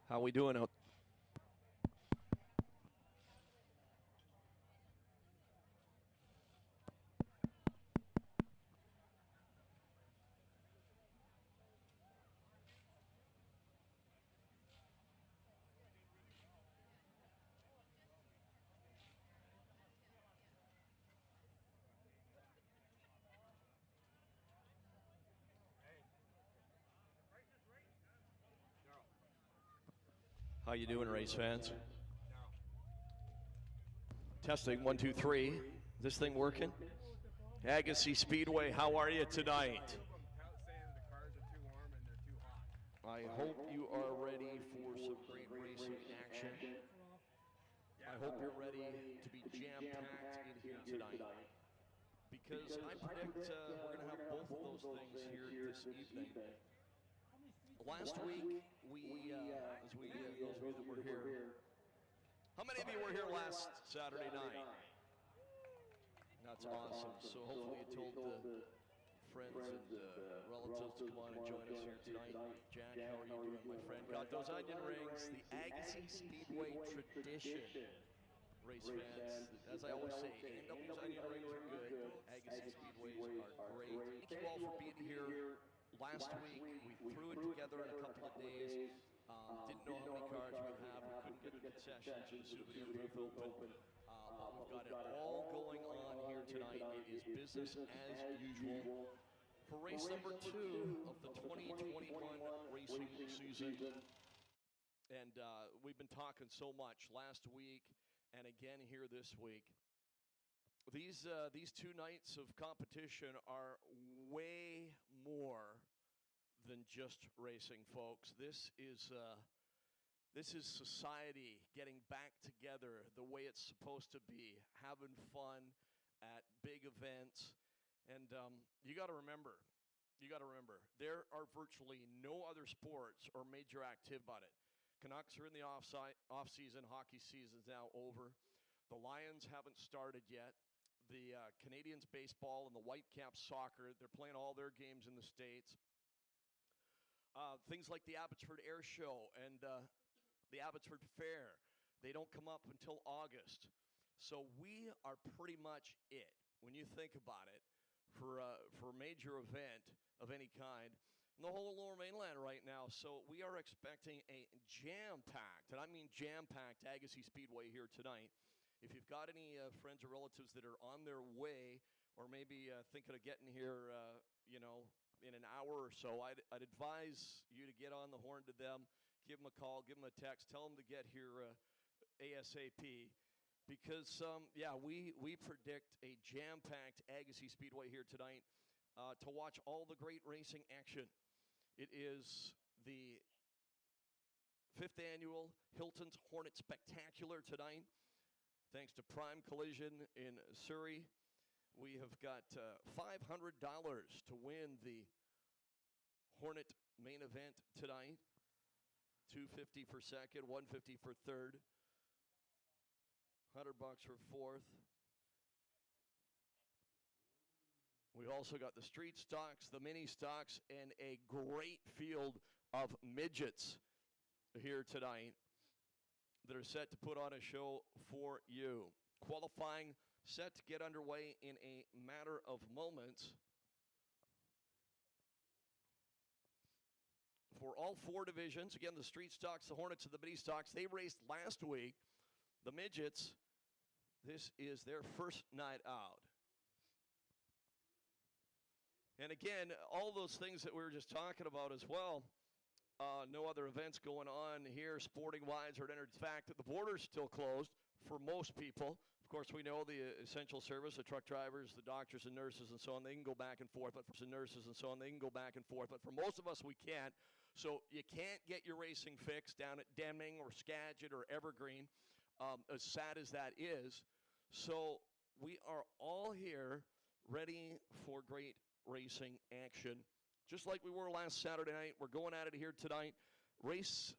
How we doing out? How you doing, race fans? Testing, 1, 2, 3. Is this thing working? Agassiz Speedway, how are you tonight? I hope you are ready for some great racing action. I hope you're ready to be jam-packed in here tonight. Because I predict we're going to have both of those things here this evening. Last week, those of you that were here, how many of you were here last Saturday night? That's awesome. So hopefully you told the friends and relatives to come on and join us here tonight. Jack, how are you doing, my friend? Got those onion rings, the Agassiz Speedway tradition. Race fans, as I always say, A&W's onion rings are good, Agassiz Speedways are great. Thank you all for being here last week. We threw it together in a couple of days. Didn't know how many cars we'd have. We couldn't get the concessions and the souvenir booth open. But we've got it all going on here tonight. It is business as usual for race number 2 of the 2021 racing season. And we've been talking so much last week and again here this week. These 2 nights of competition are way more than just racing, folks. This is society getting back together the way it's supposed to be, having fun at big events. And you got to remember, there are virtually no other sports or major activity about it. Canucks are in the off-season. Hockey season's now over. The Lions haven't started yet. The Canadians baseball and the Whitecaps soccer, they're playing all their games in the States. Things like the Abbotsford Air Show and the Abbotsford Fair, they don't come up until August. So we are pretty much it, when you think about it, for a major event of any kind in the whole Lower Mainland right now. So we are expecting a jam-packed, and I mean jam-packed, Agassiz Speedway here tonight. If you've got any friends or relatives that are on their way or maybe thinking of getting here, in an hour or so, I'd advise you to get on the horn to them, give them a call, give them a text, tell them to get here ASAP. Because, we predict a jam-packed Agassiz Speedway here tonight to watch all the great racing action. It is the 5th annual Hilton's Hornet Spectacular tonight. Thanks to Prime Collision in Surrey. We have got $500 to win the Hornet main event tonight. $250 for second, $150 for third, $100 for fourth. We also got the street stocks, the mini stocks, and a great field of midgets here tonight that are set to put on a show for you. Qualifying set to get underway in a matter of moments. For all 4 divisions, again, the street stocks, the Hornets, and the mini stocks, they raced last week. The midgets, this is their first night out. And again, all those things that we were just talking about as well, no other events going on here sporting-wise or in fact, the border's still closed for most people. Of course, we know the essential service, the truck drivers, the doctors and nurses and so on, they can go back and forth. But for some nurses and so on, they can go back and forth. But for most of us, we can't. So you can't get your racing fix down at Deming or Skagit or Evergreen, as sad as that is. So we are all here ready for great racing action. Just like we were last Saturday night, we're going at it here tonight. Race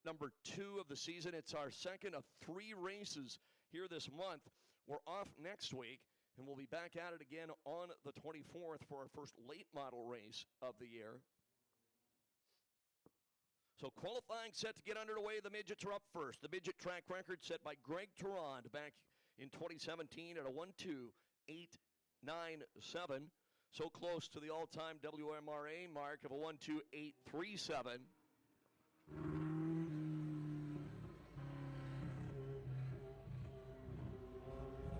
number 2 of the season. It's our second of 3 races here this month. We're off next week, and we'll be back at it again on the 24th for our first late model race of the year. So qualifying set to get underway. The midgets are up first. The midget track record set by Greg Turand back in 2017 at a 1:2:897. So close to the all-time WMRA mark of a 1:2:837.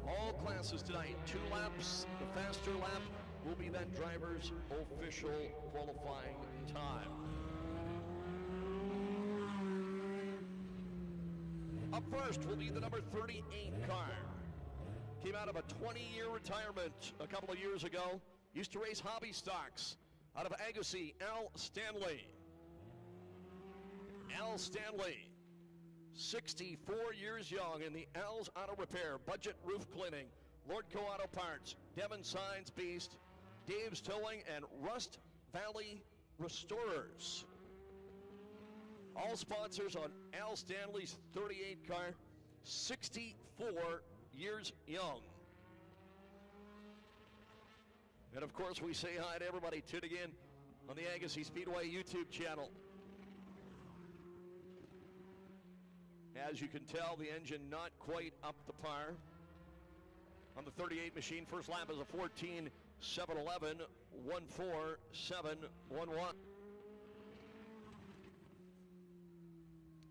All classes tonight, 2 laps. The faster lap will be that driver's official qualifying time. Up first will be the number 38 car. Came out of a 20-year retirement a couple of years ago. Used to race hobby stocks out of Agassiz, Al Stanley. Al Stanley, 64 years young in the Al's Auto Repair, Budget Roof Cleaning, Lordco Auto Parts, Devon Signs Beast, Dave's Towing, and Rust Valley Restorers. All sponsors on Al Stanley's 38 car, 64 years young. And of course, we say hi to everybody tuning in on the Agassiz Speedway YouTube channel. As you can tell, the engine not quite up to par. On the 38 machine, first lap is a 14:7:11, 1:4:7:11.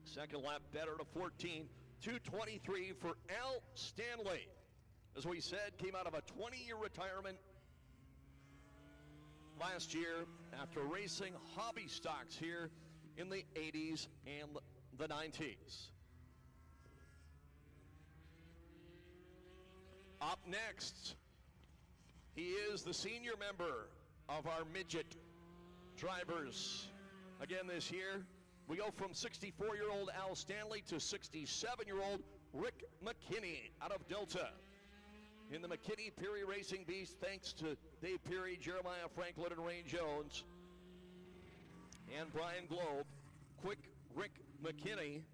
Second lap better to 14:2:23 for Al Stanley. As we said, came out of a 20-year retirement last year after racing hobby stocks here in the 80s and the 90s. Up next, he is the senior member of our midget drivers. Again this year, we go from 64-year-old Al Stanley to 67-year-old Rick McKinney out of Delta. In the McKinney Peary Racing Beast, thanks to Dave Peary, Jeremiah Franklin, and Ray Jones, and Brian Globe. Quick Rick McKinney,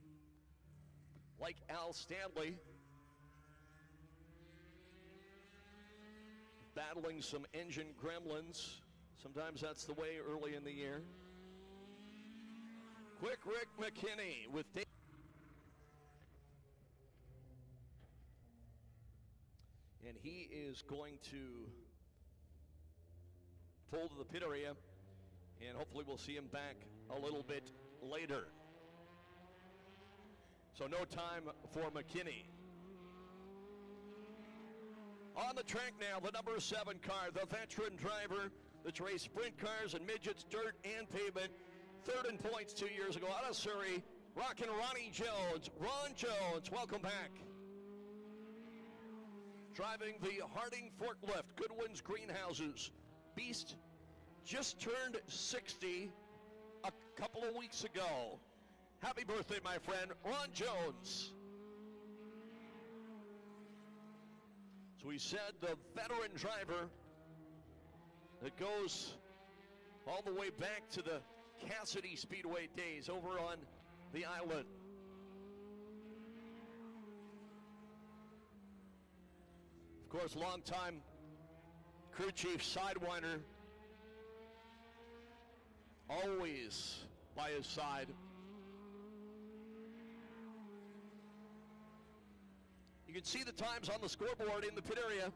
like Al Stanley, battling some engine gremlins. Sometimes that's the way early in the year. Quick Rick McKinney with Dave. And he is going to pull to the pit area, and hopefully we'll see him back a little bit later. So no time for McKinney. On the track now, the number 7 car, the veteran driver that's raced sprint cars and midgets, dirt and pavement. Third in points 2 years ago out of Surrey, rockin' Ronnie Jones. Ron Jones, welcome back. Driving the Harding forklift, Goodwin's Greenhouses. Beast just turned 60 a couple of weeks ago. Happy birthday, my friend, Ron Jones. So we said the veteran driver that goes all the way back to the Cassidy Speedway days over on the island. Of course, longtime crew chief Sidewinder, always by his side. You can see the times on the scoreboard in the pit area.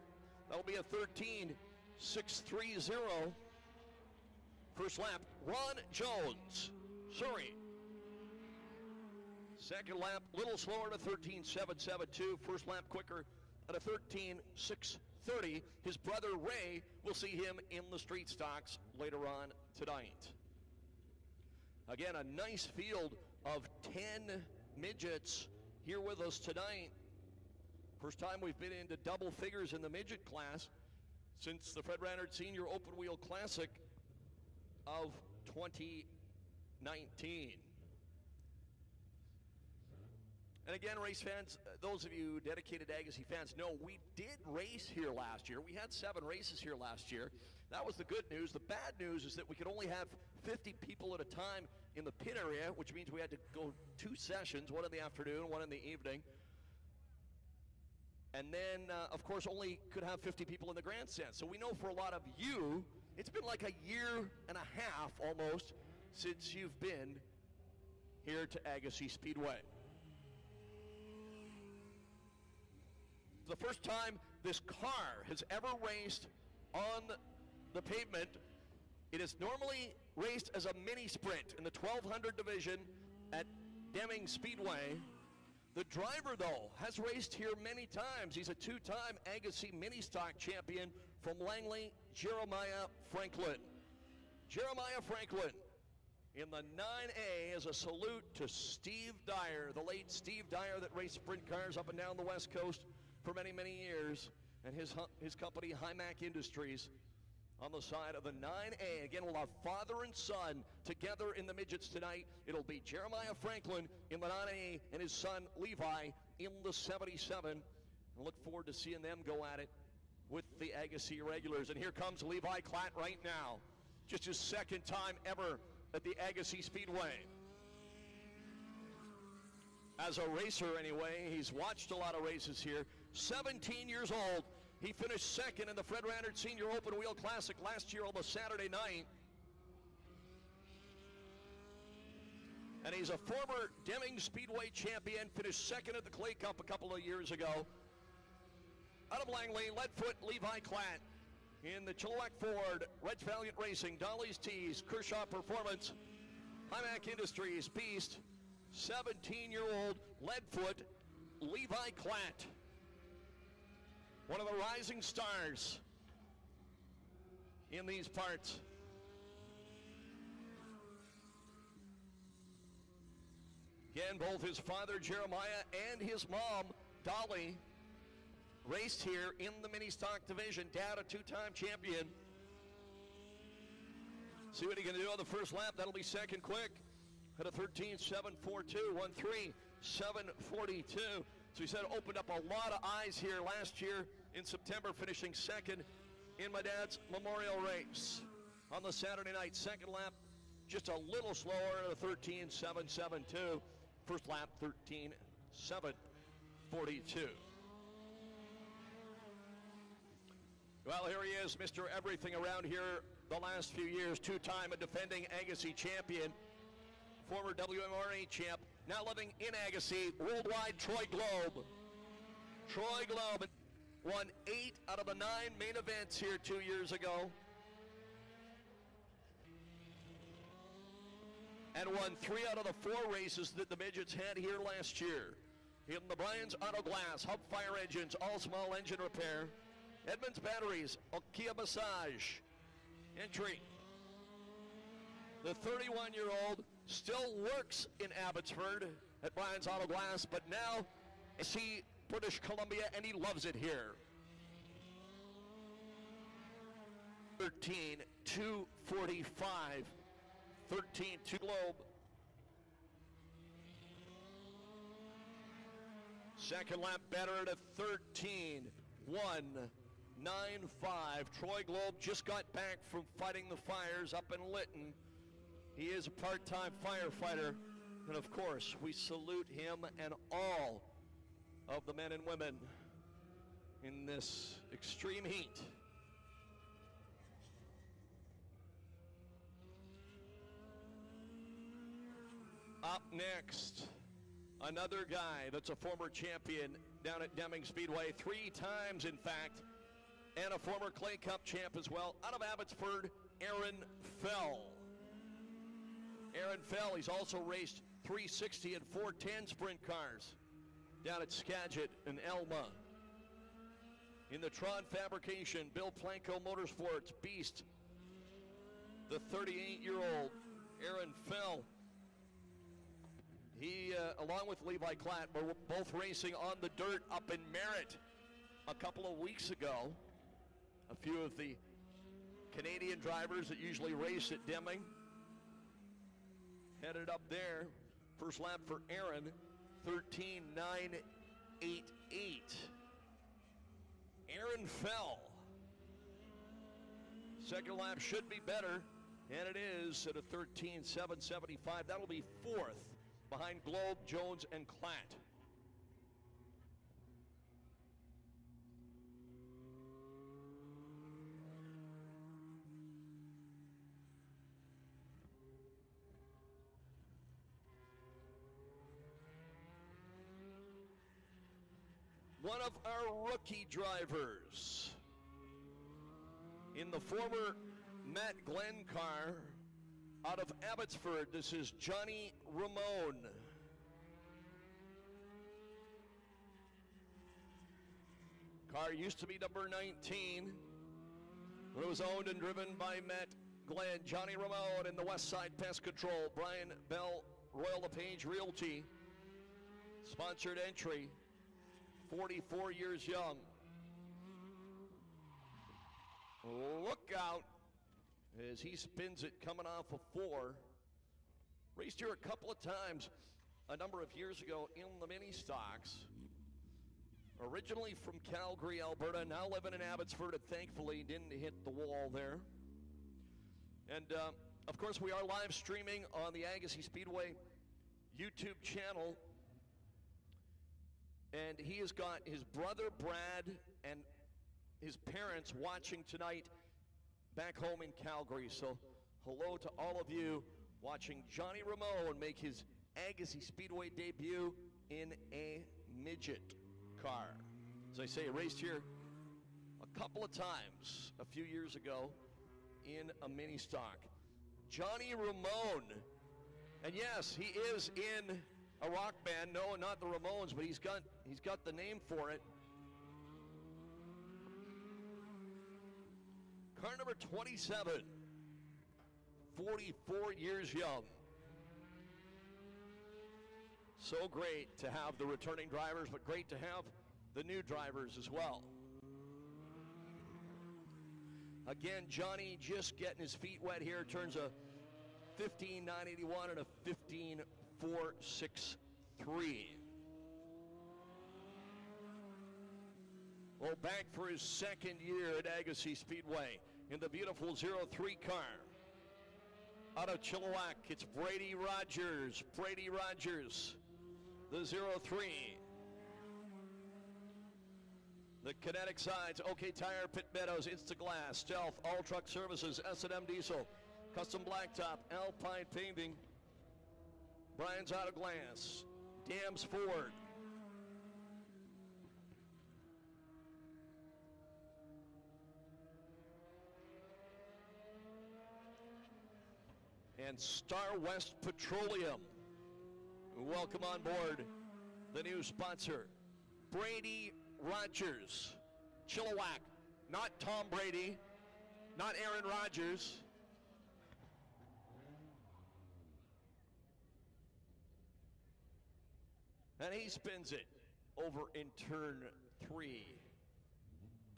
That'll be a 13:630. First lap, Ron Jones, Surrey. Second lap, little slower to 13:772. First lap quicker at a 13:630. His brother Ray, will see him in the street stocks later on tonight. Again, a nice field of 10 midgets here with us tonight. First time we've been into double figures in the midget class since the Fred Rannard Senior Open Wheel Classic of 2019. And again, race fans, those of you dedicated Agassiz fans know we did race here last year. We had 7 races here last year. That was the good news. The bad news is that we could only have 50 people at a time in the pit area, which means we had to go 2 sessions, one in the afternoon, one in the evening. And then, of course, only could have 50 people in the grandstand. So we know for a lot of you, it's been like a year and a half almost since you've been here to Agassiz Speedway. The first time this car has ever raced on the pavement. It is normally raced as a mini sprint in the 1200 division at Deming Speedway. The driver, though, has raced here many times. He's a two-time Agassiz mini stock champion from Langley, Jeremiah Franklin. Jeremiah Franklin in the 9A is a salute to Steve Dyer, the late Steve Dyer that raced sprint cars up and down the West Coast for many, many years, and his company, Hymac Industries, on the side of the 9A. Again, we'll have father and son together in the midgets tonight. It'll be Jeremiah Franklin in the 9A and his son Levi in the 77. And look forward to seeing them go at it with the Agassiz regulars. And here comes Levi Klatt right now. Just his second time ever at the Agassiz Speedway. As a racer anyway, he's watched a lot of races here. 17 years old. He finished second in the Fred Randert Senior Open Wheel Classic last year on the Saturday night. And he's a former Deming Speedway champion, finished second at the Clay Cup a couple of years ago. Out of Langley, Leadfoot, Levi Klatt. In the Chilliwack Ford, Reds Valiant Racing, Dolly's Tees, Kershaw Performance, Hymac Industries, Beast, 17-year-old Leadfoot, Levi Klatt. One of the rising stars in these parts. Again, both his father, Jeremiah, and his mom, Dolly, raced here in the mini stock division. Dad, a two-time champion. See what he can do on the first lap. That'll be second quick at a 13.742, 1.3.742. So he said opened up a lot of eyes here last year in September, finishing second in my dad's memorial race. On the Saturday night, second lap, just a little slower at a 13.772. First lap, 13.742. Well, here he is, Mr. Everything around here the last few years, two-time and defending Agassiz champion, former WMRA champ, now living in Agassiz, worldwide Troy Globe. Troy Globe won 8 out of the 9 main events here 2 years ago. And won 3 out of the 4 races that the midgets had here last year. In the Bryans Auto Glass, Hub Fire Engines, all small engine repair. Edmunds Batteries, Okia Massage. Entry. The 31-year-old still works in Abbotsford at Bryans Auto Glass, but now I see British Columbia, and he loves it here. 13.245. 13.2 Globe. Second lap better at a 13.195. Troy Globe just got back from fighting the fires up in Lytton. He is a part-time firefighter. And of course, we salute him and all of the men and women in this extreme heat. Up next, another guy that's a former champion down at Deming Speedway, 3 times in fact, and a former Clay Cup champ as well, out of Abbotsford, Aaron Fell. Aaron Fell, he's also raced 360 and 410 sprint cars down at Skagit and Elma. In the Tron Fabrication, Bill Planko Motorsports, Beast, the 38-year-old Aaron Fell. He, along with Levi Klatt, were both racing on the dirt up in Merritt a couple of weeks ago. A few of the Canadian drivers that usually race at Deming headed up there. First lap for Aaron, 13.988. Aaron Fell. Second lap should be better, and it is at a 13.775. That'll be 4th behind Globe, Jones, and Klatt. one of our rookie drivers in the former Matt Glenn car out of Abbotsford. This is Johnny Ramone. Car used to be number 19. It was owned and driven by Matt Glenn. Johnny Ramone in the West Side Pest Control. Brian Bell, Royal LePage Realty. Sponsored entry. 44 years young. Look out as he spins it coming off of 4. Raced here a couple of times a number of years ago in the mini stocks. Originally from Calgary, Alberta, now living in Abbotsford, and thankfully didn't hit the wall there. And of course, we are live streaming on the Agassiz Speedway YouTube channel. And he has got his brother Brad and his parents watching tonight back home in Calgary. So hello to all of you watching Johnny Ramone make his Agassiz Speedway debut in a midget car. As I say, he raced here a couple of times a few years ago in a mini stock. Johnny Ramone, and yes, he is in a rock band. No, not the Ramones, but he's got the name for it. Car number 27, 44 years young. So great to have the returning drivers, but great to have the new drivers as well. Again, Johnny just getting his feet wet here. Turns a 15.981 and a 15.463. Well, back for his second year at Agassiz Speedway in the beautiful 03 car. Out of Chilliwack, it's Brady Rogers. Brady Rogers, the 03. The Kinetic Sides, OK Tire, Pitt Meadows, Instaglass, Stealth, All Truck Services, S&M Diesel, Custom Blacktop, Alpine Painting, Brian's Auto Glass, Dams Ford. And Star West Petroleum. Welcome on board the new sponsor, Brady Rogers, Chilliwack. Not Tom Brady, not Aaron Rodgers. And he spins it over in turn 3.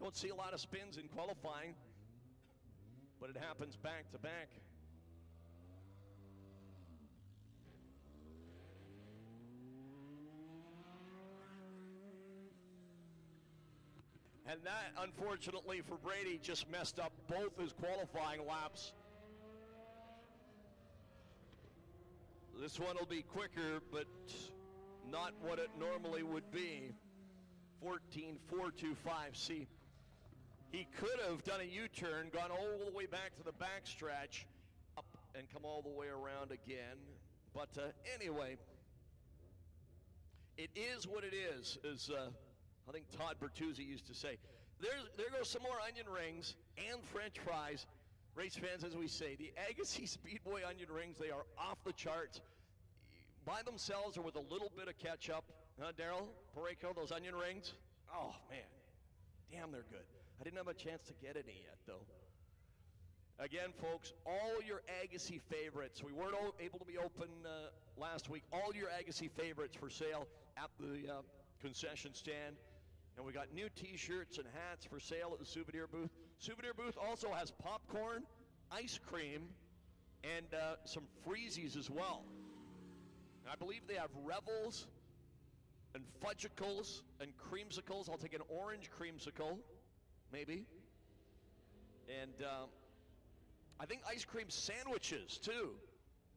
Don't see a lot of spins in qualifying, but it happens back to back. And that, unfortunately for Brady, just messed up both his qualifying laps. This one will be quicker, but not what it normally would be. 14.425. See, he could have done a U-turn, gone all the way back to the backstretch, up and come all the way around again. But anyway, it is what it is, as I think Todd Bertuzzi used to say. There goes some more onion rings and French fries. Race fans, as we say, the Agassiz Speedway onion rings, they are off the charts. By themselves or with a little bit of ketchup. Huh, Daryl Pareko, those onion rings? Oh, man. Damn, they're good. I didn't have a chance to get any yet, though. Again, folks, all your Agassiz favorites. We weren't able to be open last week. All your Agassiz favorites for sale at the concession stand. And we got new T-shirts and hats for sale at the souvenir booth. Souvenir booth also has popcorn, ice cream, and some freezies as well. And I believe they have Revels and Fudgicles and Creamsicles. I'll take an orange creamsicle, maybe. And I think ice cream sandwiches, too.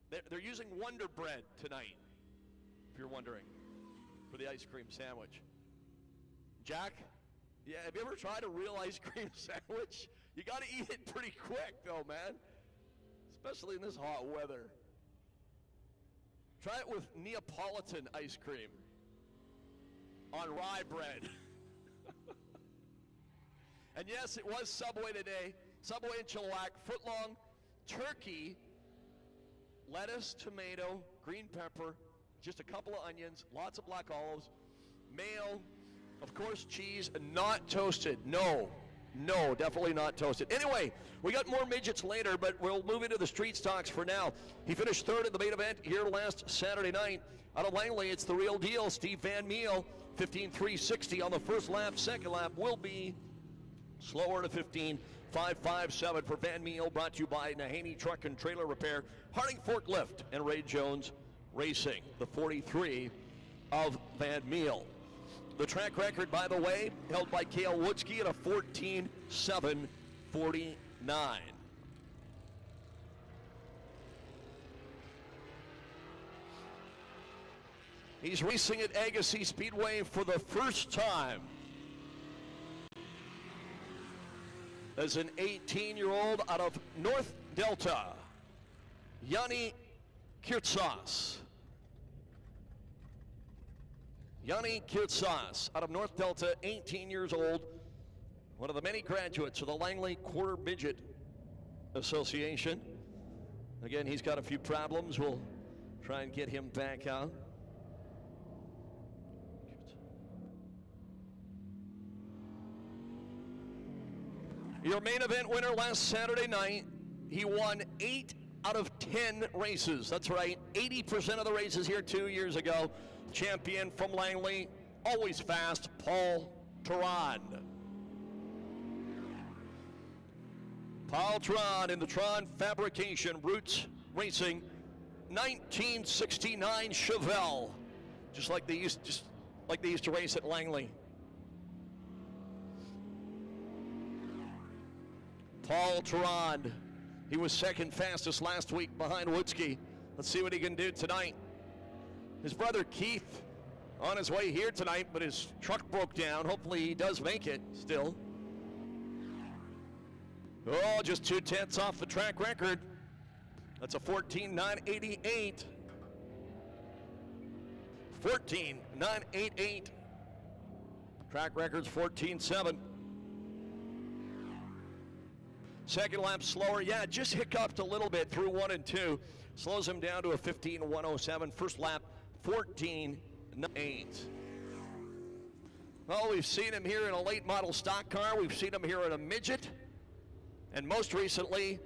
They're using Wonder Bread tonight, if you're wondering, for the ice cream sandwich. Jack, yeah, have you ever tried a real ice cream sandwich? You got to eat it pretty quick, though, man, especially in this hot weather. Try it with Neapolitan ice cream on rye bread. And yes, it was Subway today. Subway and Chilliwack, foot-long turkey, lettuce, tomato, green pepper, just a couple of onions, lots of black olives, mayo, of course, cheese, not toasted. No, definitely not toasted. Anyway, we got more midgets later, but we'll move into the street stocks for now. He finished third in the main event here last Saturday night. Out of Langley, it's the real deal. Steve Van Meel, 15.360 on the first lap. Second lap will be slower to 15.557 for Van Meel, brought to you by Nahanni Truck and Trailer Repair, Harding Forklift, and Ray Jones Racing, the 43 of Van Meel. The track record, by the way, held by Cale Woodsky at a 14.749. He's racing at Agassiz Speedway for the first time as an 18-year-old out of North Delta, Yanni Kirtsas. Yanni Kirtsas out of North Delta, 18 years old, one of the many graduates of the Langley Quarter Midget Association. Again, he's got a few problems. We'll try and get him back out. Your main event winner last Saturday night, he won 8 out of 10 races. That's right, 80% of the races here 2 years ago. Champion from Langley, always fast, Paul Tron. Paul Tron in the Tron Fabrication Roots Racing 1969 Chevelle, just like they used to race at Langley. Paul Tron, he was second fastest last week behind Woodsky. Let's see what he can do tonight. His brother Keith on his way here tonight, but his truck broke down. Hopefully he does make it still. Oh, just 0.2 off the track record. That's a 14.988. 14.988. Track record's 14.7. Second lap slower, yeah, just hiccuped a little bit through 1 and 2. Slows him down to a 15.107. First lap, 14.98. Well, we've seen him here in a late model stock car. We've seen him here in a midget. And most recently,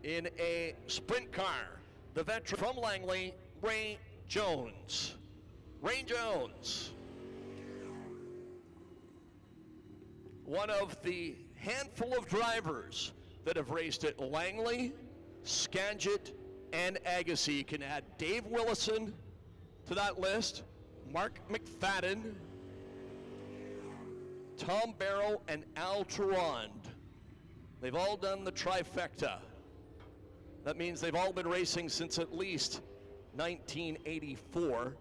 in a sprint car. The veteran from Langley, Ray Jones. Ray Jones. One of the handful of drivers that have raced at Langley, Skagit, and Agassiz. You can add Dave Willison to that list, Mark McFadden, Tom Barrow, and Al Turand. They've all done the trifecta. That means they've all been racing since at least 1984,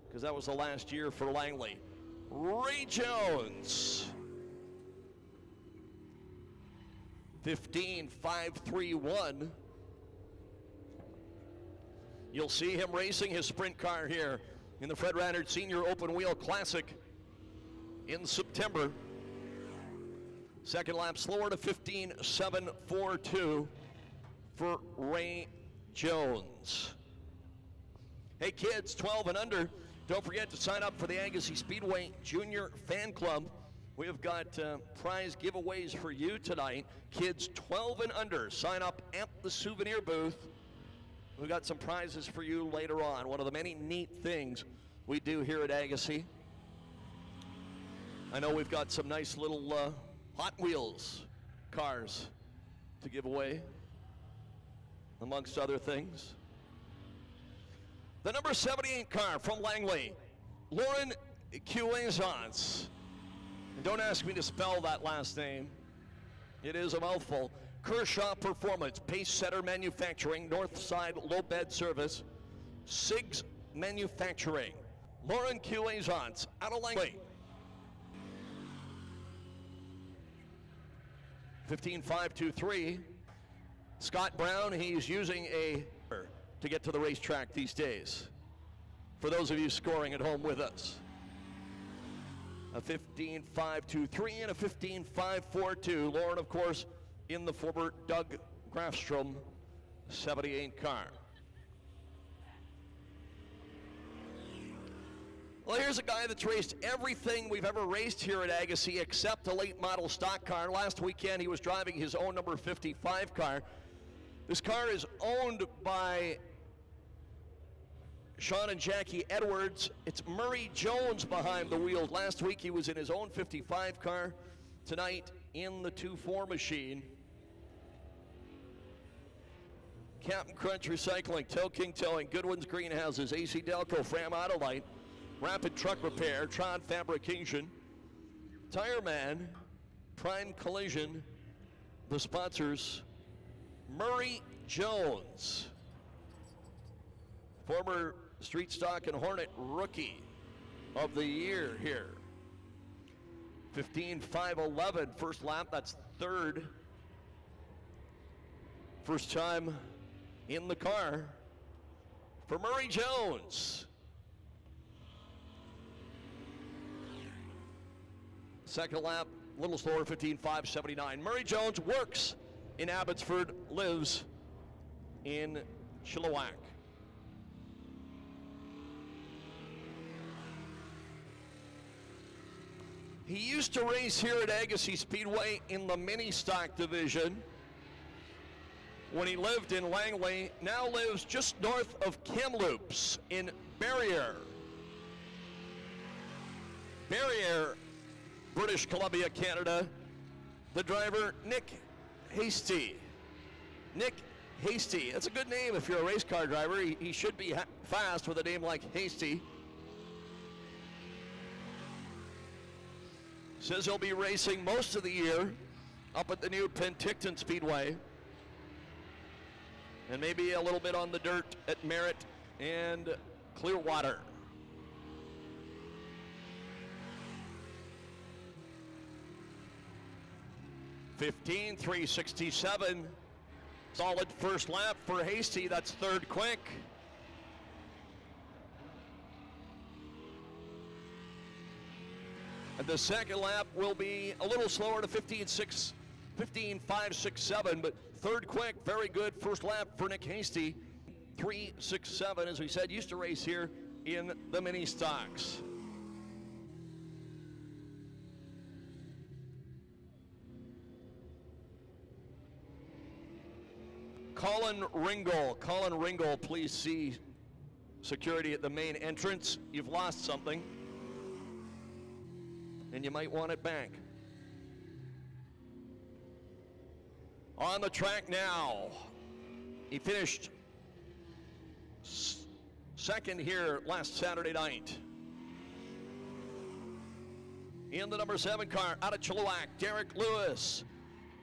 because that was the last year for Langley. Ray Jones. 15.531. You'll see him racing his sprint car here in the Fred Rannard Senior Open Wheel Classic in September. Second lap slower to 15.742 for Ray Jones. Hey kids, 12 and under, don't forget to sign up for the Agassiz Speedway Junior Fan Club. We've got prize giveaways for you tonight. Kids 12 and under, sign up at the souvenir booth. We've got some prizes for you later on. One of the many neat things we do here at Agassiz. I know we've got some nice little Hot Wheels cars to give away, amongst other things. The number 78 car from Langley, Lauren Cuezance. And don't ask me to spell that last name. It is a mouthful. Kershaw Performance, Pace Setter Manufacturing, Northside Low Bed Service, Siggs Manufacturing. Lauren Cuezance, out of Langley. 15.523. Scott Brown, he's using a to get to the racetrack these days. For those of you scoring at home with us. a 15.523 and a 15.542. Lauren, of course, in the former Doug Grafstrom 78 car. Well, here's a guy that's raced everything we've ever raced here at Agassiz except a late model stock car. Last weekend he was driving his own number 55 car. This car is owned by Sean and Jackie Edwards. It's Murray Jones behind the wheel. Last week he was in his own 55 car. Tonight in the 2-4 machine. Captain Crunch Recycling, Tow King Towing, Goodwin's Greenhouses, AC Delco, Fram Autolite, Rapid Truck Repair, Tron Fabrication, Tire Man, Prime Collision, the sponsors, Murray Jones, former Street Stock and Hornet Rookie of the Year here. 15.511 first lap, that's third. First time in the car for Murray Jones. Second lap, a little slower, 15.579. Murray Jones works in Abbotsford, lives in Chilliwack. He used to race here at Agassiz Speedway in the mini stock division when he lived in Langley, now lives just north of Kamloops in Barriere. Barriere, British Columbia, Canada. The driver, Nick Hasty. Nick Hasty, that's a good name if you're a race car driver. He should be fast with a name like Hasty. Says he'll be racing most of the year up at the new Penticton Speedway. And maybe a little bit on the dirt at Merritt and Clearwater. $15.367. Solid first lap for Hasty. That's third quick. And the second lap will be a little slower to 15.567, but third quick, very good first lap for Nick Hasty. 3.67, as we said, used to race here in the mini stocks. Colin Ringel, please see security at the main entrance. You've lost something, and you might want it back. On the track now. He finished second here last Saturday night. In the number 7 car out of Chilliwack, Derek Lewis.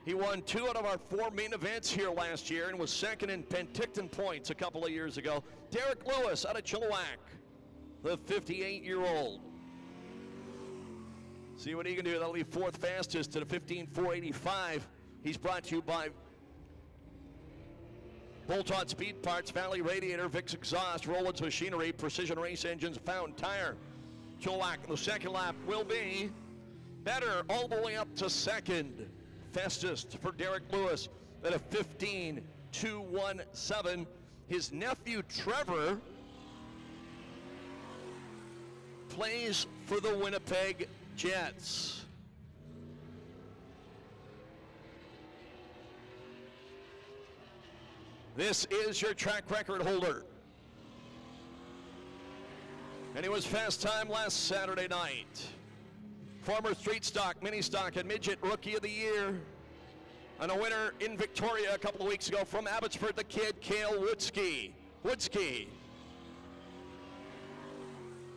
He won 2 out of our 4 main events here last year and was second in Penticton points a couple of years ago. Derek Lewis out of Chilliwack, the 58-year-old. See what he can do. That'll be 4th fastest at a 15.485. He's brought to you by Bolt-On Speed Parts, Valley Radiator, Vicks Exhaust, Rollins Machinery, Precision Race Engines, Fountain Tire. Chilliwack, the second lap will be better all the way up to second. Fastest for Derek Lewis at a 15.217. His nephew Trevor plays for the Winnipeg Jets. This is your track record holder. And he was fast time last Saturday night. Former street stock, mini stock, and midget rookie of the year. And a winner in Victoria a couple of weeks ago from Abbotsford, the kid, Cale Woodsky.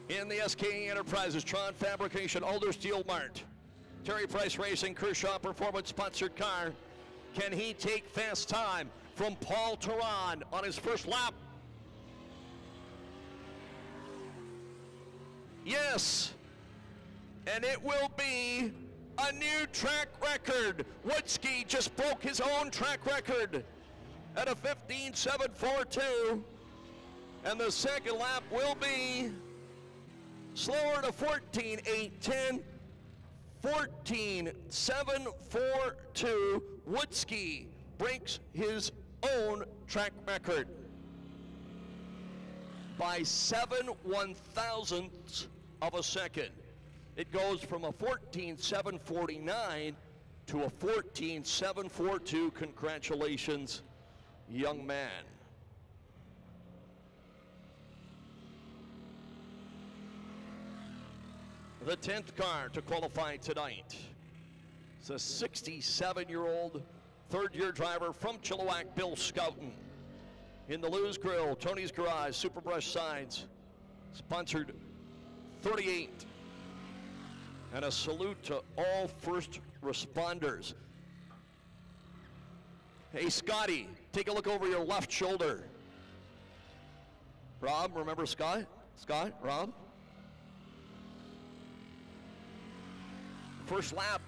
In the SKE Enterprises, Tron Fabrication, Alder Steel Mart, Terry Price Racing, Kershaw Performance sponsored car. Can he take fast time from Paul Teran on his first lap? Yes, and it will be a new track record. Woodsky just broke his own track record at a 15.742, and the second lap will be slower to 14.810. 14.742, Woodski breaks his own track record by 7/1,000ths of a second. It goes from a 14.749 to a 14.742. Congratulations, young man. The 10th car to qualify tonight. It's a 67-year-old third-year driver from Chilliwack, Bill Scouten. In the Lou's Grill, Tony's Garage, Superbrush Signs, sponsored 38. And a salute to all first responders. Hey, Scotty, take a look over your left shoulder. Rob, remember Scott? Scott, Rob? First lap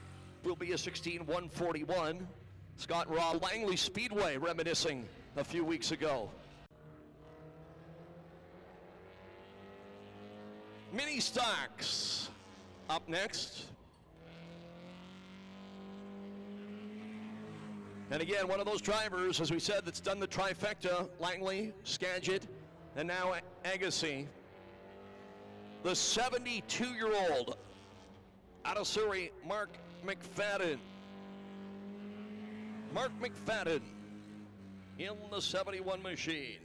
will be a 16:141. Scott and Rob, Langley Speedway, reminiscing a few weeks ago. Mini stocks up next. And again, one of those drivers, as we said, that's done the trifecta, Langley, Skagit, and now Agassiz. The 72-year-old out of Surrey, Mark McFadden. Mark McFadden in the 71 machine.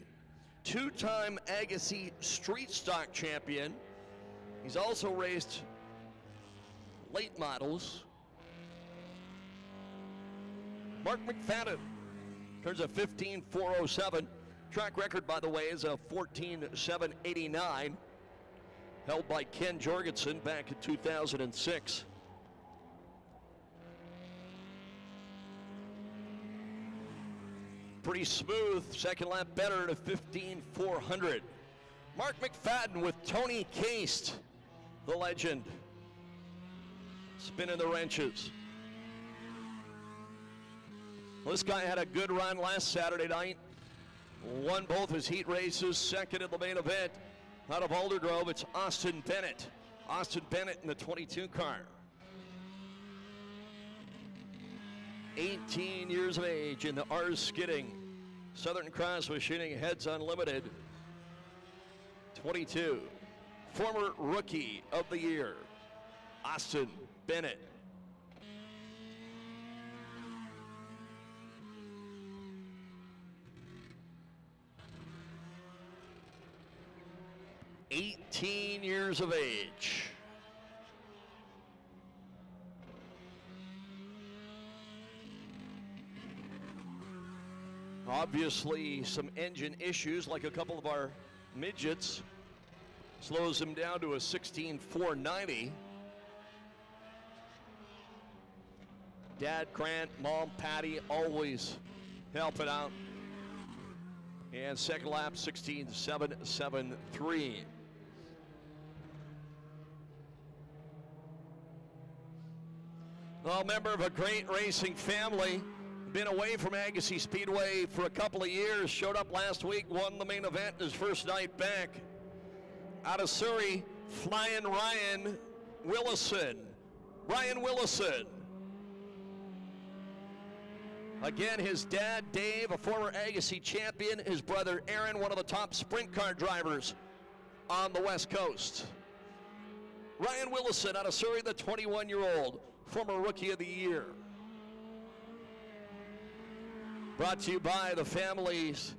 Two-time Agassiz Street Stock champion. He's also raced late models. Mark McFadden turns a 15.407. Track record, by the way, is a 14.789. Held by Ken Jorgensen back in 2006. Pretty smooth, second lap better to 15.400. Mark McFadden with Tony Cast, the legend, spinning the wrenches. Well, this guy had a good run last Saturday night. Won both his heat races, second in the main event. Out of Aldergrove, it's Austin Bennett. Austin Bennett in the 22 car. 18 years of age in the R Skidding Southern Cross Machining Heads Unlimited. 22. Former Rookie of the Year, Austin Bennett. $18 years of age. Obviously, some engine issues, like a couple of our midgets. Slows him down to a 16.490. Dad Grant, Mom Patty, always helping out. And second lap, 16.773. Well, member of a great racing family. Been away from Agassiz Speedway for a couple of years. Showed up last week, won the main event his first night back. Out of Surrey, Flying Ryan Willison. Ryan Willison. Again, his dad, Dave, a former Agassiz champion. His brother, Aaron, one of the top sprint car drivers on the West Coast. Ryan Willison out of Surrey, the 21-year-old, former Rookie of the Year. Brought to you by the families,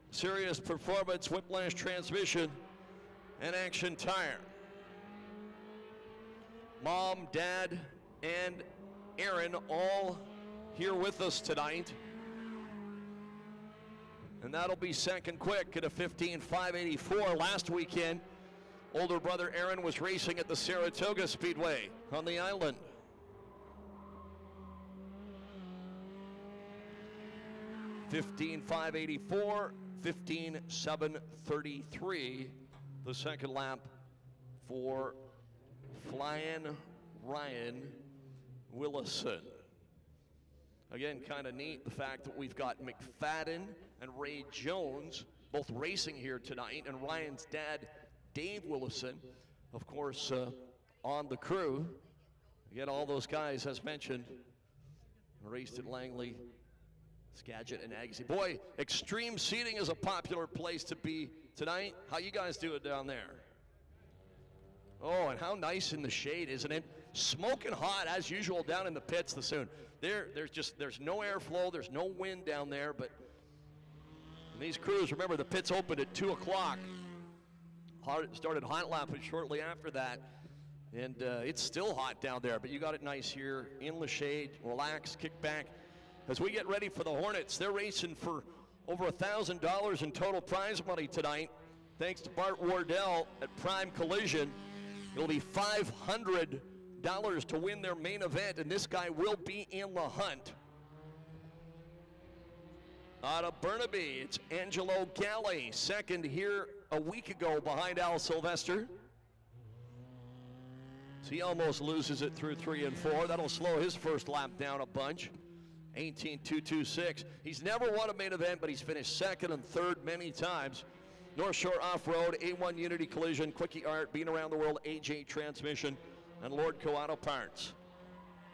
Serious Performance, Whiplash Transmission, and Action Tire. Mom, Dad, and Aaron all here with us tonight. And that'll be second quick at a 15.584. Last weekend, older brother Aaron was racing at the Saratoga Speedway on the island. $15.584, $15.733, the second lap for Flying Ryan Willison. Again, kind of neat the fact that we've got McFadden and Ray Jones both racing here tonight, and Ryan's dad, Dave Willison, of course, on the crew. Again, all those guys, as mentioned, raced at Langley, Skagit, and Agassiz. Boy, extreme seating is a popular place to be tonight. How you guys doing down there? Oh, and how nice in the shade, isn't it? Smoking hot as usual down in the pits this soon. There's no airflow, there's no wind down there, but these crews, remember the pits opened at 2 o'clock. Started hot lapping shortly after that, and it's still hot down there, but you got it nice here in the shade. Relax, kick back. As we get ready for the Hornets, they're racing for over $1,000 in total prize money tonight. Thanks to Bart Wardell at Prime Collision. It'll be $500 to win their main event, and this guy will be in the hunt. Out of Burnaby, it's Angelo Galli, second here a week ago behind Al Sylvester. So he almost loses it through 3 and 4. That'll slow his first lap down a bunch. 18.226. He's never won a main event, but he's finished second and third many times. North Shore Off-Road, A1 Unity Collision, Quickie Art, Being Around the World, AJ Transmission, and Lordco Auto Parts.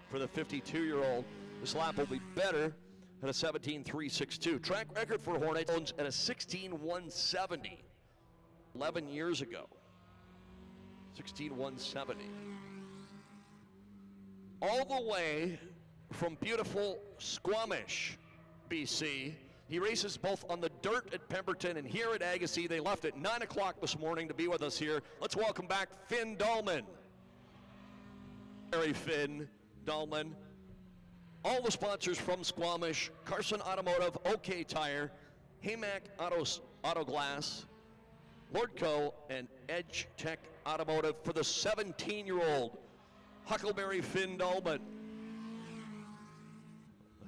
For the 52-year-old, this lap will be better at a 17.362. Track record for Hornet at a 16.170. 11 years ago. 16.170. All the way from beautiful Squamish, BC. He races both on the dirt at Pemberton and here at Agassiz. They left at 9 o'clock this morning to be with us here. Let's welcome back Finn Dahlman. Finn Dahlman. All the sponsors from Squamish: Carson Automotive, OK Tire, Haymack Auto Glass, Lordco, and Edge Tech Automotive for the 17-year-old Huckleberry Finn Dahlman.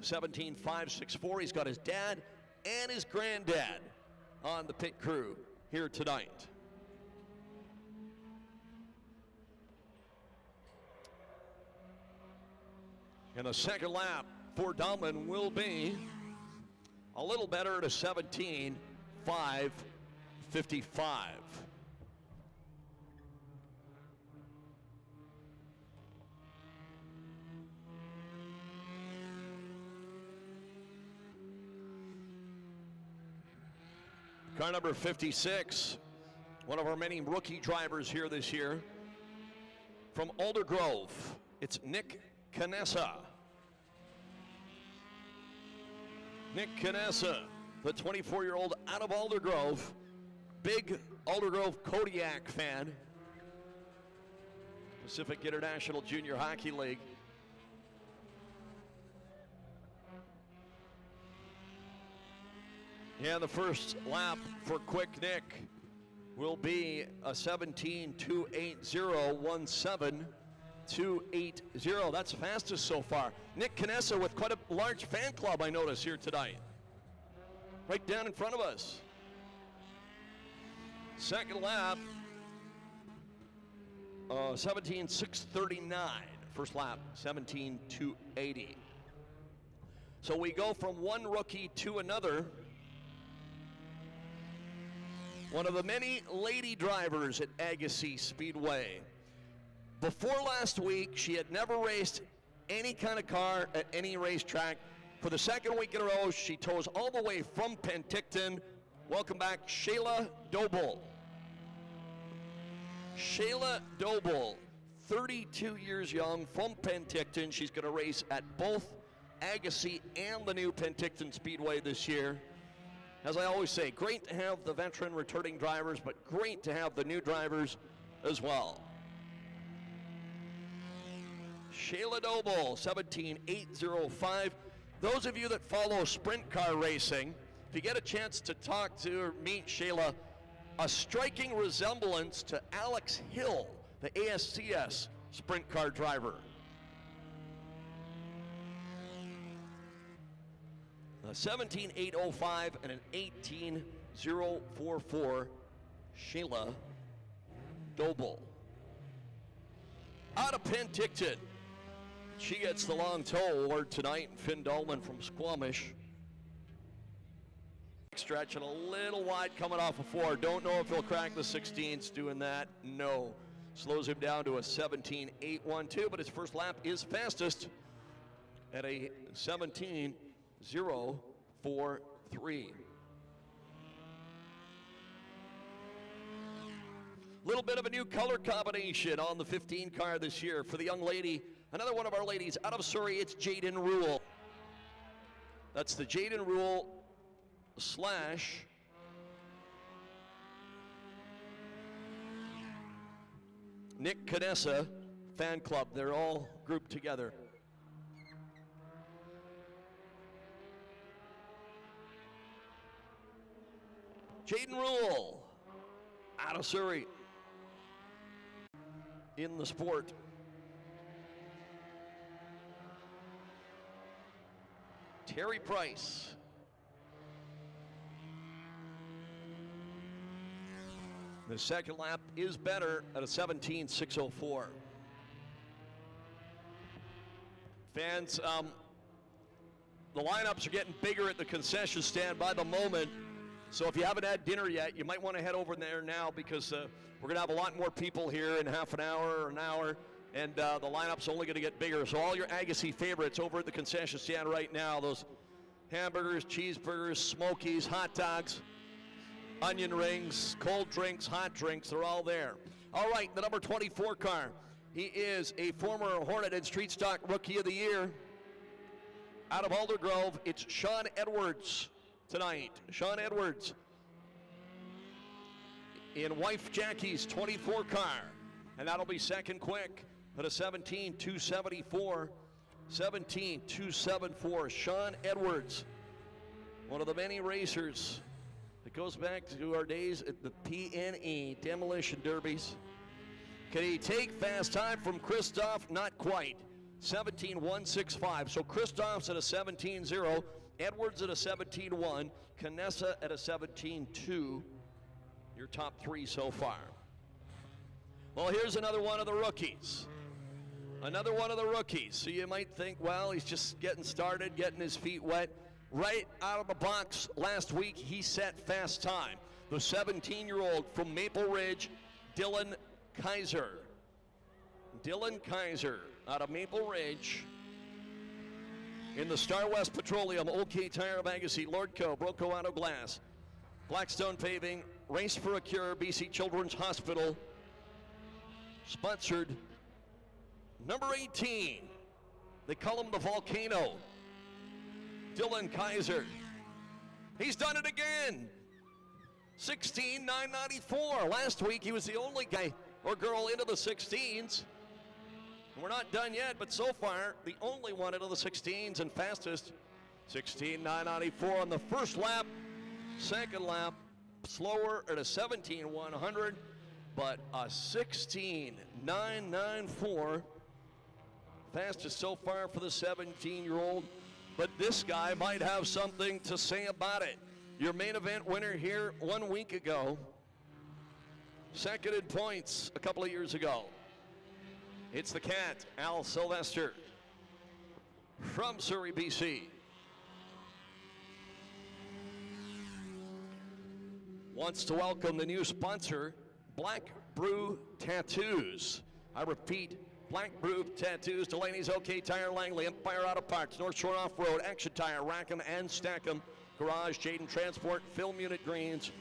17.564. He's got his dad and his granddad on the pit crew here tonight. And the second lap for Dahlman will be a little better at a 17.555. Car number 56, one of our many rookie drivers here this year. From Aldergrove, it's Nick Canessa. Nick Canessa, the 24-year-old out of Aldergrove, big Aldergrove Kodiak fan. Pacific International Junior Hockey League. Yeah, the first lap for Quick Nick will be a 17.280, 17.280. That's fastest so far. Nick Canessa with quite a large fan club, I notice, here tonight. Right down in front of us. Second lap, 17.639. First lap, 17.280. So we go from one rookie to another. One of the many lady drivers at Agassiz Speedway. Before last week, she had never raced any kind of car at any racetrack. For the second week in a row, she tows all the way from Penticton. Welcome back, Shayla Doble. Shayla Doble, 32 years young, from Penticton. She's going to race at both Agassiz and the new Penticton Speedway this year. As I always say, great to have the veteran returning drivers, but great to have the new drivers as well. Shayla Doble, 17.805. Those of you that follow sprint car racing, if you get a chance to talk to or meet Shayla, a striking resemblance to Alex Hill, the ASCS sprint car driver. A 17.805 and an 18.044, Shayla Doble. Out of Penticton, she gets the long tow award tonight. Finn Dahlman from Squamish. Stretch and a little wide coming off of 4. Don't know if he'll crack the 16s doing that. No. slows him down to a 17.812, but his first lap is fastest at a 17.043. Little bit of a new color combination on the 15 car this year for the young lady. Another one of our ladies out of Surrey, it's Jaden Rule. That's the Jaden Rule / Nick Canessa fan club. They're all grouped together. Jaden Rule out of Surrey in the sport. Terry Price. The second lap is better at a 17.604. Fans, the lineups are getting bigger at the concession stand by the moment. So if you haven't had dinner yet, you might want to head over there now because we're going to have a lot more people here in half an hour or an hour. And the lineup's only going to get bigger. So all your Agassiz favorites over at the concession stand right now, those hamburgers, cheeseburgers, smokies, hot dogs, onion rings, cold drinks, hot drinks, they're all there. All right, the number 24 car. He is a former Hornet and Street Stock Rookie of the Year. Out of Aldergrove, it's Sean Edwards tonight. Sean Edwards in wife Jackie's 24 car. And that'll be second quick at a 17.274. 17.274. Sean Edwards, one of the many racers that goes back to our days at the PNE Demolition Derbies. Can he take fast time from Christoph? Not quite. 17.165. So Christoph's at a 17.0, Edwards at a 17.1, Canessa at a 17.2. Your top three so far. Well, here's another one of the rookies. Another one of the rookies. So you might think, well, he's just getting started, getting his feet wet. Right out of the box last week, he set fast time. The 17-year-old from Maple Ridge, Dylan Kaiser. Dylan Kaiser out of Maple Ridge in the Star West Petroleum, OK Tire of Agassiz, Lordco, Broco Auto Glass, Blackstone Paving, Race for a Cure, BC Children's Hospital, sponsored number 18. They call him the Volcano. Dylan Kaiser. He's done it again. 16.994. Last week he was the only guy or girl into the 16s. We're not done yet, but so far the only one into the 16s and fastest. 16.994 on the first lap. Second lap slower at a 17.100, but a 16.994. Fastest so far for the 17-year-old. But this guy might have something to say about it. Your main event winner here 1 week ago. Second in points a couple of years ago. It's the Cat, Al Sylvester from Surrey, BC. Wants to welcome the new sponsor, Black Brew Tattoos. I repeat, Black Brew Tattoos, Delaney's OK Tire, Langley, Empire Auto Parts, North Shore Off-Road, Action Tire, Rackham and Stackham, Garage, Jaden Transport, Film Unit Greens.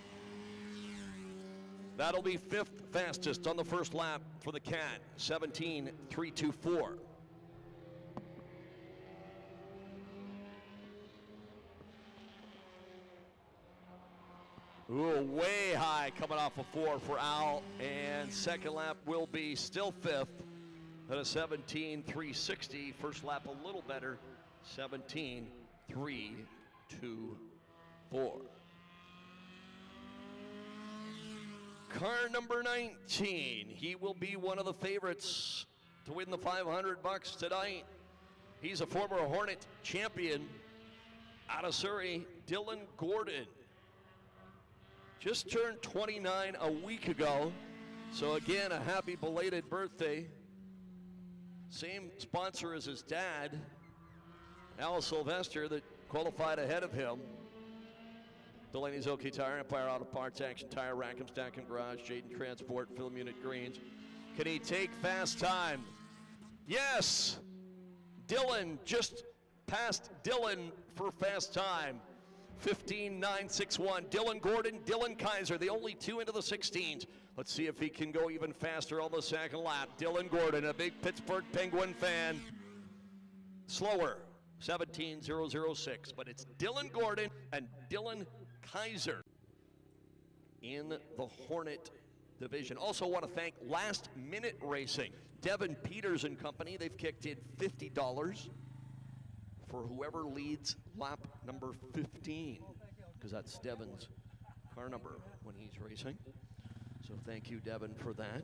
That'll be fifth fastest on the first lap for the Cat, 17.324. Ooh, way high coming off a 4 for Al, and second lap will be still fifth at a 17.360. First lap a little better, 17.324. Car number 19, he will be one of the favorites to win the $500 tonight. He's a former Hornet champion out of Surrey, Dylan Gordon. Just turned 29 a week ago, so again, a happy belated birthday. Same sponsor as his dad, Al Sylvester, that qualified ahead of him. Delaney's OK Tire, Empire Auto Parts, Action Tire, Rackham, Stackham Garage, Jaden Transport, Film Unit Greens. Can he take fast time? Yes! Dylan just passed Dylan for fast time. 15.961. Dylan Gordon, Dylan Kaiser, the only two into the 16s. Let's see if he can go even faster on the second lap. Dylan Gordon, a big Pittsburgh Penguin fan. Slower, 17.006. But it's Dylan Gordon and Dylan Kaiser in the Hornet division. Also want to thank Last Minute Racing. Devin Peters and company, they've kicked in $50 for whoever leads lap number 15, because that's Devin's car number when he's racing. So thank you, Devin, for that.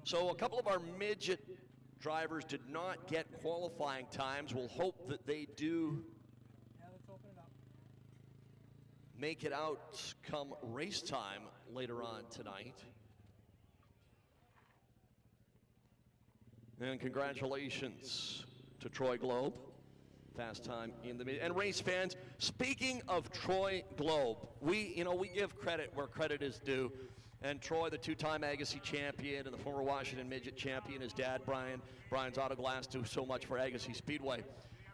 So a couple of our midget drivers did not get qualifying times. We'll hope that they do make it out come race time later on tonight. And congratulations to Troy Globe. Fast time in the mid. And race fans, speaking of Troy Globe, we give credit where credit is due. And Troy, the two-time Agassiz champion and the former Washington midget champion, his dad, Brian's Autoglass, do so much for Agassiz Speedway.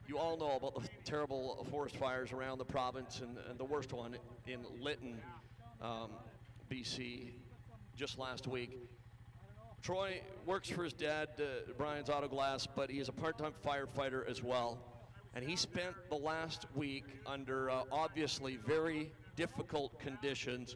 You all know about the terrible forest fires around the province, and the worst one in Lytton, BC, just last week. Troy works for his dad, Brian's Autoglass, but he is a part-time firefighter as well. And he spent the last week under obviously very difficult conditions,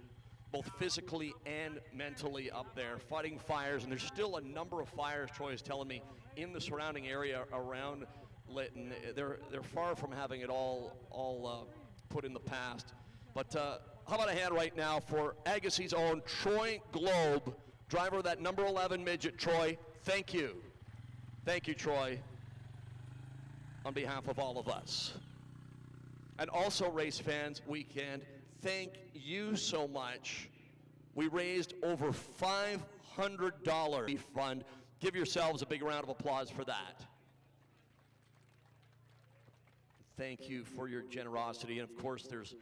both physically and mentally up there, fighting fires. And there's still a number of fires, Troy is telling me, in the surrounding area around Lytton. They're far from having it all put in the past. But how about a hand right now for Agassiz's own Troy Globe, driver of that number 11 midget. Troy, thank you. Thank you, Troy, on behalf of all of us. And also, race fans, weekend, thank you so much. We raised over $500 fund. Give yourselves a big round of applause for that. Thank you for your generosity. And of course, there's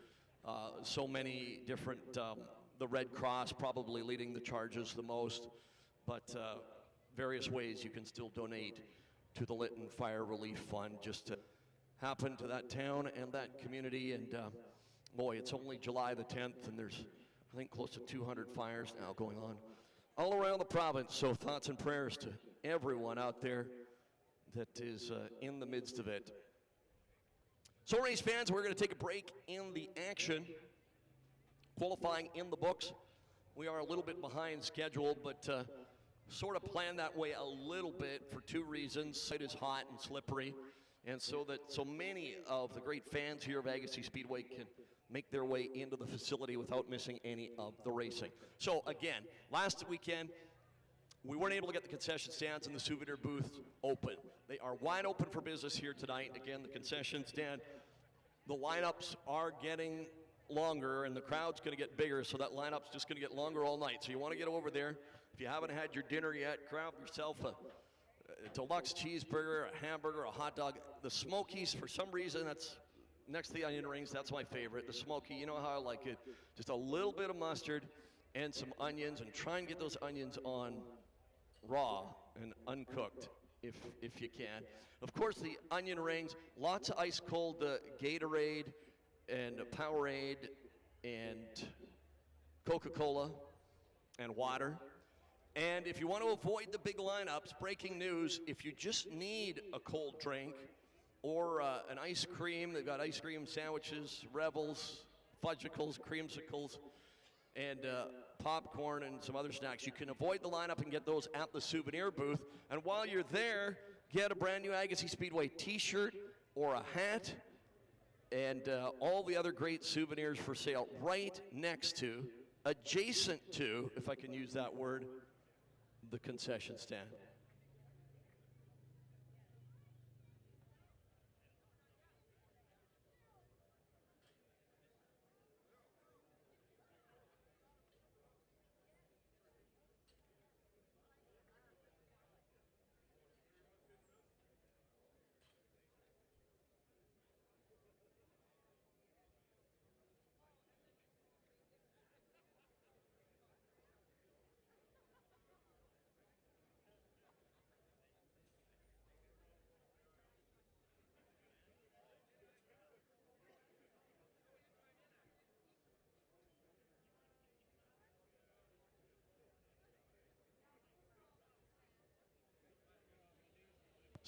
so many different, the Red Cross probably leading the charges the most, but various ways you can still donate to the Lytton Fire Relief Fund just to happen to that town and that community. And boy, it's only July the 10th, and there's, I think, close to 200 fires now going on all around the province. So thoughts and prayers to everyone out there that is in the midst of it. So race fans, we're going to take a break in the action. Qualifying in the books. We are a little bit behind schedule, but sort of planned that way a little bit for two reasons. It is hot and slippery, and so many of the great fans here of Agassiz Speedway can make their way into the facility without missing any of the racing. So again, last weekend, we weren't able to get the concession stands and the souvenir booths open. They are wide open for business here tonight. Again, the concession stand, the lineups are getting longer and the crowd's going to get bigger, so that lineup's just going to get longer all night. So you want to get over there. If you haven't had your dinner yet, grab yourself a deluxe cheeseburger, a hamburger, a hot dog. The Smokies, for some reason, that's next to the onion rings. That's my favorite. The Smoky, you know how I like it. Just a little bit of mustard and some onions, and try and get those onions on raw and uncooked if you can. Of course, the onion rings, lots of ice cold Gatorade and Powerade and Coca-Cola and water. And if you want to avoid the big lineups, breaking news, if you just need a cold drink or an ice cream, they've got ice cream sandwiches, Rebels, Fudgicles, Creamsicles, and popcorn and some other snacks. You can avoid the lineup and get those at the souvenir booth. And while you're there, get a brand new Agassiz Speedway t-shirt or a hat and all the other great souvenirs for sale right next to, adjacent to, if I can use that word, the concession stand.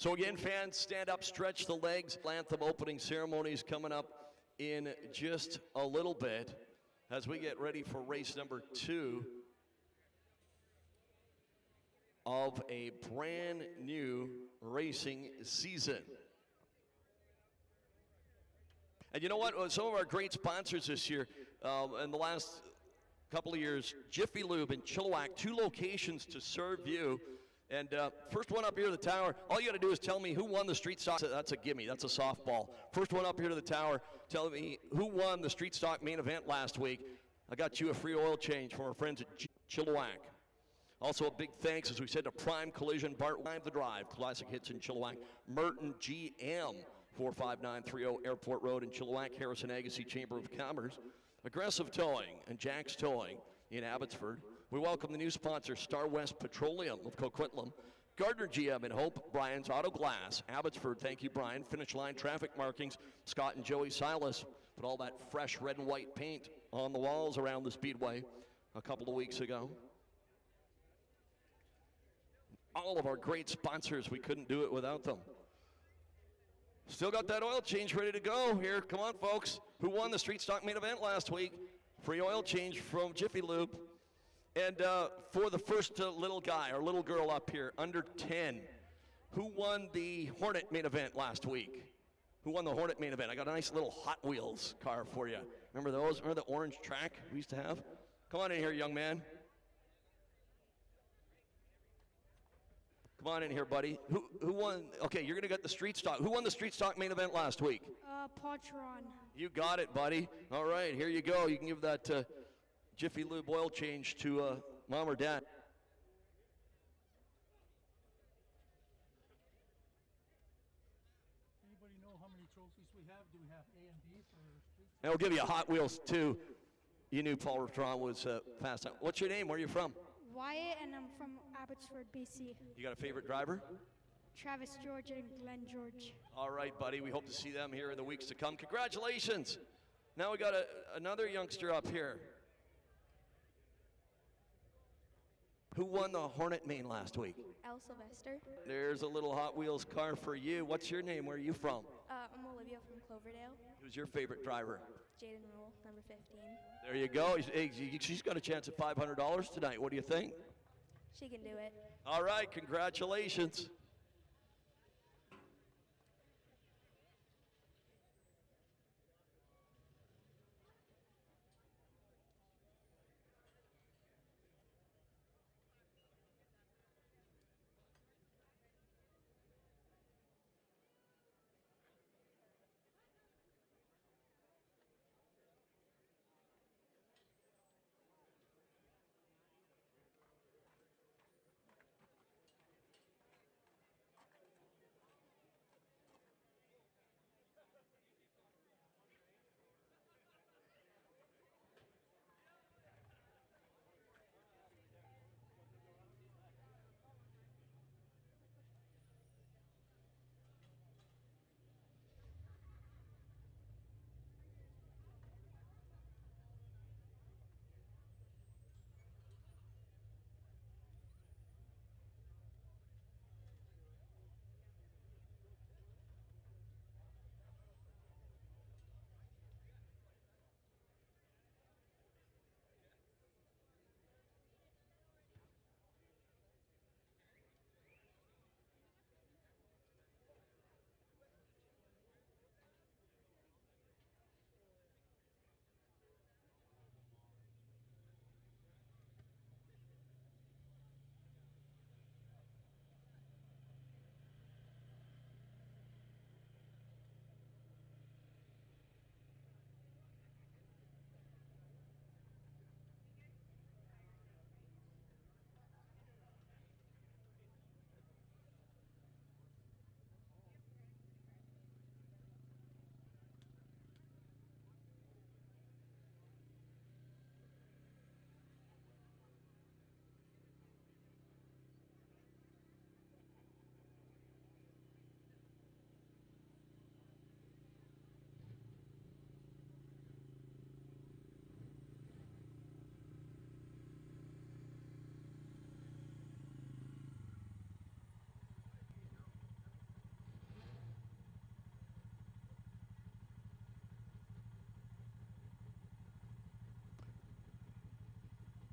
So again, fans, stand up, stretch the legs. Anthem opening ceremony is coming up in just a little bit as we get ready for race number 2 of a brand new racing season. And you know what? Some of our great sponsors this year, in the last couple of years, Jiffy Lube in Chilliwack, 2 locations to serve you. And first one up here to the tower, all you got to do is tell me who won the street stock. That's a gimme. That's a softball. First one up here to the tower, tell me who won the street stock main event last week. I got you a free oil change from our friends at Chilliwack. Also a big thanks, as we said, to Prime Collision, Bart Live the Drive, Classic Hits in Chilliwack, Merton GM, 45930 Airport Road in Chilliwack, Harrison Agassiz Chamber of Commerce, Aggressive Towing and Jack's Towing in Abbotsford. We welcome the new sponsor, Star West Petroleum of Coquitlam, Gardner GM in Hope, Brian's Auto Glass, Abbotsford, thank you, Brian, Finish Line Traffic Markings, Scott and Joey Silas put all that fresh red and white paint on the walls around the Speedway a couple of weeks ago. All of our great sponsors, we couldn't do it without them. Still got that oil change ready to go here. Come on, folks. Who won the street stock main event last week? Free oil change from Jiffy Lube. And for the first little guy or little girl up here, under 10, who won the Hornet main event last week? Who won the Hornet main event? I got a nice little Hot Wheels car for you. Remember those? Remember the orange track we used to have? Come on in here, young man. Come on in here, buddy. Who won? Okay, you're going to get the street stock. Who won the street stock main event last week? Potron. You got it, buddy. All right, here you go. You can give that Jiffy Lube oil change to mom or dad. Anybody know how many trophies we have? Do we have A and B for street? And we'll give you a Hot Wheels, too. You knew Paul Ratron was fast. What's your name? Where are you from? Wyatt, and I'm from Abbotsford, BC. You got a favorite driver? Travis George and Glenn George. All right, buddy. We hope to see them here in the weeks to come. Congratulations. Now we got another youngster up here. Who won the Hornet main last week? Al Sylvester. There's a little Hot Wheels car for you. What's your name? Where are you from? I'm Olivia from Cloverdale. Who's your favorite driver? Jaden Rule, number 15. There you go. She's got a chance at $500 tonight. What do you think? She can do it. All right, congratulations.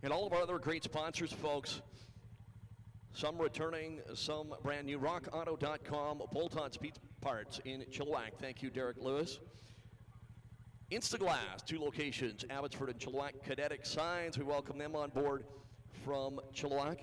And all of our other great sponsors, folks. Some returning, some brand new. RockAuto.com, Bolt-On Speed Parts in Chilliwack. Thank you, Derek Lewis. Instaglass, 2 locations, Abbotsford and Chilliwack. Kinetic Signs, we welcome them on board from Chilliwack.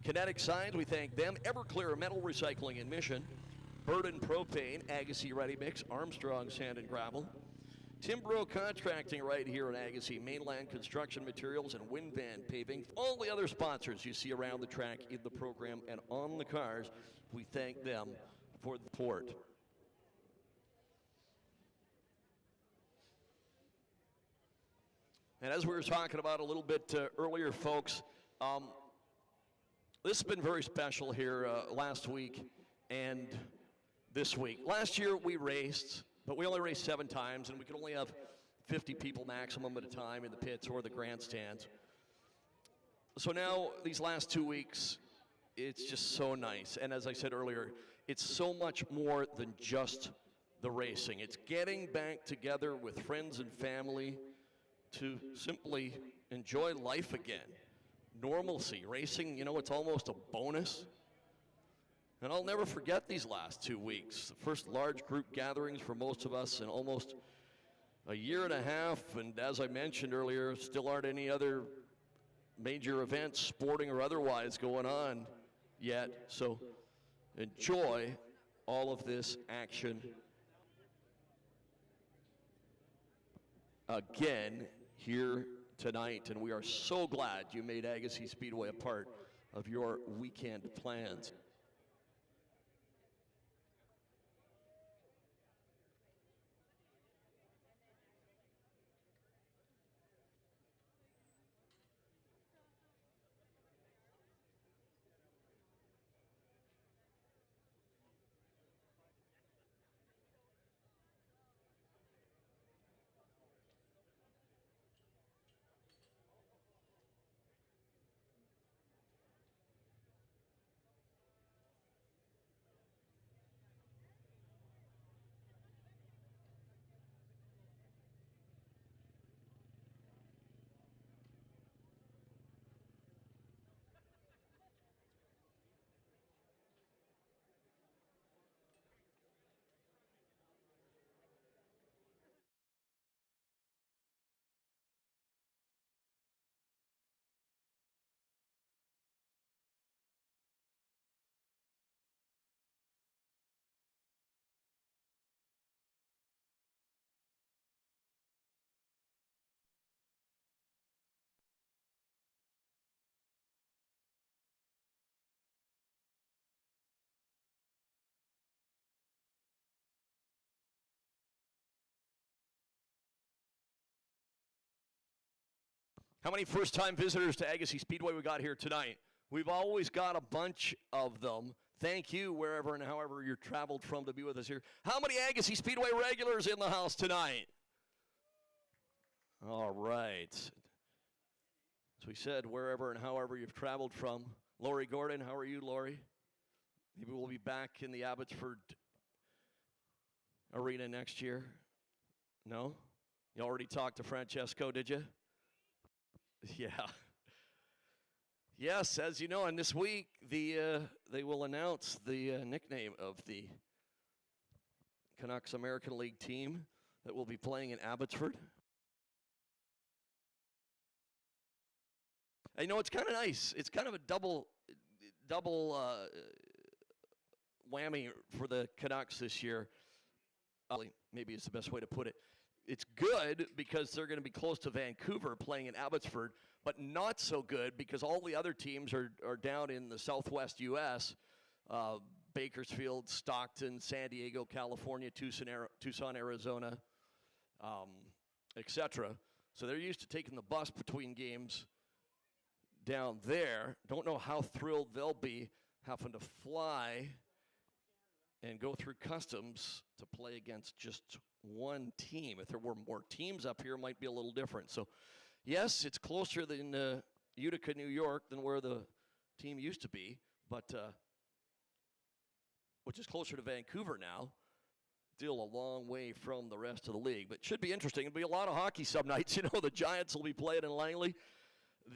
Kinetic Signs, we thank them. Everclear Metal Recycling in Mission. Burden Propane, Agassiz Ready Mix, Armstrong Sand and Gravel. Timbro Contracting right here in Agassiz, Mainland Construction Materials and Wind Van Paving. All the other sponsors you see around the track in the program and on the cars, we thank them for the support. And as we were talking about a little bit earlier, folks, this has been very special here last week and this week. Last year we raced, but we only raced 7 times, and we could only have 50 people maximum at a time in the pits or the grandstands. So now, these last 2 weeks, it's just so nice. And as I said earlier, it's so much more than just the racing. It's getting back together with friends and family to simply enjoy life again. Normalcy. Racing, you know, it's almost a bonus. And I'll never forget these last 2 weeks. The first large group gatherings for most of us in almost a year and a half. And as I mentioned earlier, still aren't any other major events, sporting or otherwise, going on yet. So enjoy all of this action again here tonight, and we are so glad you made Agassiz Speedway a part of your weekend plans. How many first-time visitors to Agassiz Speedway we got here tonight? We've always got a bunch of them. Thank you, wherever and however you're traveled from to be with us here. How many Agassiz Speedway regulars in the house tonight? All right. As we said, wherever and however you've traveled from. Lori Gordon, how are you, Lori? Maybe we'll be back in the Abbotsford Arena next year. No? You already talked to Francesco, did you? Yeah. Yes, as you know, and this week they will announce the nickname of the Canucks American League team that will be playing in Abbotsford. And, you know, it's kind of nice. It's kind of a double whammy for the Canucks this year. Maybe it's the best way to put it. It's good because they're going to be close to Vancouver playing in Abbotsford, but not so good because all the other teams are down in the southwest U.S., Bakersfield, Stockton, San Diego, California, Tucson, Arizona, etc. So they're used to taking the bus between games down there. Don't know how thrilled they'll be having to fly and go through customs to play against just one team. If there were more teams up here, it might be a little different. So, yes, it's closer than Utica, New York, than where the team used to be, but which is closer to Vancouver now. Still a long way from the rest of the league, but should be interesting. It'll be a lot of hockey some nights. You know, the Giants will be playing in Langley.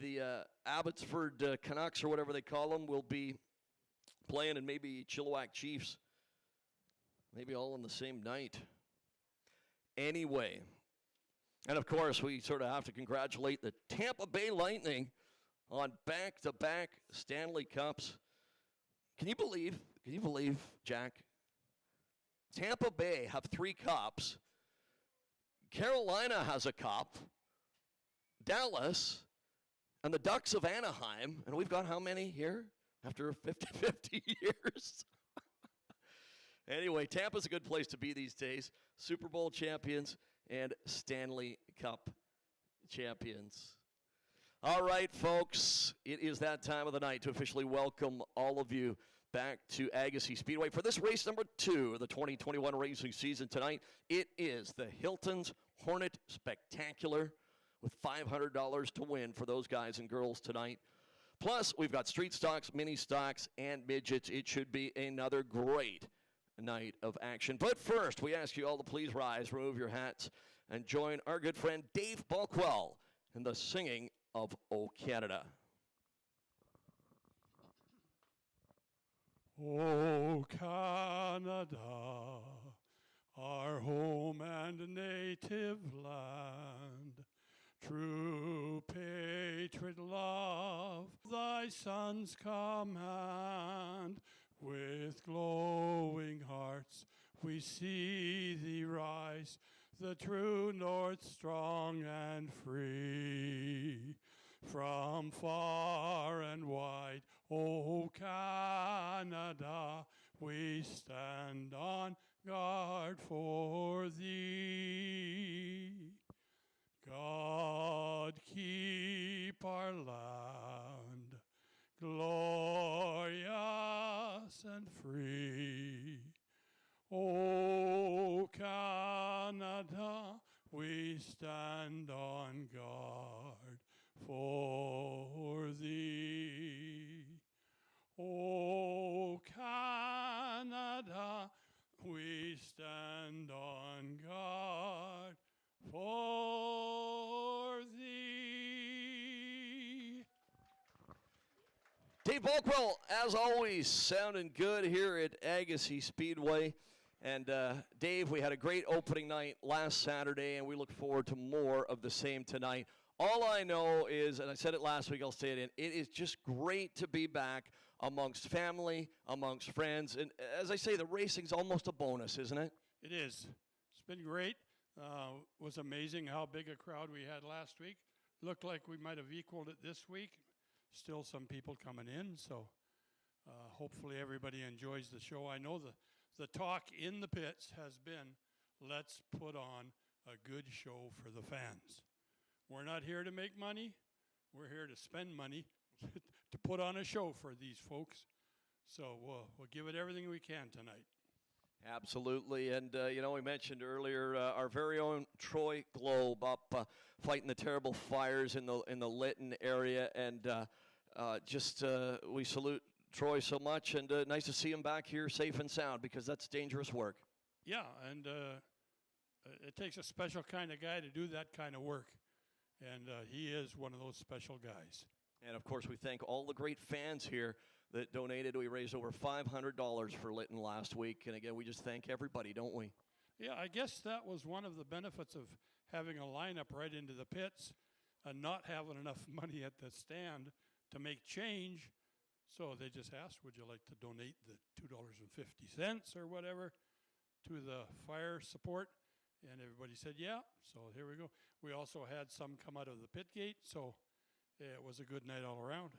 The Abbotsford Canucks, or whatever they call them, will be playing, and maybe Chilliwack Chiefs, maybe all on the same night. Anyway, and of course, we sort of have to congratulate the Tampa Bay Lightning on back-to-back Stanley Cups. Can you believe, Jack? Tampa Bay have 3 cups. Carolina has a cup. Dallas and the Ducks of Anaheim, and we've got how many here after 50 years? Anyway, Tampa's a good place to be these days. Super Bowl champions and Stanley Cup champions. All right, folks, it is that time of the night to officially welcome all of you back to Agassiz Speedway for this race number 2 of the 2021 racing season. Tonight, it is the Hilton's Hornet Spectacular with $500 to win for those guys and girls tonight. Plus, we've got street stocks, mini stocks, and midgets. It should be another great night of action. But first, we ask you all to please rise, remove your hats, and join our good friend Dave Balkwell in the singing of O Canada. O Canada, our home and native land, true patriot love, thy sons command. With glowing hearts we see thee rise, the true north strong and free. From far and wide, O Canada, we stand on guard for thee. God keep our land glorious and free. O Canada, we stand on guard for thee. O Canada, we stand on guard for thee. Dave Balkwell, as always, sounding good here at Agassiz Speedway. And Dave, we had a great opening night last Saturday, and we look forward to more of the same tonight. All I know is, and I said it last week, I'll say it again, it is just great to be back amongst family, amongst friends. And as I say, the racing's almost a bonus, isn't it? It is. It's been great. It was amazing how big a crowd we had last week. Looked like we might have equaled it this week. Still some people coming in, so hopefully everybody enjoys the show. I know the talk in the pits has been, let's put on a good show for the fans. We're not here to make money. We're here to spend money to put on a show for these folks. So we'll give it everything we can tonight. Absolutely. And, we mentioned earlier our very own Troy Globe up fighting the terrible fires in the Lytton area. And we salute Troy so much. And nice to see him back here safe and sound, because that's dangerous work. Yeah, and it takes a special kind of guy to do that kind of work. And he is one of those special guys. And, of course, we thank all the great fans here that donated. We raised over $500 for Lytton last week. And, again, we just thank everybody, don't we? Yeah, I guess that was one of the benefits of having a lineup right into the pits and not having enough money at the stand to make change. So they just asked, would you like to donate the $2.50 or whatever to the fire support? And everybody said, yeah. So here we go. We also had some come out of the pit gate, so it was a good night all around.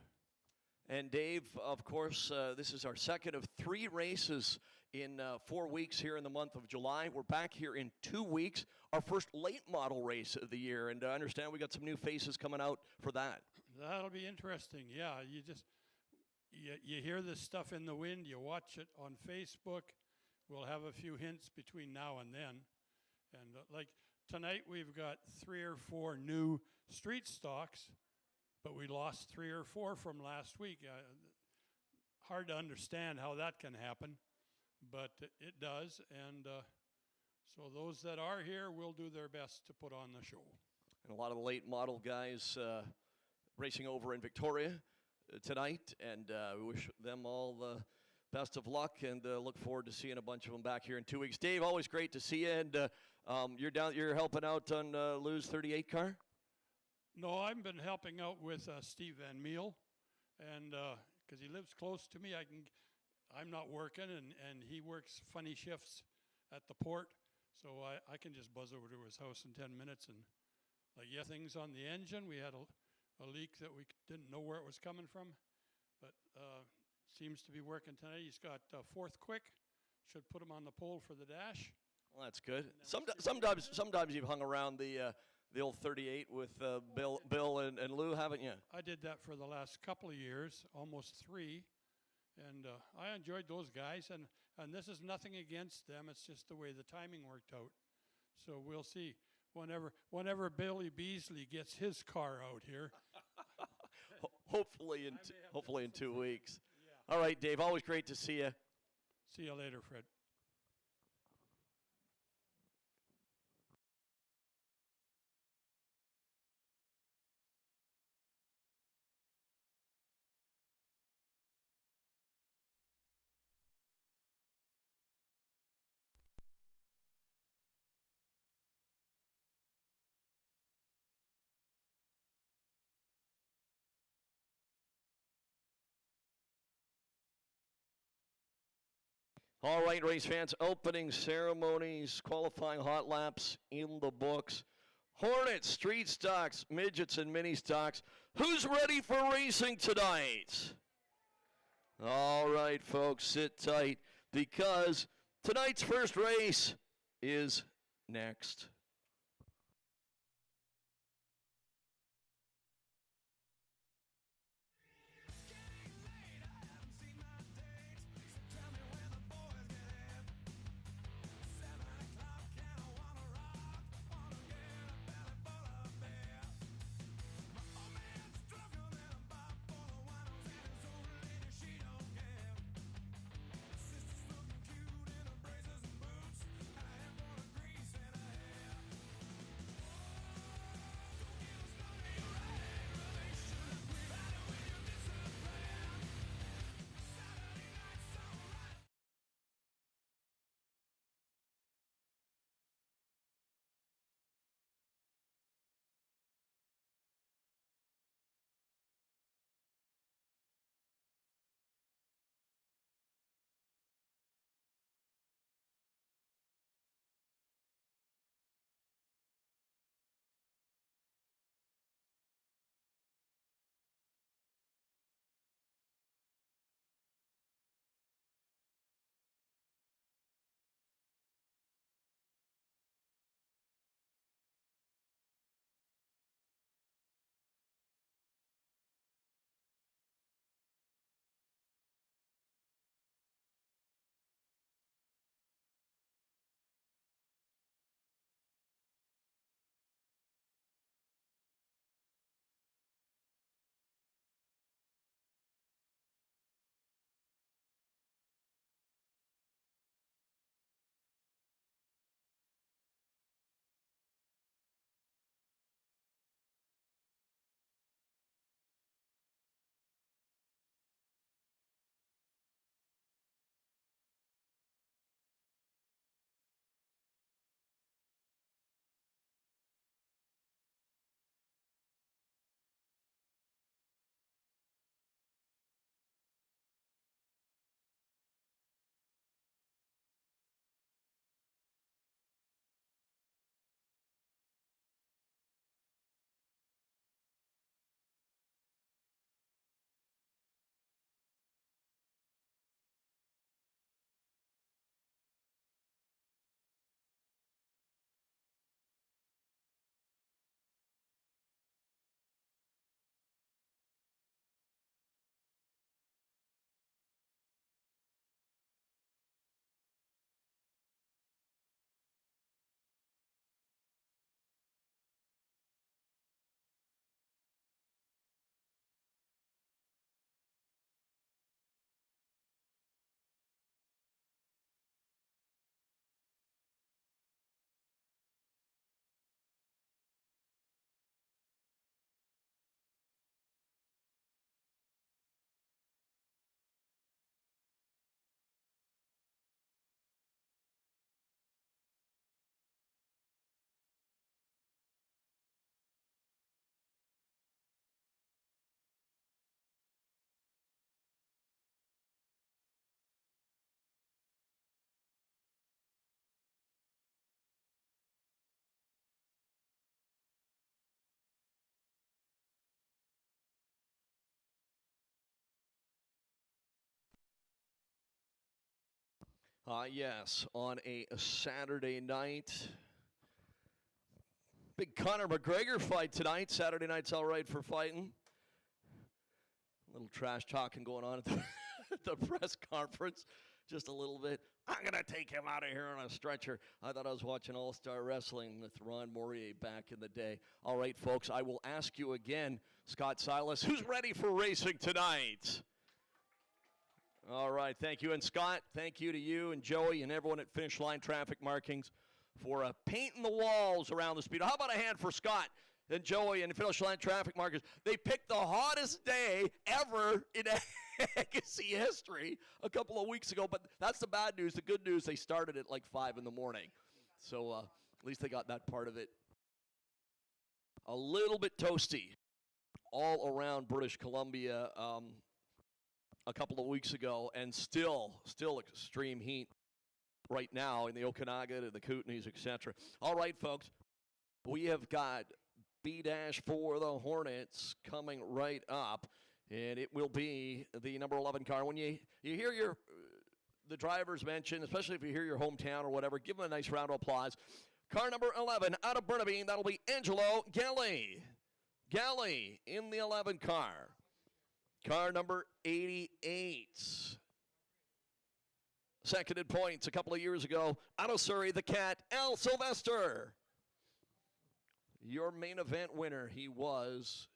And Dave, of course, this is our second of 3 races in 4 weeks here in the month of July. We're back here in 2 weeks, our first late model race of the year. And I understand we got some new faces coming out for that. That'll be interesting. Yeah, you hear this stuff in the wind. You watch it on Facebook. we'll have a few hints between now and then. And like tonight, we've got 3 or 4 new street stocks, but we lost 3 or 4 from last week. Hard to understand how that can happen, but it does. And so those that are here will do their best to put on the show. And a lot of the late model guys racing over in Victoria tonight, and we wish them all the best of luck, and look forward to seeing a bunch of them back here in 2 weeks. Dave, always great to see you, and you're helping out on Lou's 38 car? No, I've been helping out with Steve Van Meel, and because he lives close to me, I'm not working, and he works funny shifts at the port, so I can just buzz over to his house in 10 minutes and things on the engine. We had a leak that we didn't know where it was coming from, but seems to be working tonight. He's got 4th quick, should put him on the pole for the dash. Well, that's good. Sometimes you've hung around the old 38 with Bill and Lou, haven't you? I did that for the last couple of years, almost 3, and I enjoyed those guys. And this is nothing against them; it's just the way the timing worked out. So we'll see. Whenever Billy Beasley gets his car out here, hopefully in 2 weeks. Yeah. All right, Dave. Always great to see you. See you later, Fred. All right, race fans, opening ceremonies, qualifying hot laps in the books. Hornet, street stocks, midgets, and mini stocks. Who's ready for racing tonight? All right, folks, sit tight, because tonight's first race is next. Yes, on a Saturday night. Big Conor McGregor fight tonight. Saturday night's all right for fighting. A little trash talking going on at the, at the press conference. Just a little bit. I'm going to take him out of here on a stretcher. I thought I was watching All-Star Wrestling with Ron Morier back in the day. All right, folks, I will ask you again, Scott Silas, who's ready for racing tonight? All right, thank you. And Scott, thank you to you and Joey and everyone at Finish Line Traffic Markings for painting the walls around the speed. How about a hand for Scott and Joey and Finish Line Traffic Markings? They picked the hottest day ever in Agassiz history a couple of weeks ago, but that's the bad news. The good news, they started at like 5 in the morning. So at least they got that part of it. A little bit toasty all around British Columbia a couple of weeks ago, and still extreme heat right now in the Okanagan, the Kootenays, etc. All right, folks, we have got B-4, the Hornets, coming right up, and it will be the number 11 car. When you hear the drivers mention, especially if you hear your hometown or whatever, give them a nice round of applause. Car number 11 out of Burnaby, that'll be Angelo Galli. Galli in the 11 car. Car number 88. Seconded points a couple of years ago out of Surrey, the Cat, Al Sylvester. Your main event winner, he was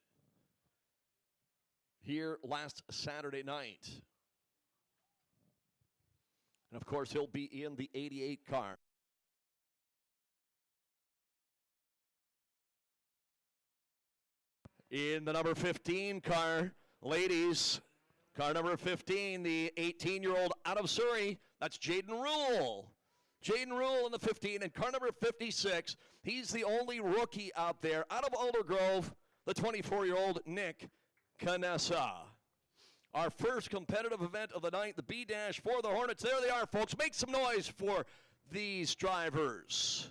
here last Saturday night. And of course, he'll be in the 88 car. In the number 15 car, ladies, car number 15, the 18-year-old out of Surrey, that's Jaden Rule. Jaden Rule in the 15, and car number 56, he's the only rookie out there out of Aldergrove, the 24-year-old Nick Canessa. Our first competitive event of the night, the B-4, the Hornets. There they are, folks. Make some noise for these drivers.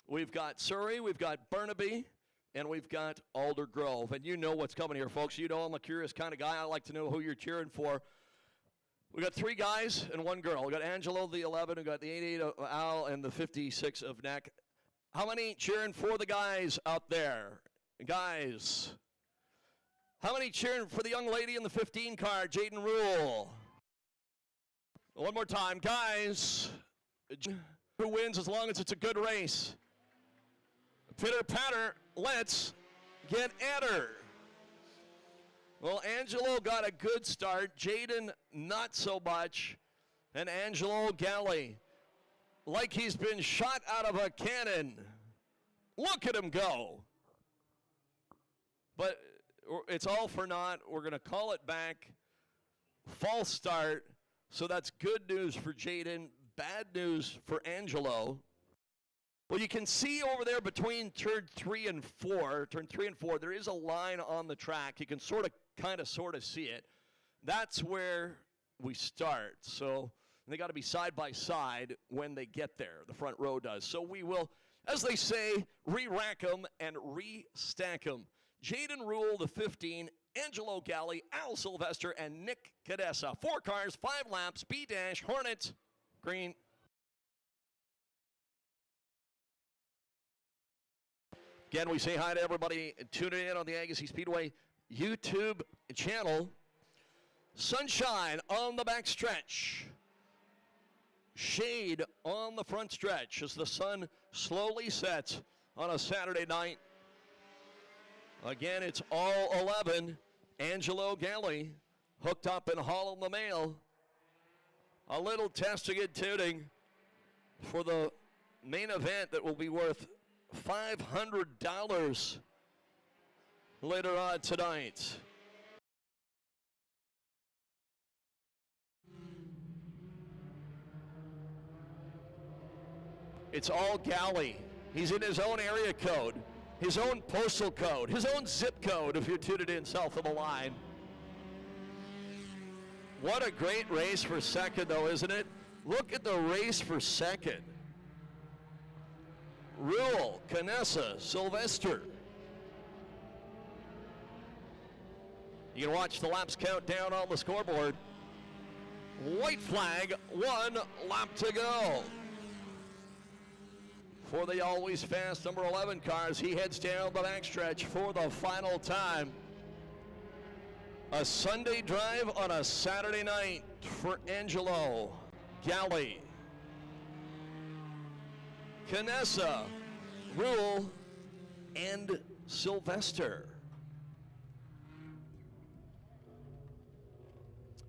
We've got Surrey, we've got Burnaby, and we've got Aldergrove. And you know what's coming here, folks. You know I'm a curious kind of guy. I like to know who you're cheering for. We got 3 guys and 1 girl. We got Angelo, the 11, we got the 88 of Al, and the 56 of Nick. How many cheering for the guys out there? Guys. How many cheering for the young lady in the 15 car, Jaden Rule? One more time, guys. Who wins as long as it's a good race? Pitter patter, let's get at her. Well, Angelo got a good start. Jaden, not so much. And Angelo Galli, like he's been shot out of a cannon. Look at him go. But it's all for naught. We're going to call it back. False start. So that's good news for Jaden, bad news for Angelo. Well, you can see over there between turn 3 and 4, there is a line on the track. You can kind of see it. That's where we start. So they got to be side by side when they get there. The front row does. So we will, as they say, re-rack them and re-stack them. Jaden Rule, the 15, Angelo Galli, Al Sylvester, and Nick Cadessa. 4 cars, 5 laps, B-, Hornet, green. Again, we say hi to everybody tuning in on the Agassiz Speedway YouTube channel. Sunshine on the back stretch. Shade on the front stretch as the sun slowly sets on a Saturday night. Again, it's all 11. Angelo Galli hooked up and hauling the mail. A little testing and tuning for the main event that will be worth $500 later on tonight. It's all Galli. He's in his own area code, his own postal code, his own zip code if you're tuned in south of the line. What a great race for second, though, isn't it? Look at the race for second. Rule, Canessa, Sylvester. You can watch the laps count down on the scoreboard. White flag, 1 lap to go. For the always fast number 11 cars, he heads down the backstretch for the final time. A Sunday drive on a Saturday night for Angelo, Galli, Canessa, Rule, and Sylvester.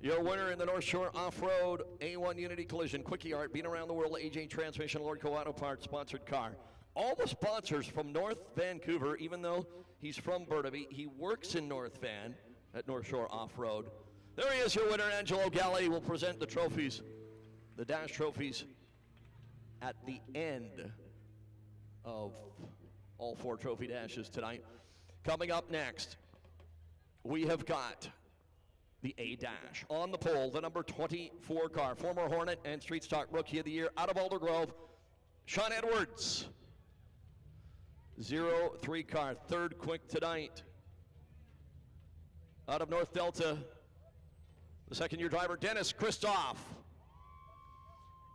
Your winner in the North Shore Off-Road A1 Unity Collision Quickie Art, being around the world, AJ Transmission, Lordco Auto Parts, sponsored car. All the sponsors from North Vancouver, even though he's from Burnaby, he works in North Van at North Shore Off-Road. There he is, your winner, Angelo Galli. Will present the trophies, the dash trophies, at the end of all 4 trophy dashes tonight. Coming up next, we have got the A-Dash. On the pole, the number 24 car, former Hornet and Street Stock Rookie of the Year out of Alder Grove, Sean Edwards. 03 car, 3rd quick tonight. Out of North Delta, the 2nd-year driver, Dennis Kristoff.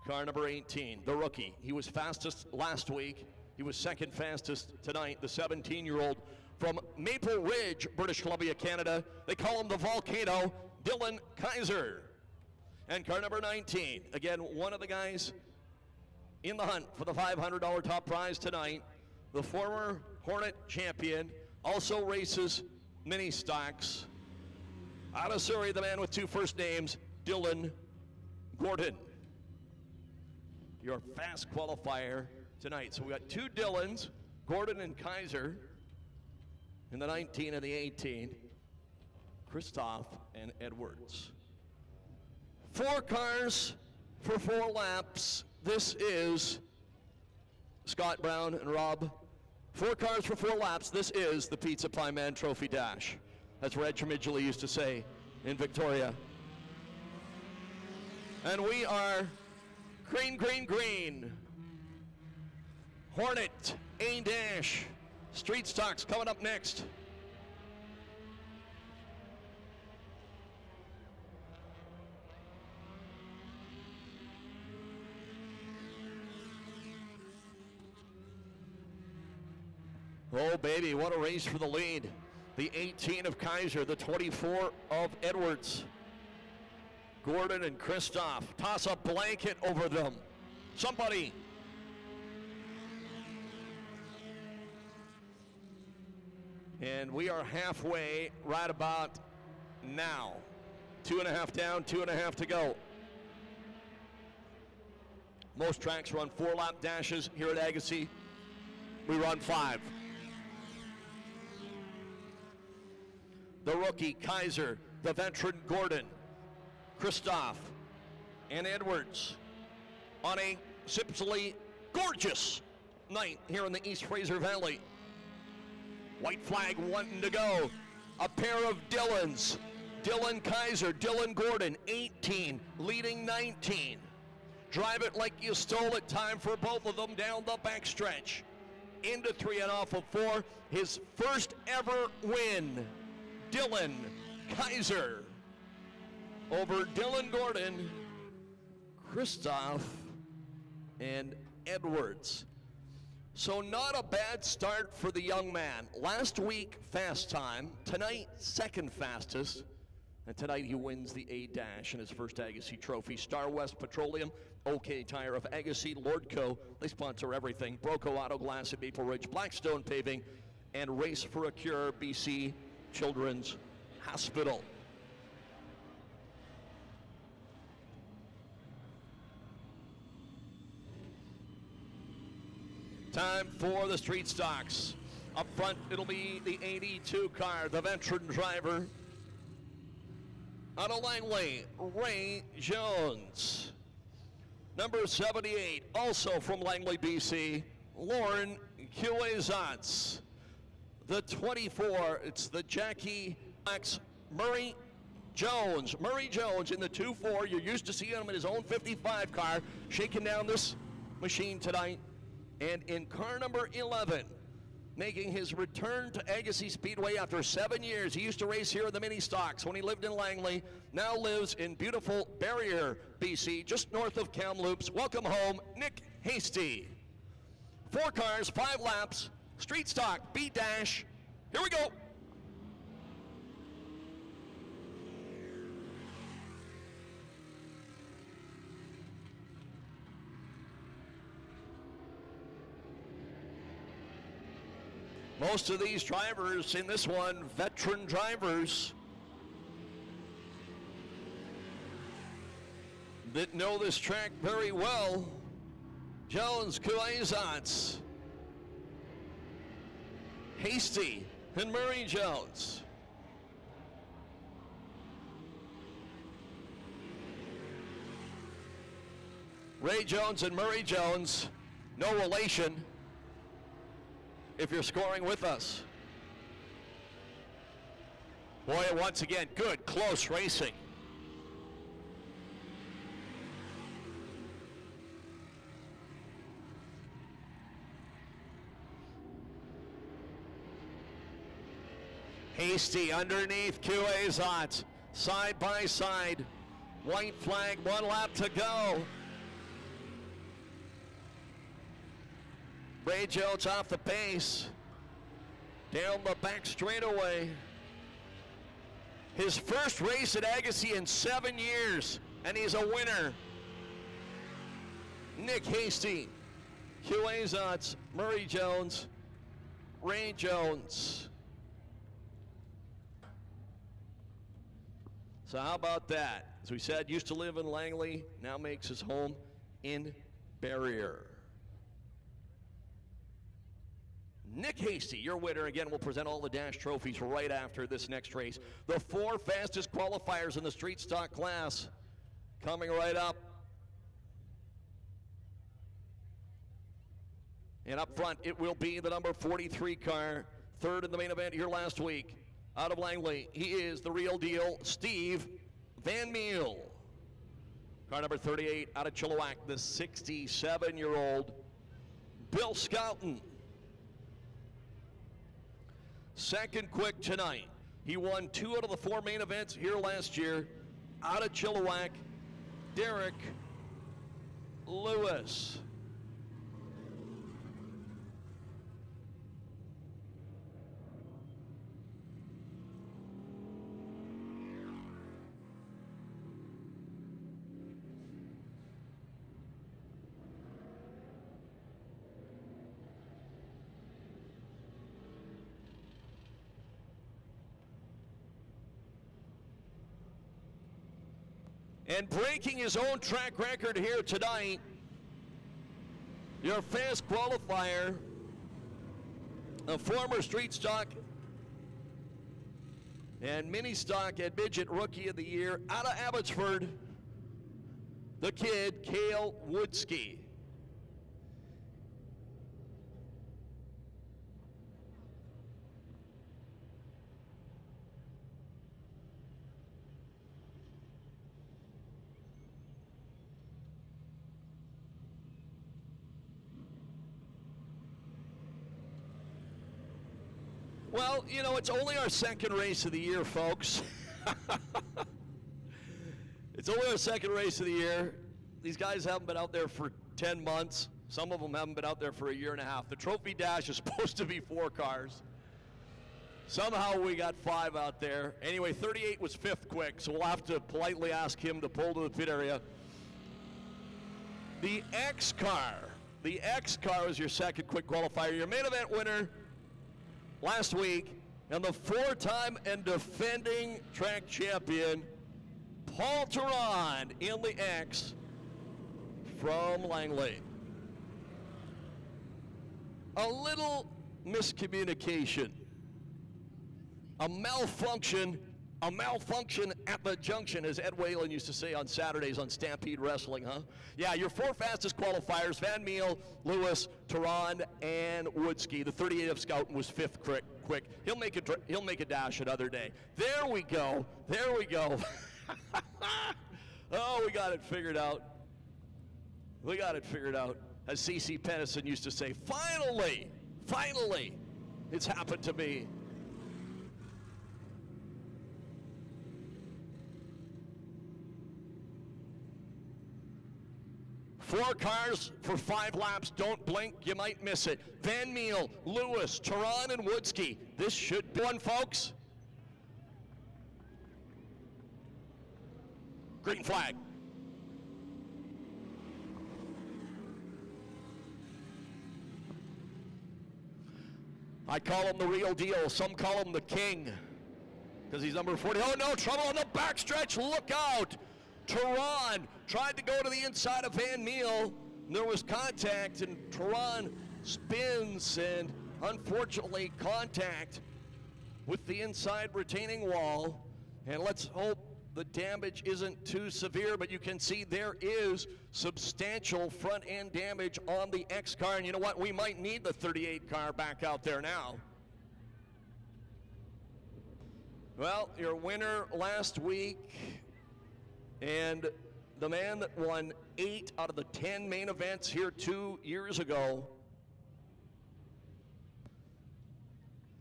Car number 18, the rookie. He was fastest last week. He was 2nd fastest tonight, the 17-year-old from Maple Ridge, British Columbia, Canada. They call him the Volcano, Dylan Kaiser. And car number 19, again, one of the guys in the hunt for the $500 top prize tonight, the former Hornet champion, also races mini stocks. Out of Surrey, the man with 2 first names, Dylan Gordon. Your fast qualifier tonight. So we got 2 Dylans, Gordon and Kaiser, in the 19 and the 18, Kristoff and Edwards. 4 cars for 4 laps. This is Scott Brown and Rob. 4 cars for 4 laps. This is the Pizza Pie Man Trophy Dash. That's what Ed Tremidgely used to say in Victoria. And we are green, green, green. Hornet, A-Dash, Street Stocks coming up next. Oh, baby, what a race for the lead. The 18 of Kaiser, the 24 of Edwards. Gordon and Kristoff toss a blanket over them. Somebody. And we are halfway right about now. 2.5 down, 2.5 to go. Most tracks run 4-lap dashes. Here at Agassiz, we run 5. The rookie, Kaiser, the veteran, Gordon, Kristoff, and Edwards on a simply gorgeous night here in the East Fraser Valley. White flag wanting to go. A pair of Dylans. Dylan Kaiser, Dylan Gordon, 18, leading 19. Drive it like you stole it. Time for both of them down the backstretch. Into 3 and off of 4. His first ever win. Dylan Kaiser over Dylan Gordon, Kristoff, and Edwards. So not a bad start for the young man. Last week, fast time. Tonight, 2nd fastest. And tonight he wins the A-Dash in his first Agassiz trophy. Star West Petroleum, OK Tire of Agassiz, Lordco, they sponsor everything. Broco Auto Glass at Maple Ridge, Blackstone Paving, and Race for a Cure, BC Children's Hospital. Time for the street stocks. Up front, it'll be the 82 car, the veteran driver. Out of Langley, Ray Jones. Number 78, also from Langley, BC, Lauren Kuezatz. The 24, it's the Jackie Max Murray Jones. Murray Jones in the 2-4. You're used to seeing him in his own 55 car, shaking down this machine tonight. And in car number 11, making his return to Agassiz Speedway after 7 years. He used to race here in the mini stocks when he lived in Langley, now lives in beautiful Barrier, BC, just north of Kamloops. Welcome home, Nick Hasty. 4 cars, 5 laps, street stock, B-dash. Here we go. Most of these drivers in this one, veteran drivers that know this track very well. Jones, Kuezats, Hasty, and Murray Jones. Ray Jones and Murray Jones, no relation if you're scoring with us. Boy, once again, good, close racing. Hasty underneath Kuezat, side by side. White flag, 1 lap to go. Ray Jones off the pace. Down the back straightaway. His first race at Agassiz in 7 years, and he's a winner. Nick Hasty, Kuezats, Murray Jones, Ray Jones. So how about that? As we said, used to live in Langley, now makes his home in Barrier. Nick Hasty, your winner. Again, we'll present all the Dash trophies right after this next race. The 4 fastest qualifiers in the street stock class coming right up. And up front, it will be the number 43 car, third in the main event here last week. Out of Langley, he is the real deal, Steve Van Meel. Car number 38 out of Chilliwack, the 67-year-old Bill Scouten. Second quick tonight. He won 2 out of the 4 main events here last year. Out of Chilliwack, Derek Lewis. And breaking his own track record here tonight, your fast qualifier, a former street stock and mini stock and midget rookie of the year out of Abbotsford, the kid, Cale Woodsky. Well, you know, it's only our second race of the year, folks. It's only our second race of the year. These guys haven't been out there for 10 months. Some of them haven't been out there for a year and a half. The Trophy Dash is supposed to be 4 cars. Somehow we got 5 out there. Anyway, 38 was 5th quick, so we'll have to politely ask him to pull to the pit area. The X car was your second quick qualifier. Your main event winner last week, and the 4-time and defending track champion, Paul Theron in the X from Langley. A little miscommunication, a malfunction at the junction, as Ed Whalen used to say on Saturdays on Stampede Wrestling, huh? Yeah, your 4 fastest qualifiers, Van Meel, Lewis, Theron, and Woodsky. The 38 of Scouten was 5th quick. He'll make a dash another day. There we go. Oh, we got it figured out. As C.C. Pennison used to say, finally, It's happened to me. Four cars for 5 laps. Don't blink, you might miss it. Van Meel, Lewis, Tehran, and Woodski. This should be one, folks. Green flag. I call him the real deal. Some call him the king because he's number 40. Oh no, trouble on the backstretch. Look out. Tehran tried to go to the inside of Van Meel. There was contact, and Tehran spins, and unfortunately contact with the inside retaining wall. And let's hope the damage isn't too severe, but you can see there is substantial front end damage on the X car. And you know what? We might need the 38 car back out there now. Well, your winner last week, and the man that won 8 out of the 10 main events here 2 years ago,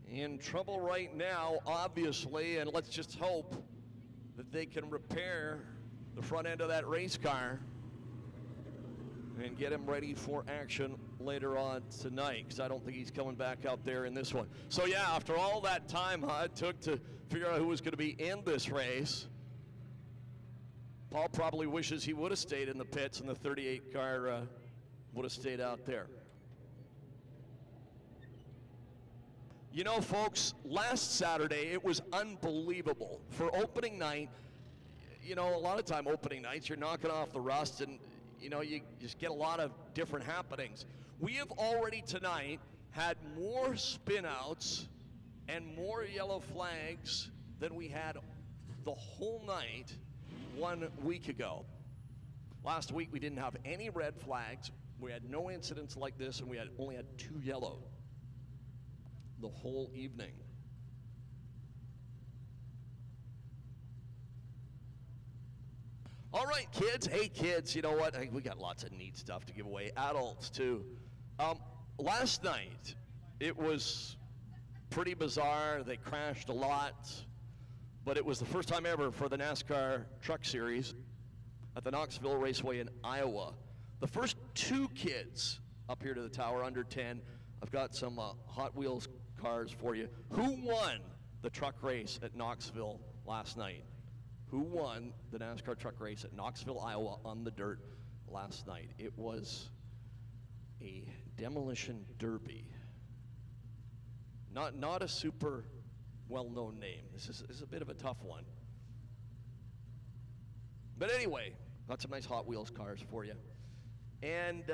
in trouble right now, obviously, and let's just hope that they can repair the front end of that race car and get him ready for action later on tonight, because I don't think he's coming back out there in this one. So yeah, after all that time it took to figure out who was going to be in this race, Paul probably wishes he would have stayed in the pits and the 38 car would have stayed out there. You know, folks, last Saturday it was unbelievable. For opening night, you know, a lot of time opening nights, you're knocking off the rust and, you know, you just get a lot of different happenings. We have already tonight had more spin-outs and more yellow flags than we had the whole night 1 week ago. Last week we didn't have any red flags. We had no incidents like this, and we only had 2 yellow the whole evening. All right, kids. Hey, kids, you know what? Hey, we got lots of neat stuff to give away. Adults, too. Last night, it was pretty bizarre. They crashed a lot, but it was the first time ever for the NASCAR Truck Series at the Knoxville Raceway in Iowa. The first 2 kids up here to the tower, under 10. I've got some Hot Wheels cars for you. Who won the truck race at Knoxville last night? Who won the NASCAR truck race at Knoxville, Iowa on the dirt last night? It was a demolition derby. Not a super well-known name. This is a bit of a tough one. But anyway, got some nice Hot Wheels cars for you. And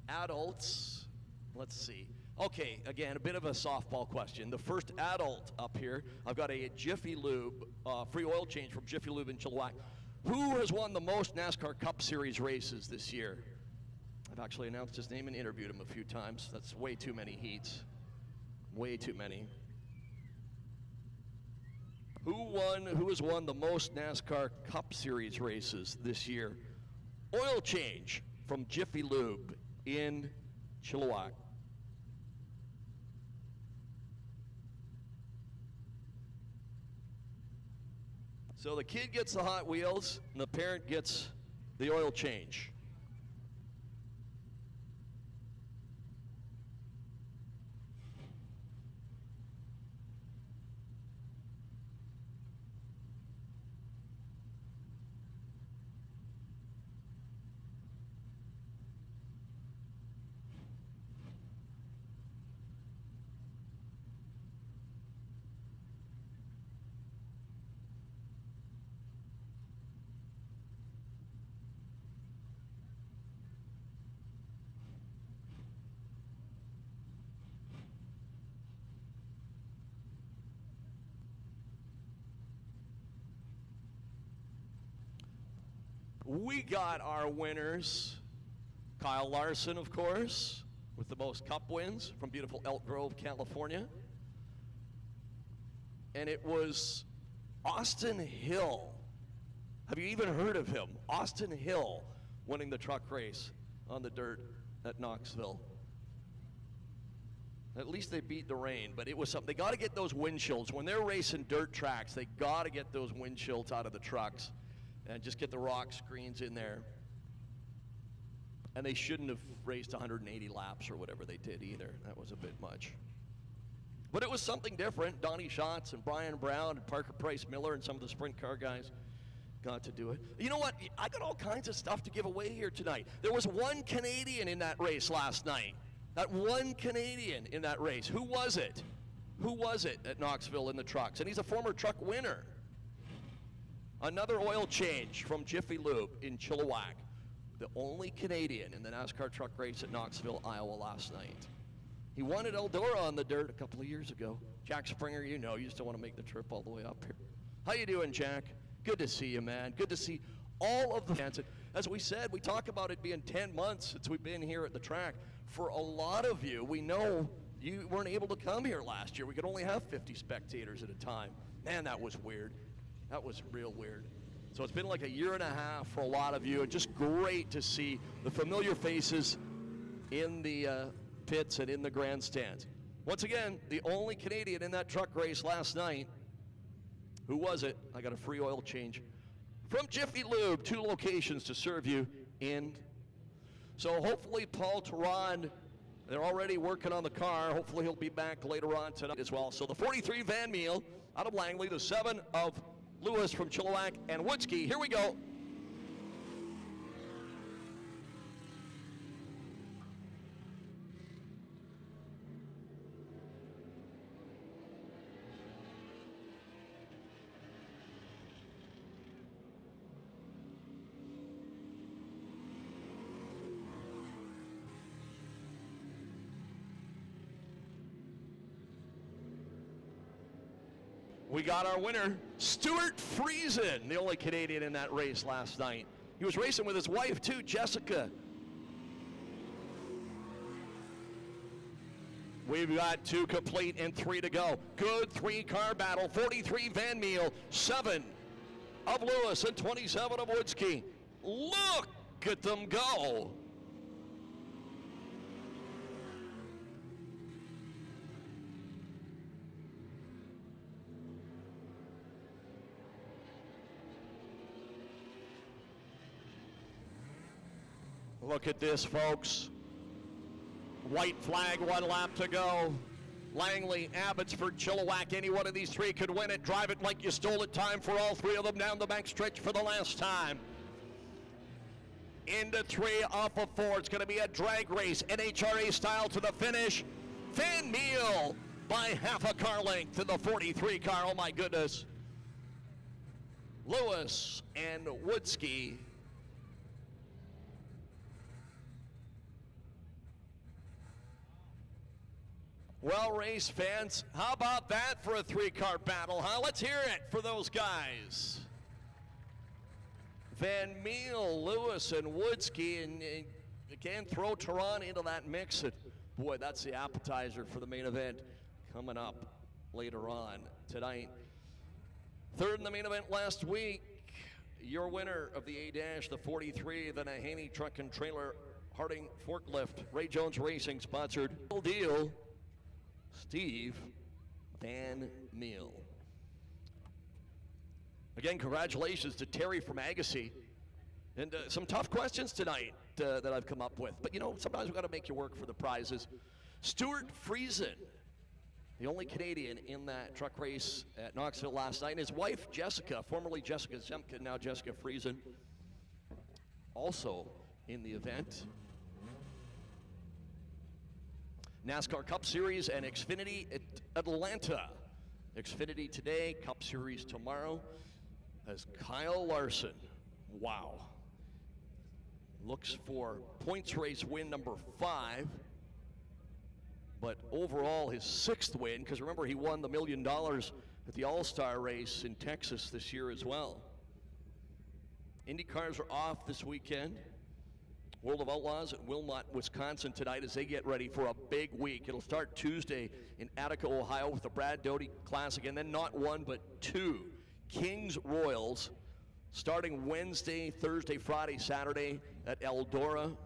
adults, let's see. Okay, again, a bit of a softball question. The first adult up here, I've got a Jiffy Lube, free oil change from Jiffy Lube in Chilliwack. Who has won the most NASCAR Cup Series races this year? I've actually announced his name and interviewed him a few times. That's way too many heats. Way too many. Who has won the most NASCAR Cup Series races this year? Oil change from Jiffy Lube in Chilliwack. So the kid gets the Hot Wheels, and the parent gets the oil change. We got our winners. Kyle Larson, of course, with the most cup wins from beautiful Elk Grove, California. And it was Austin Hill. Have you even heard of him? Austin Hill winning the truck race on the dirt at Knoxville. At least they beat the rain, but it was something. They got to get those windshields. When they're racing dirt tracks, they got to get those windshields out of the trucks and just get the rock screens in there. And they shouldn't have raced 180 laps or whatever they did either. That was a bit much. But it was something different. Donnie Schatz and Brian Brown and Parker Price Miller and some of the sprint car guys got to do it. You know what? I got all kinds of stuff to give away here tonight. There was one Canadian in that race last night. That one Canadian in that race. Who was it? Who was it at Knoxville in the trucks? And he's a former truck winner. Another oil change from Jiffy Lube in Chilliwack. The only Canadian in the NASCAR truck race at Knoxville, Iowa last night. He won at Eldora on the dirt a couple of years ago. Jack Springer, you know, you still want to make the trip all the way up here. How you doing, Jack? Good to see you, man. Good to see all of the fans. As we said, we talk about it being 10 months since we've been here at the track. For a lot of you, we know you weren't able to come here last year. We could only have 50 spectators at a time. Man, that was weird. That was real weird. So it's been like a year and a half for a lot of you, and just great to see the familiar faces in the pits and in the grandstands. Once again, the only Canadian in that truck race last night. Who was it? I got a free oil change from Jiffy Lube, 2 locations to serve you in. So hopefully Paul Theron, they're already working on the car. Hopefully he'll be back later on tonight as well. So the 43 Van Meel out of Langley, the 7 of Lewis from Chilliwack, and Woodski. Here we go. We got our winner, Stuart Friesen, the only Canadian in that race last night. He was racing with his wife too, Jessica. We've got 2 complete and 3 to go. Good 3-car battle. 43 Van Meel, 7 of Lewis and 27 of Woodski. Look at them go. Look at this, folks. White flag, 1 lap to go. Langley, Abbotsford, Chilliwack, any one of these 3 could win it. Drive it like you stole it. Time for all 3 of them down the back stretch for the last time. Into 3 off of 4. It's going to be a drag race, NHRA style to the finish. Van Meel by half a car length to the 43 car. Oh my goodness. Lewis and Woodski. Well, race fans, how about that for a 3-car battle, huh? Let's hear it for those guys. Van Meel, Lewis, and Woodski, and again, throw Theron into that mix. And boy, that's the appetizer for the main event coming up later on tonight. 3rd in the main event last week, your winner of the A-Dash, the 43, the Nahanni Truck and Trailer Harding Forklift, Ray Jones Racing sponsored deal. Steve Van Meel. Again, congratulations to Terry from Agassiz. And some tough questions tonight that I've come up with. But you know, sometimes we've got to make you work for the prizes. Stuart Friesen, the only Canadian in that truck race at Knoxville last night. And his wife, Jessica, formerly Jessica Zemke, now Jessica Friesen, also in the event. NASCAR Cup Series and Xfinity at Atlanta. Xfinity today, Cup Series tomorrow. As Kyle Larson, wow, looks for points race win number 5, but overall his 6th win, because remember he won the $1 million at the All-Star race in Texas this year as well. Indy cars are off this weekend. World of Outlaws at Wilmot, Wisconsin tonight as they get ready for a big week. It'll start Tuesday in Attica, Ohio with the Brad Doty Classic, and then not 1 but 2 Kings Royals starting Wednesday, Thursday, Friday, Saturday at Eldora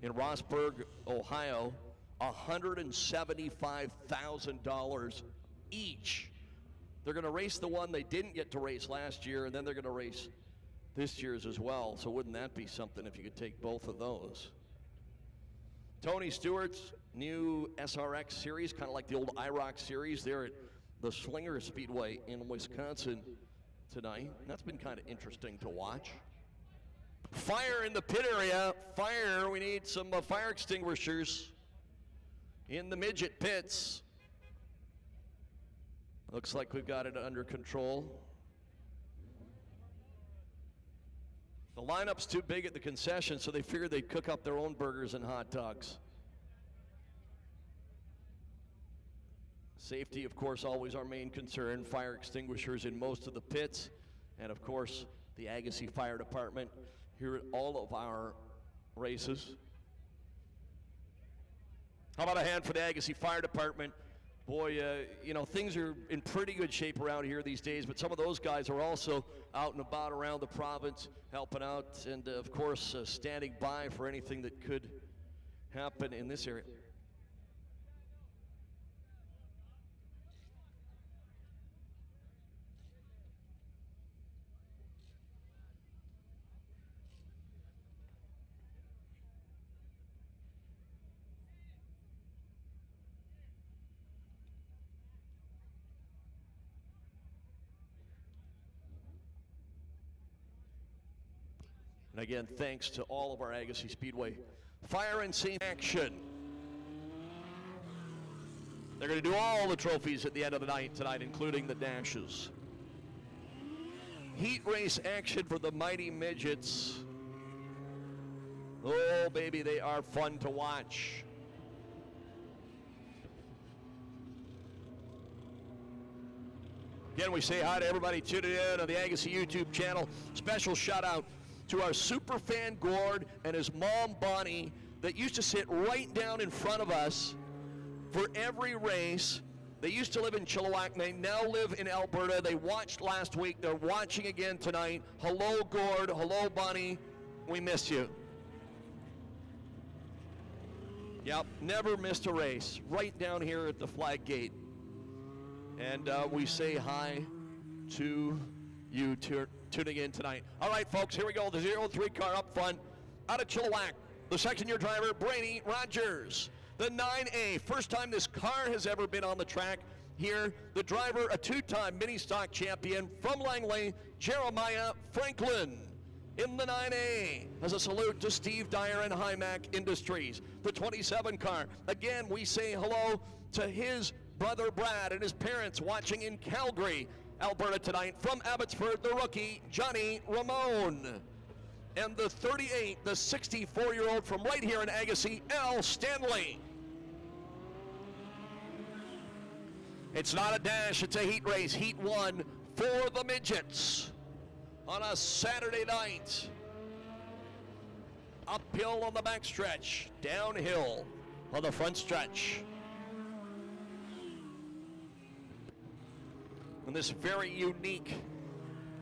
in Rossburg, Ohio. $175,000 each. They're going to race the one they didn't get to race last year, and then they're going to race this year's as well. So wouldn't that be something if you could take both of those? Tony Stewart's new SRX series, kind of like the old IROC series there at the Slinger Speedway in Wisconsin tonight. That's been kind of interesting to watch. Fire in the pit area. Fire, we need some fire extinguishers in the midget pits. Looks like we've got it under control. The lineup's too big at the concession, so they figured they'd cook up their own burgers and hot dogs. Safety, of course, always our main concern. Fire extinguishers in most of the pits. And, of course, the Agassiz Fire Department here at all of our races. How about a hand for the Agassiz Fire Department? Boy, you know, things are in pretty good shape around here these days, but some of those guys are also out and about around the province helping out and, of course, standing by for anything that could happen in this area. And again, thanks to all of our Agassiz Speedway fire and safety action. They're going to do all the trophies at the end of the night tonight, including the dashes. Heat race action for the mighty midgets. Oh, baby, they are fun to watch. Again, we say hi to everybody tuning in on the Agassiz YouTube channel. Special shout out to our super fan Gord and his mom Bonnie that used to sit right down in front of us for every race. They used to live in Chilliwack, and they now live in Alberta. They watched last week. They're watching again tonight. Hello, Gord. Hello, Bonnie. We miss you. Yep, never missed a race. Right down here at the flag gate. And we say hi to you tuning in tonight. All right, folks, here we go. The 03 car up front out of Chilliwack. The second-year driver, Brady Rogers. The 9A, first time this car has ever been on the track here. The driver, a two-time mini-stock champion from Langley, Jeremiah Franklin. In the 9A, as a salute to Steve Dyer and Hymac Industries. The 27 car, again, we say hello to his brother Brad and his parents watching in Calgary, Alberta tonight. From Abbotsford, the rookie, Johnny Ramone. And the 38, the 64-year-old from right here in Agassiz, Al Stanley. It's not a dash, it's a heat race. Heat 1 for the midgets on a Saturday night. Uphill on the backstretch, downhill on the front stretch. And this very unique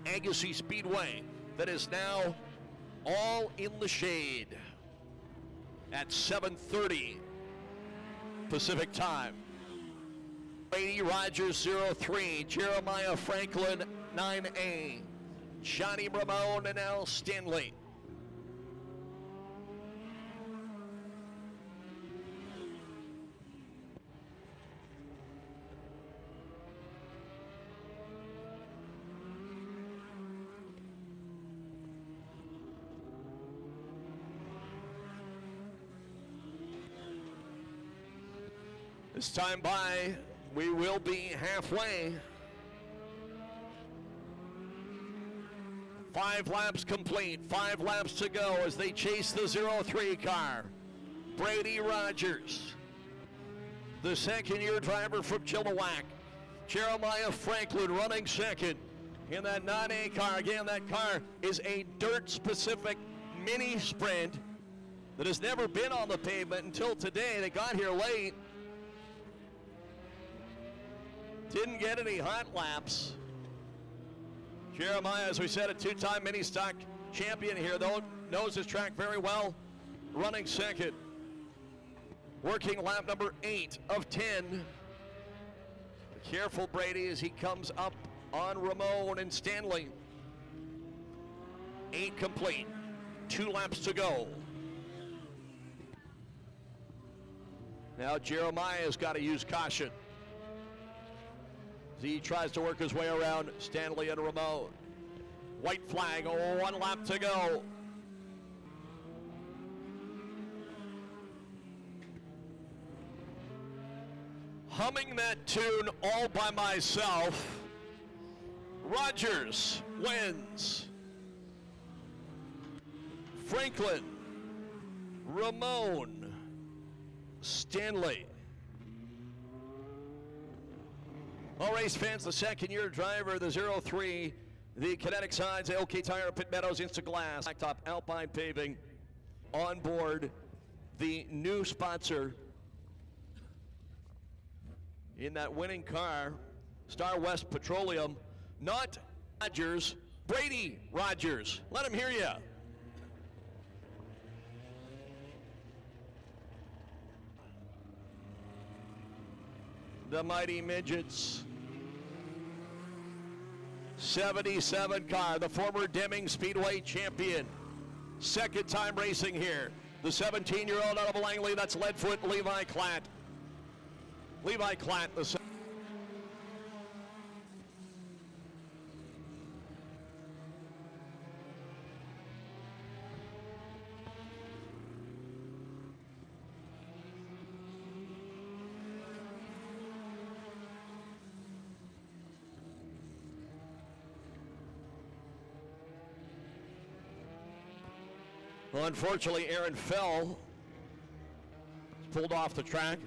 Agassiz Speedway that is now all in the shade at 7:30 Pacific time. Brady Rogers 03, Jeremiah Franklin 9A, Johnny Ramone and Al Stanley. This time by, we will be halfway. 5 laps complete, 5 laps to go as they chase the 03 car. Brady Rogers, the second-year driver from Chilliwack. Jeremiah Franklin running second in that 9A car. Again, that car is a dirt-specific mini sprint that has never been on the pavement until today. They got here late. Didn't get any hot laps. Jeremiah, as we said, a two-time mini-stock champion here, though, knows his track very well, running second. working lap number 8 of 10. Careful, Brady, as he comes up on Ramon and Stanley. 8 complete, 2 laps to go. Now Jeremiah's got to use caution as he tries to work his way around Stanley and Ramon. White flag, 1 lap to go. Humming that tune all by myself. Rogers wins. Franklin, Ramon, Stanley. All race fans, the second-year driver, the 03, the Kinetic Sides, LK Tire, Pit Meadows, Instaglass, Blacktop, Alpine Paving, on board, the new sponsor in that winning car, Star West Petroleum, not Rogers, Brady Rogers. Let him hear you. The Mighty Midgets. 77 car, the former Deming Speedway champion. Second time racing here. The 17-year-old out of Langley, that's Leadfoot, Levi Klatt. Levi Klatt, the well, unfortunately, Aaron Fell pulled off the track.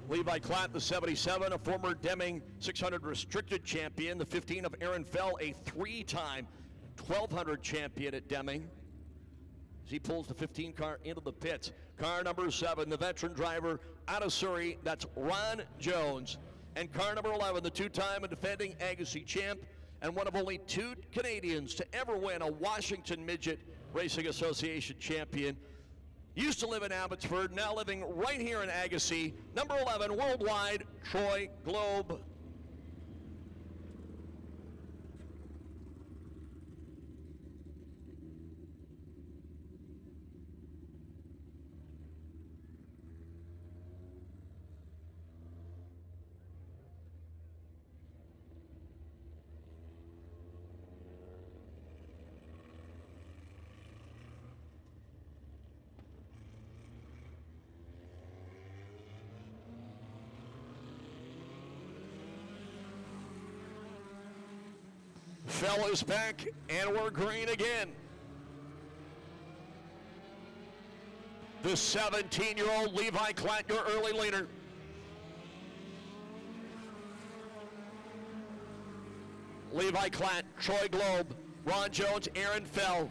Levi Klatt, the 77, a former Deming 600 restricted champion. The 15 of Aaron Fell, a 3-time 1200 champion at Deming. As he pulls the 15 car into the pits. Car number 7, the veteran driver out of Surrey, that's Ron Jones. And car number 11, the 2-time and defending Agassiz champ, and one of only 2 Canadians to ever win a Washington Midget Racing Association champion. Used to live in Abbotsford, now living right here in Agassiz. Number 11 worldwide, Troy Globe. Fell is back, and we're green again. The 17-year-old Levi Klatt, your early leader. Levi Klatt, Troy Globe, Ron Jones, Aaron Fell.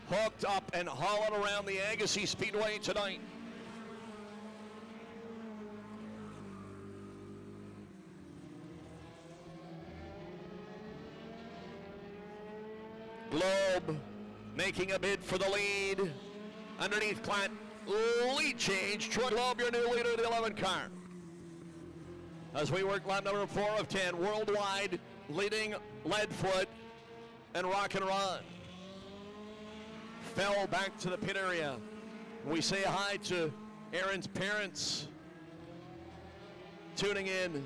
Hooked up and hauling around the Agassiz Speedway tonight. Globe making a bid for the lead. Underneath Klatt, lead change. Troy Globe, your new leader of the 11 car. As we work lap number 4 of 10, worldwide leading Leadfoot and Rock and Ron. Fell back to the pit area. We say hi to Aaron's parents tuning in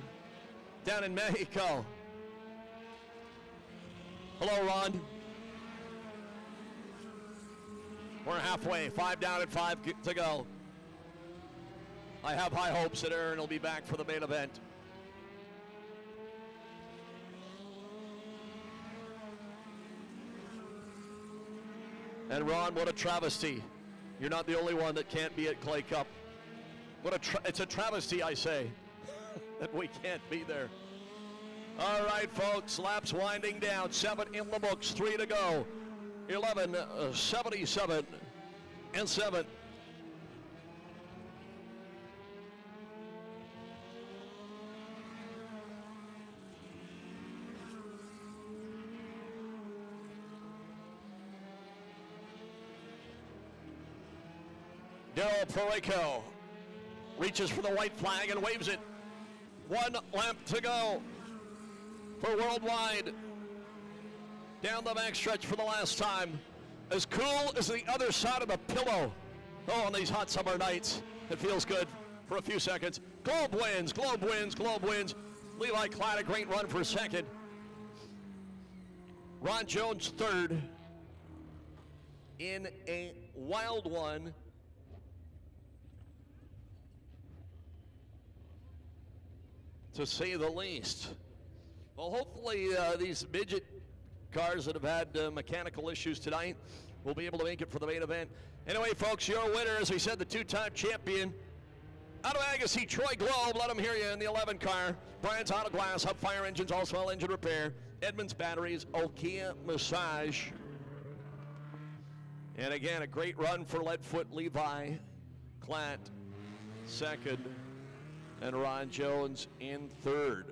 down in Mexico. Hello, Ron. We're halfway, 5 down and 5 to go. I have high hopes that Aaron will be back for the main event. And Ron, what a travesty. You're not the only one that can't be at Clay Cup. It's a travesty, I say, that we can't be there. All right, folks, laps winding down. 7 in the books, 3 to go. 11, 77, and 7. Daryl Perico reaches for the white flag and waves it. 1 lap to go for Worldwide. Down the backstretch for the last time. As cool as the other side of the pillow. Oh, on these hot summer nights, it feels good for a few seconds. Globe wins, Globe wins, Globe wins. Levi Klatt, a great run for second. Ron Jones third in a wild one. To say the least. Well, hopefully these midget cars that have had mechanical issues tonight will be able to make it for the main event. Anyway, folks, your winner, as we said, the two-time champion out of Agassiz, Troy Globe. Let them hear you in the 11 car. Brian's Auto Glass, Hub Fire Engines, Allswell Engine Repair, Edmunds Batteries, Okia Massage. And again, a great run for Leadfoot, Levi Klatt second, and Ron Jones in third.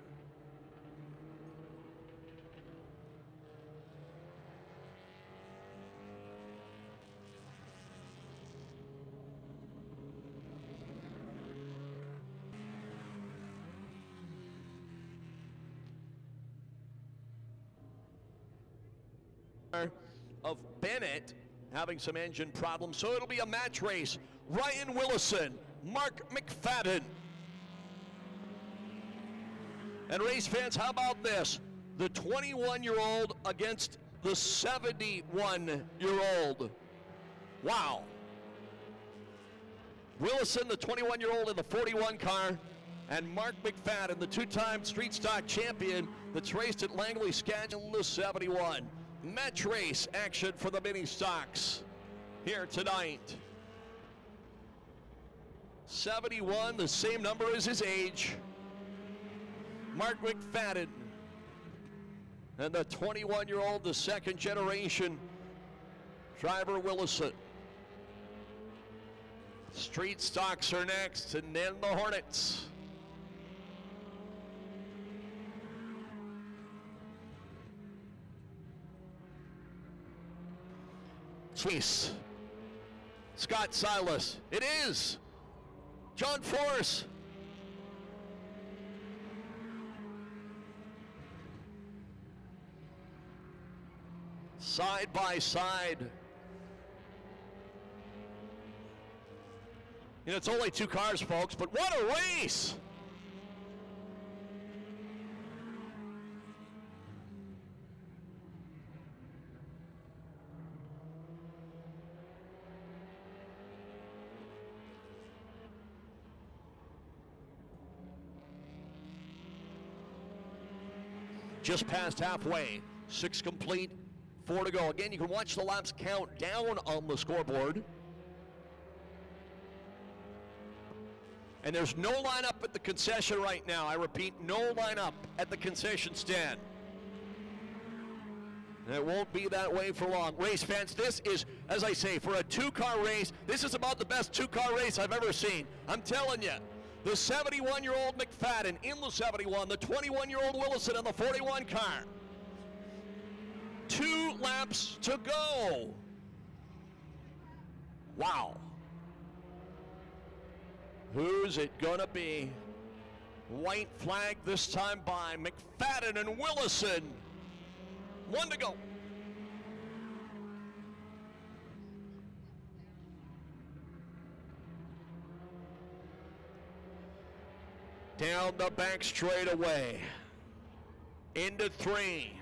Of Bennett having some engine problems, so it'll be a match race. Ryan Willison, Mark McFadden. And race fans, how about this? The 21-year-old against the 71-year-old. Wow. Willison, the 21-year-old in the 41 car, and Mark McFadden, the two-time street stock champion that's raced at Langley Skagit in the 71. Match race action for the mini stocks here tonight. 71, the same number as his age. Mark McFadden, and the 21-year-old, the second generation driver Willison. Street stocks are next, and then the Hornets. Swiss. Scott Silas. It is John Force. Side by side. You know, it's only two cars, folks, but what a race! Just past halfway, 6 complete, 4 to go. Again, you can watch the laps count down on the scoreboard. And there's no lineup at the concession right now. I repeat, no lineup at the concession stand. And it won't be that way for long. Race fans, this is, as I say, for a two-car race, this is about the best two-car race I've ever seen. I'm telling you. The 71-year-old McFadden in the 71, the 21-year-old Willison in the 41 car. 2 laps to go. Wow. Who's it gonna be? White flag this time by McFadden and Willison. 1 to go. Down the back straightaway. Into 3.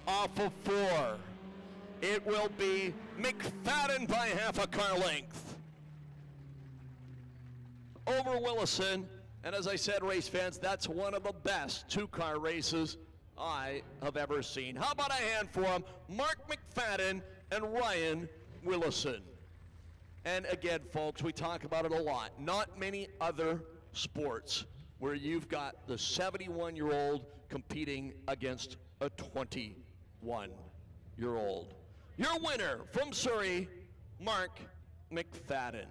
Off of 4. It will be McFadden by half a car length over Willison. And as I said, race fans, that's one of the best two-car races I have ever seen. How about a hand for them? Mark McFadden and Ryan Willison. And again, folks, we talk about it a lot. Not many other sports where you've got the 71-year-old competing against a 21-year-old. Your winner from Surrey, Mark McFadden.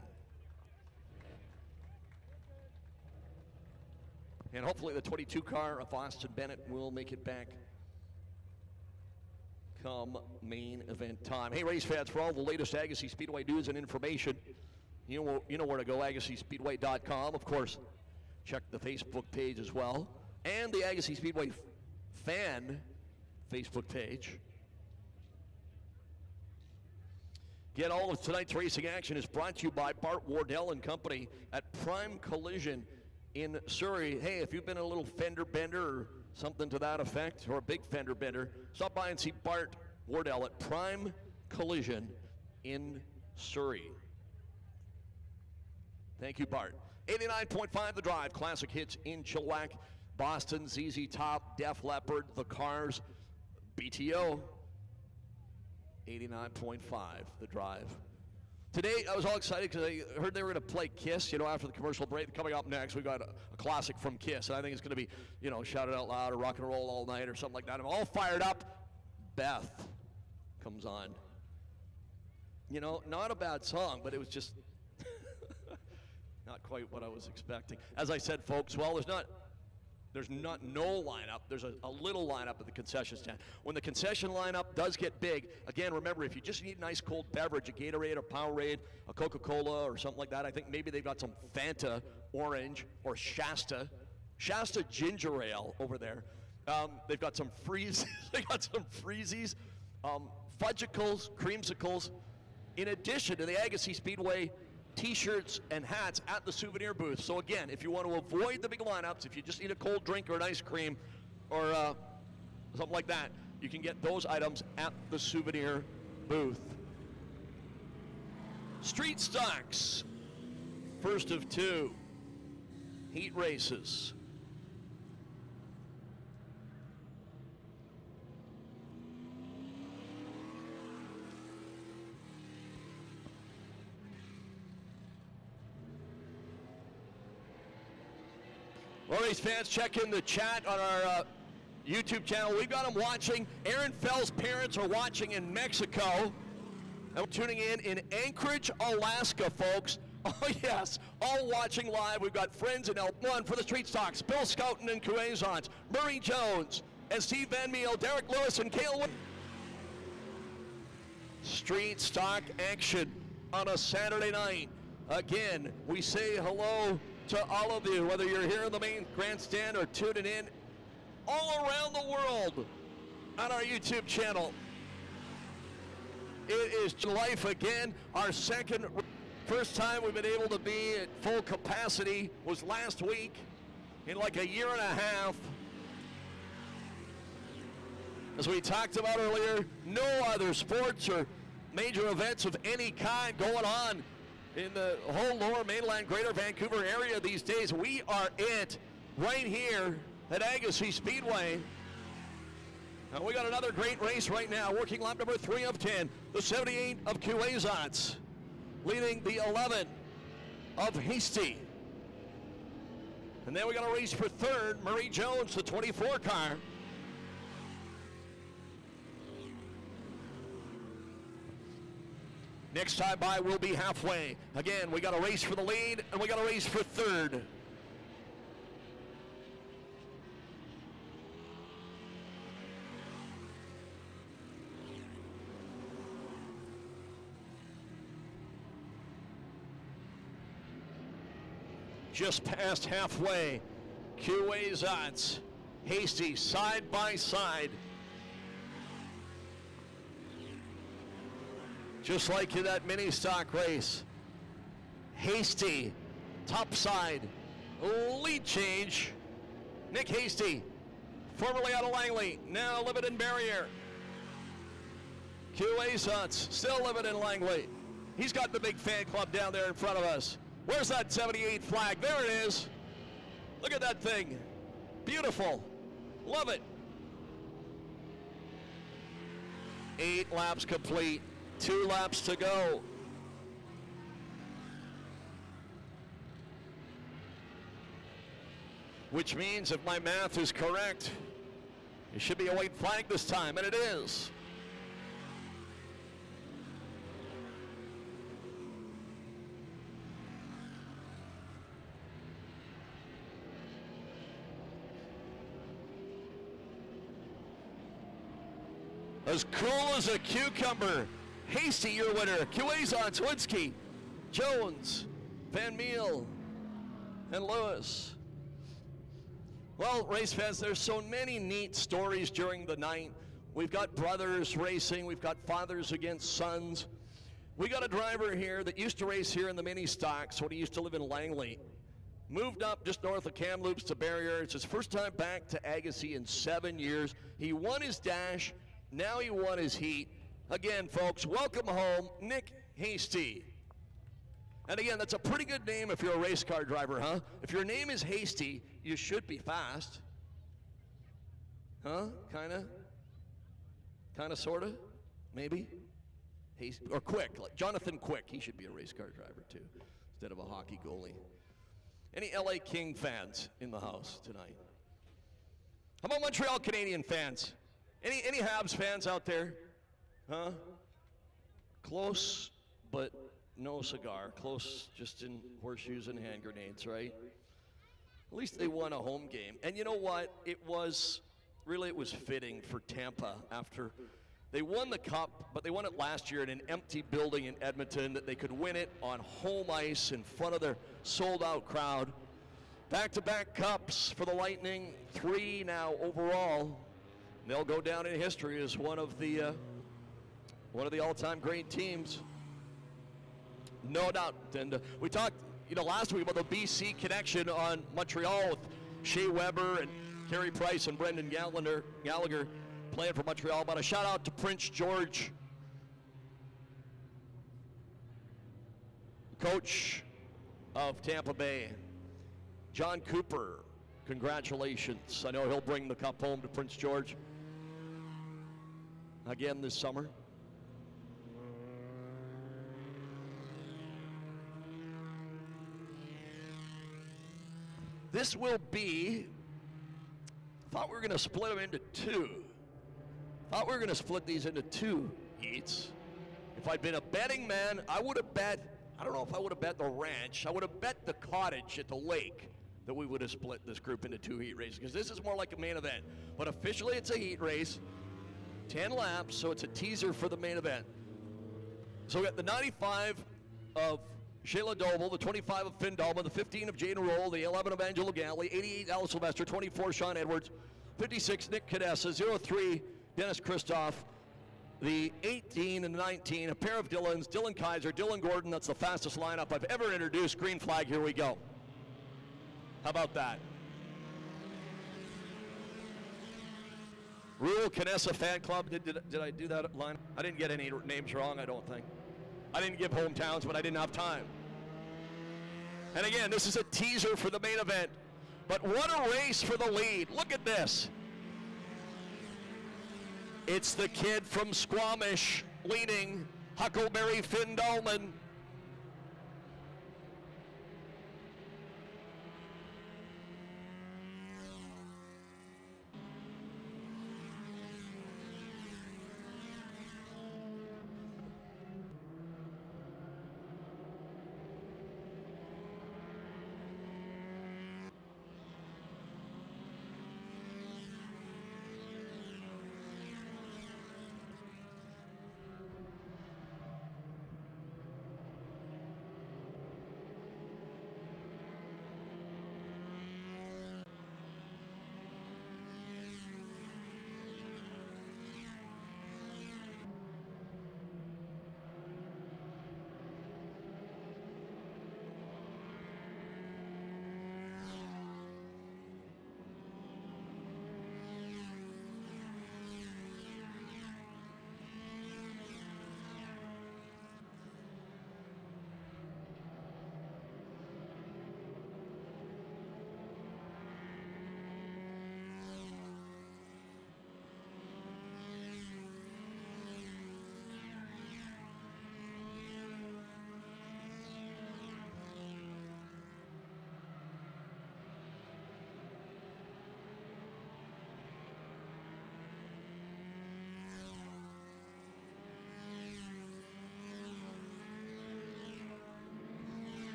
And hopefully the 22 car of Austin Bennett will make it back come main event time. Hey, race fans, for all the latest Agassiz Speedway news and information, You know where to go, AgassizSpeedway.com. Of course, check the Facebook page as well, and the Agassiz Speedway fan Facebook page. Get all of tonight's racing action is brought to you by Bart Wardell and Company at Prime Collision in Surrey. Hey, if you've been a little fender bender or something to that effect, or a big fender bender, stop by and see Bart Wardell at Prime Collision in Surrey. Thank you, Bart. 89.5 The Drive, classic hits in Chilliwack, Boston, ZZ Top, Def Leppard, The Cars, BTO. 89.5 The Drive. Today, I was all excited because I heard they were going to play Kiss, after the commercial break. Coming up next, we've got a classic from Kiss, and I think it's going to be, Shout It Out Loud or Rock and Roll All Night or something like that. I'm all fired up. Beth comes on. Not a bad song, but it was just not quite what I was expecting. As I said, folks, well, there's not no lineup. There's a little lineup at the concession stand. When the concession lineup does get big, again, remember, if you just need an ice cold beverage, a Gatorade or Powerade, a Coca-Cola or something like that, I think maybe they've got some Fanta Orange or Shasta Ginger Ale over there. They've got some freezies. They got some freezies, fudgicles, creamsicles, in addition to the Agassiz Speedway T-shirts and hats at the souvenir booth. So again, if you want to avoid the big lineups, if you just need a cold drink or an ice cream or something like that, you can get those items at the souvenir booth. Street stocks, first of two heat races. Well, race fans, check in the chat on our YouTube channel. We've got them watching. Aaron Fell's parents are watching in Mexico. And we're tuning in Anchorage, Alaska, folks. Oh, yes, all watching live. We've got friends in L1 for the Street Stocks. Bill Scouten and Cuazons, Murray Jones, and Steve Van Meel, Derek Lewis, and Cale Wood. Street Stock action on a Saturday night. Again, we say hello to all of you, whether you're here in the main grandstand or tuning in all around the world on our YouTube channel. It is life again. Our first time we've been able to be at full capacity was last week in like a year and a half. As we talked about earlier, no other sports or major events of any kind going on in the whole lower mainland greater Vancouver area these days. We are it right here at Agassiz Speedway. And we got another great race right now, working lap number 3 of 10, the 78 of Cuazons, leading the 11 of Hasty. And then we got a race for third, Murray Jones, the 24 car. Next time by, we'll be halfway. Again, we got a race for the lead, and we got a race for third. Just past halfway, Cuazons, Hasty, side by side. Just like in that mini stock race. Hasty, top side, lead change. Nick Hasty, formerly out of Langley, now living in Barrier. Cuazons, still living in Langley. He's got the big fan club down there in front of us. Where's that 78 flag? There it is. Look at that thing. Beautiful. Love it. 8 laps complete. 2 laps to go. Which means, if my math is correct, it should be a white flag this time, and it is. As cool as a cucumber. Hasty, your winner. Cuazons, Winsky. Jones, Van Meel, and Lewis. Well, race fans, there's so many neat stories during the night. We've got brothers racing. We've got fathers against sons. We got a driver here that used to race here in the mini stocks when he used to live in Langley. Moved up just north of Kamloops to Barrier. It's his first time back to Agassiz in 7 years. He won his dash. Now he won his heat. Again, folks, welcome home, Nick Hasty. And again, that's a pretty good name if you're a race car driver, huh? If your name is Hasty, you should be fast. Huh? Kinda? Kinda, sorta? Maybe? Hasty, or Quick, like Jonathan Quick. He should be a race car driver too, instead of a hockey goalie. Any LA King fans in the house tonight? How about Montreal Canadian fans? Any Habs fans out there? Huh? Close, but no cigar. Close just in horseshoes and hand grenades, right? At least they won a home game. And you know what? It was fitting for Tampa after they won the cup, but they won it last year in an empty building in Edmonton, that they could win it on home ice in front of their sold-out crowd. Back-to-back cups for the Lightning, 3 now overall. They'll go down in history as one of the all-time great teams. No doubt. And we talked, last week about the BC connection on Montreal with Shea Weber and Carey Price and Brendan Gallagher playing for Montreal. But a shout out to Prince George, coach of Tampa Bay. John Cooper, congratulations. I know he'll bring the cup home to Prince George again this summer. This will be, thought we were going to split them into 2. Thought we were going to split these into 2 heats. If I'd been a betting man, I would have bet, I don't know if I would have bet the ranch. I would have bet the cottage at the lake that we would have split this group into 2 heat races, because this is more like a main event. But officially it's a heat race, 10 laps, so it's a teaser for the main event. So we got the 95 of Shayla Doble, the 25 of Finn Dahlman, the 15 of Jaden Roll, the 11 of Angela Galley, 88 Alice Sylvester, 24 Sean Edwards, 56 Nick Cadessa, 03 Dennis Kristoff, the 18 and 19, a pair of Dylans, Dylan Kaiser, Dylan Gordon. That's the fastest lineup I've ever introduced. Green flag, here we go. How about that? Rural Canessa Fan Club, did I do that line? I didn't get any names wrong, I don't think. I didn't give hometowns, but I didn't have time. And again, this is a teaser for the main event. But what a race for the lead. Look at this. It's the kid from Squamish leading, Huckleberry Finn Dahlman.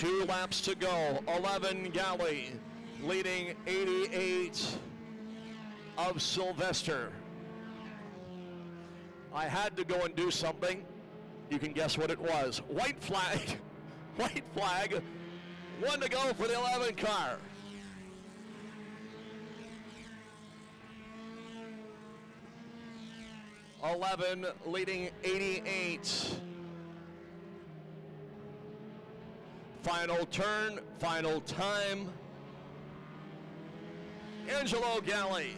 2 laps to go. 11 Galley leading 88 of Sylvester. I had to go and do something. You can guess what it was. White flag. White flag. 1 to go for the 11 car. '11 leading 88. Final turn, final time. Angelo Galley,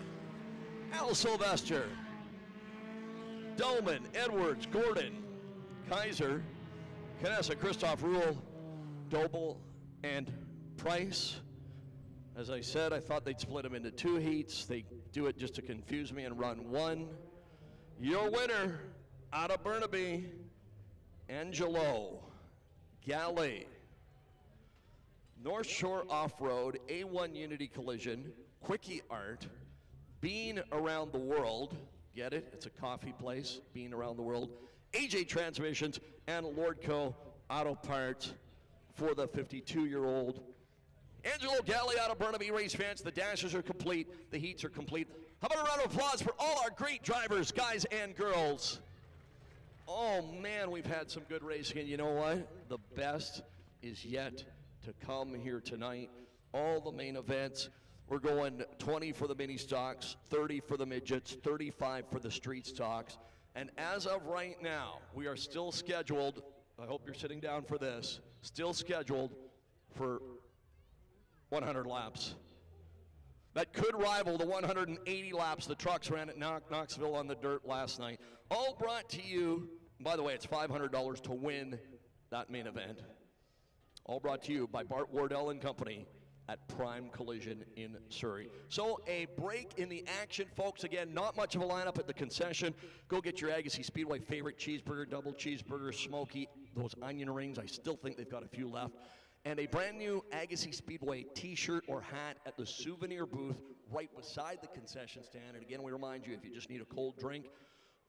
Al Sylvester, Dolman, Edwards, Gordon, Kaiser, Canessa, Christoph Ruhl, Doble, and Price. As I said, I thought they'd split them into 2 heats. They do it just to confuse me and run 1. Your winner, out of Burnaby, Angelo Galley. North Shore Off-Road, A1 Unity Collision, Quickie Art, Bean Around the World, get it? It's a coffee place, Bean Around the World, AJ Transmissions, and Lordco Auto Parts for the 52-year-old. Angelo Galley out of Burnaby. Race fans, the dashes are complete, the heats are complete. How about a round of applause for all our great drivers, guys and girls? Oh man, we've had some good racing, and you know what? The best is yet to come here tonight. All the main events. We're going 20 for the mini stocks, 30 for the midgets, 35 for the street stocks. And as of right now, we are still scheduled, I hope you're sitting down for this, still scheduled for 100 laps. That could rival the 180 laps the trucks ran at Knoxville on the dirt last night. All brought to you, by the way, it's $500 to win that main event. All brought to you by Bart Wardell and Company at Prime Collision in Surrey. So a break in the action, folks. Again, not much of a lineup at the concession. Go get your Agassiz Speedway favorite cheeseburger, double cheeseburger, smoky, those onion rings. I still think they've got a few left. And a brand new Agassiz Speedway t-shirt or hat at the souvenir booth right beside the concession stand. And again, we remind you, if you just need a cold drink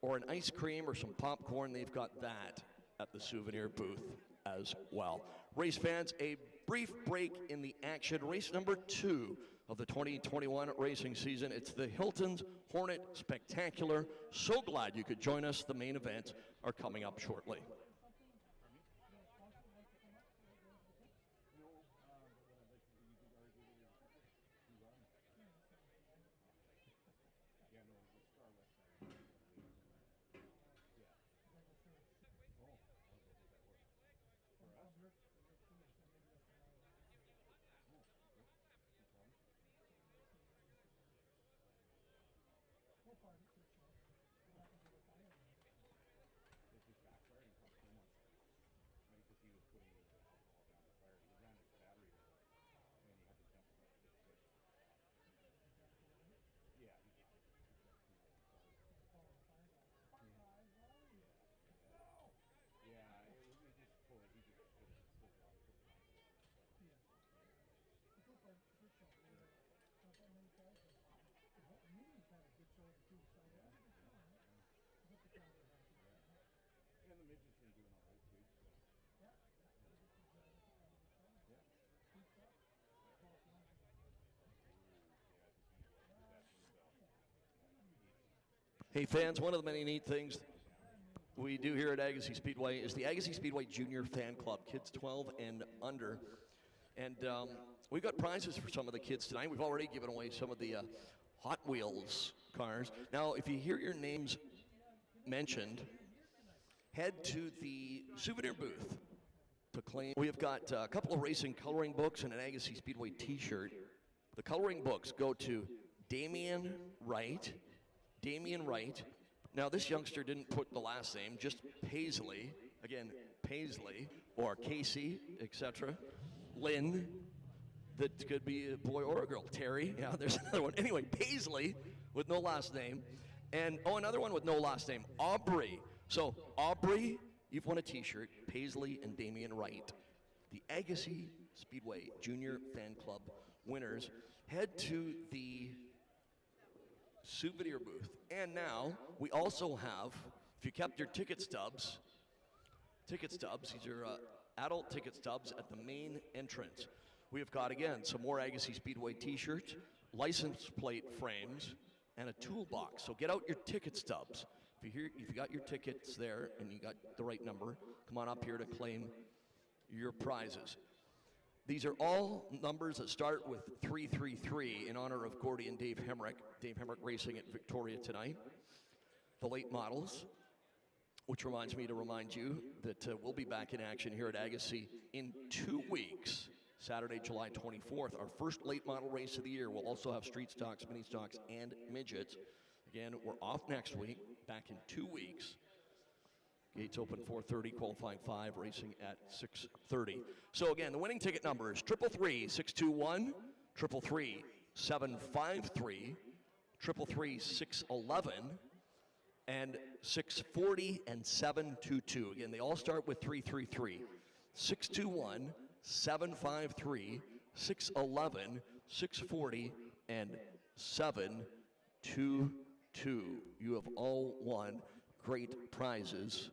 or an ice cream or some popcorn, they've got that at the souvenir booth as well. Race fans, a brief break in the action. Race number 2 of the 2021 racing season. It's the Hilton's Hornet Spectacular. So glad you could join us. The main events are coming up shortly. Hey fans, one of the many neat things we do here at Agassiz Speedway is the Agassiz Speedway Junior Fan Club, kids 12 and under. And we've got prizes for some of the kids tonight. We've already given away some of the Hot Wheels cars. Now, if you hear your names mentioned, head to the souvenir booth to claim. We have got a couple of racing coloring books and an Agassiz Speedway t-shirt. The coloring books go to Damian Wright. Damian Wright. Now, this youngster didn't put the last name, just Paisley. Again, Paisley, or Casey, etc. Lynn, that could be a boy or a girl. Terry, yeah, there's another one. Anyway, Paisley with no last name. And, oh, another one with no last name, Aubrey. So, Aubrey, you've won a t-shirt, Paisley and Damian Wright. The Agassiz Speedway Junior Fan Club winners. Head to the souvenir booth. And now we also have, if you kept your ticket stubs, these are adult ticket stubs at the main entrance. We have got, again, some more Agassiz Speedway t-shirts, license plate frames, and a toolbox. So get out your ticket stubs. If you got your tickets there and you got the right number, come on up here to claim your prizes. These are all numbers that start with 333 in honor of Gordy and Dave Hemrick. Dave Hemrick racing at Victoria tonight. The late models, which reminds me to remind you that we'll be back in action here at Agassiz in 2 weeks. Saturday, July 24th, our first late model race of the year. We'll also have street stocks, mini stocks, and midgets. Again, we're off next week, back in 2 weeks. Gates open 4:30, qualifying 5, racing at 6:30. So again, the winning ticket numbers, 333-621, 333-753, 333-611, and 640 and 722. Again, they all start with 333. 621, 753, 611, 640, and 722. You have all won great prizes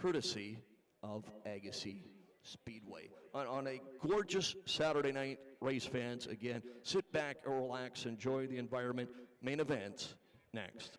courtesy of Agassiz Speedway. On a gorgeous Saturday night, race fans, again, sit back or relax, enjoy the environment. Main event next.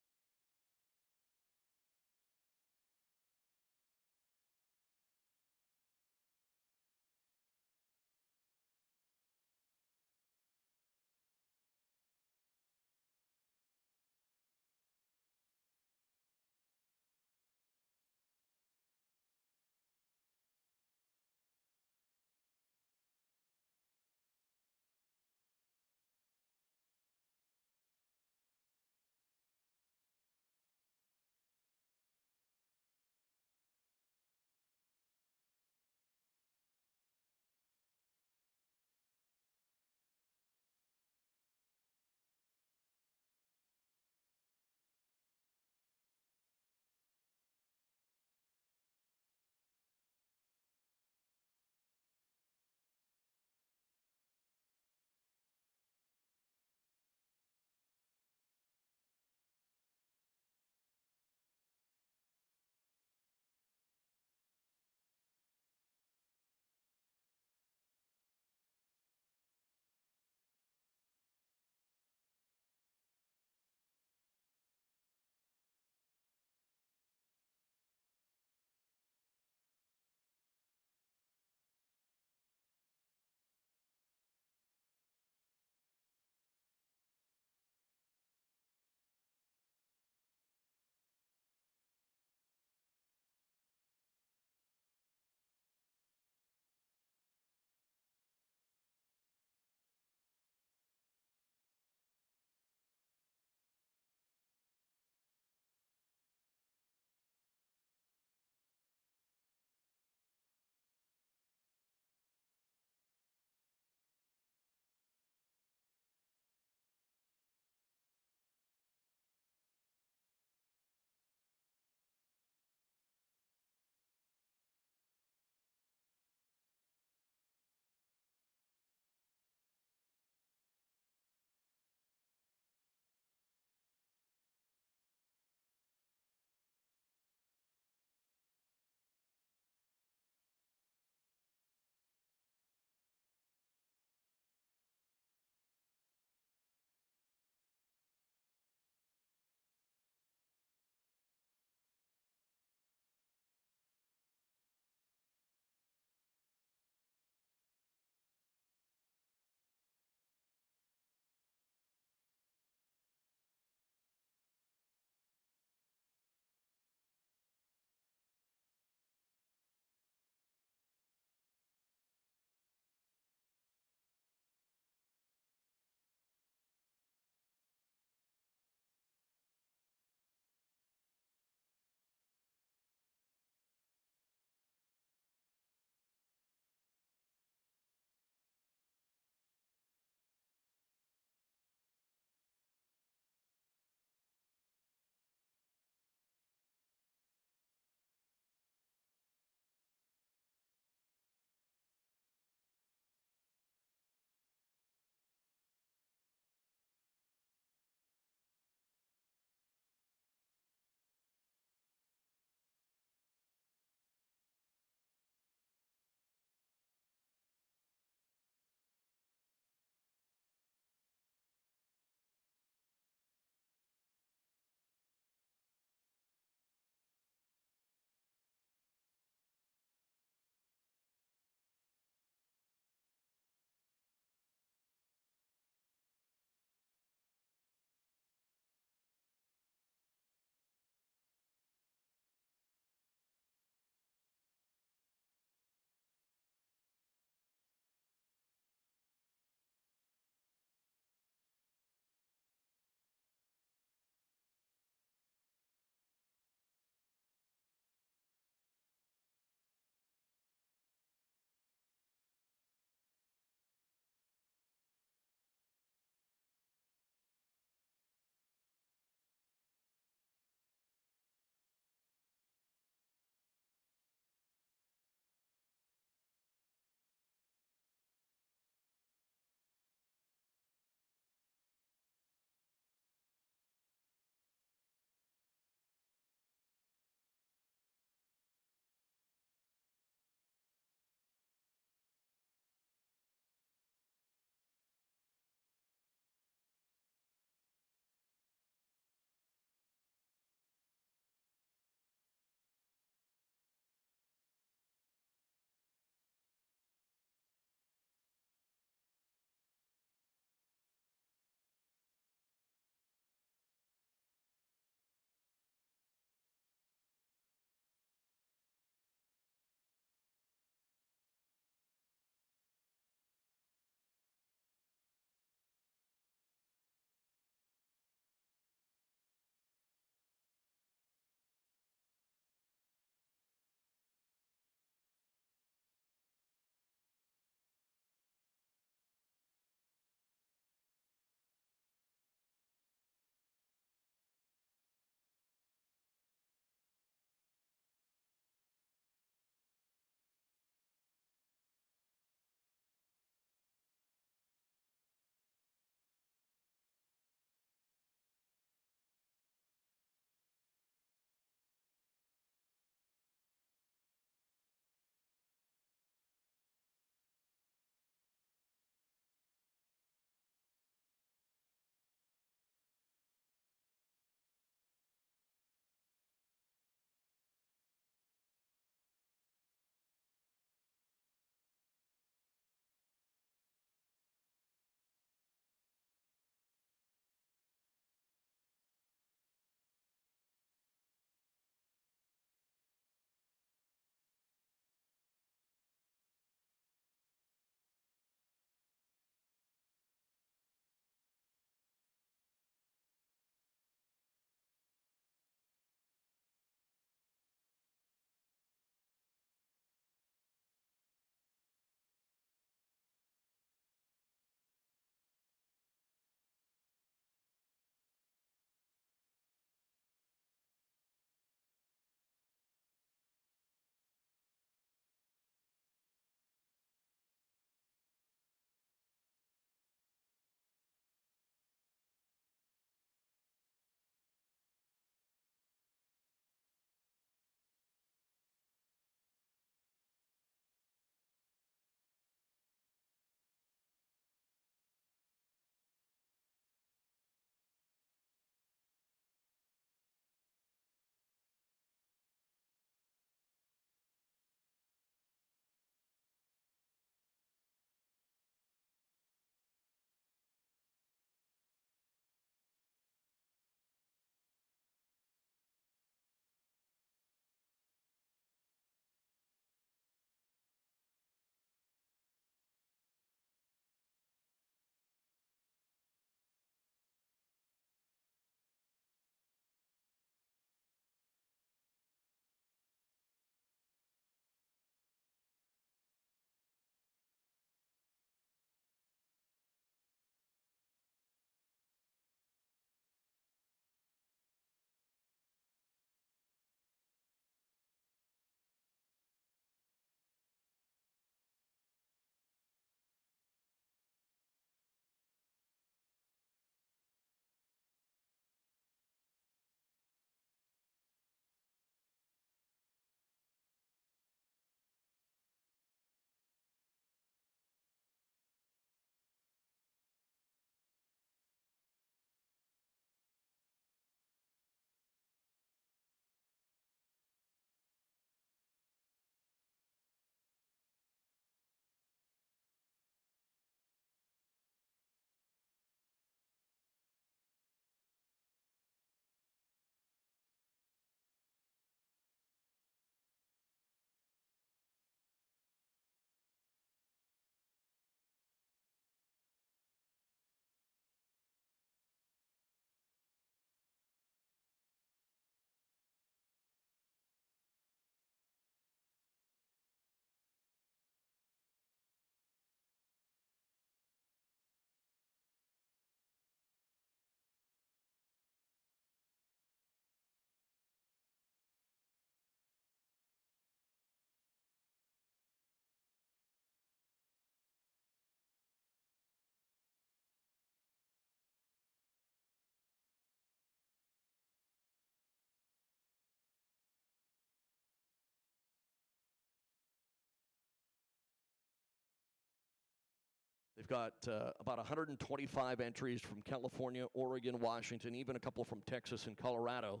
got about 125 entries from California, Oregon, Washington, even a couple from Texas and Colorado.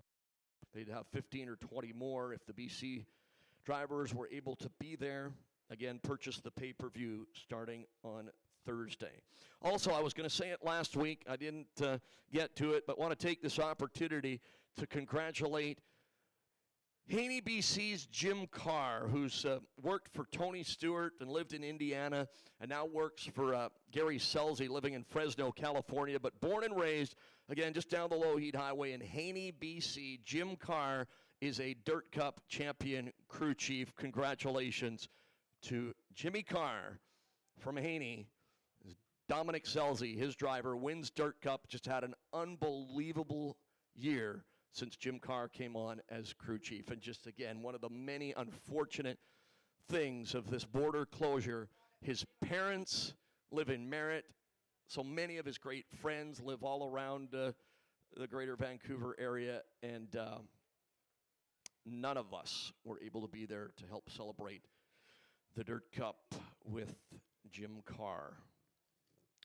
They'd have 15 or 20 more if the BC drivers were able to be there. Again, purchase the pay-per-view starting on Thursday. Also, I was going to say it last week. I didn't get to it, but want to take this opportunity to congratulate Haney, BC's Jim Carr, who's worked for Tony Stewart and lived in Indiana and now works for Gary Selzy, living in Fresno, California, but born and raised, again, just down the Lougheed Highway in Haney, BC. Jim Carr is a Dirt Cup champion crew chief. Congratulations to Jimmy Carr from Haney. Dominic Selzy, his driver, wins Dirt Cup, just had an unbelievable year since Jim Carr came on as crew chief. And just, again, one of the many unfortunate things of this border closure. His parents live in Merritt. So many of his great friends live all around the greater Vancouver area. And none of us were able to be there to help celebrate the Dirt Cup with Jim Carr.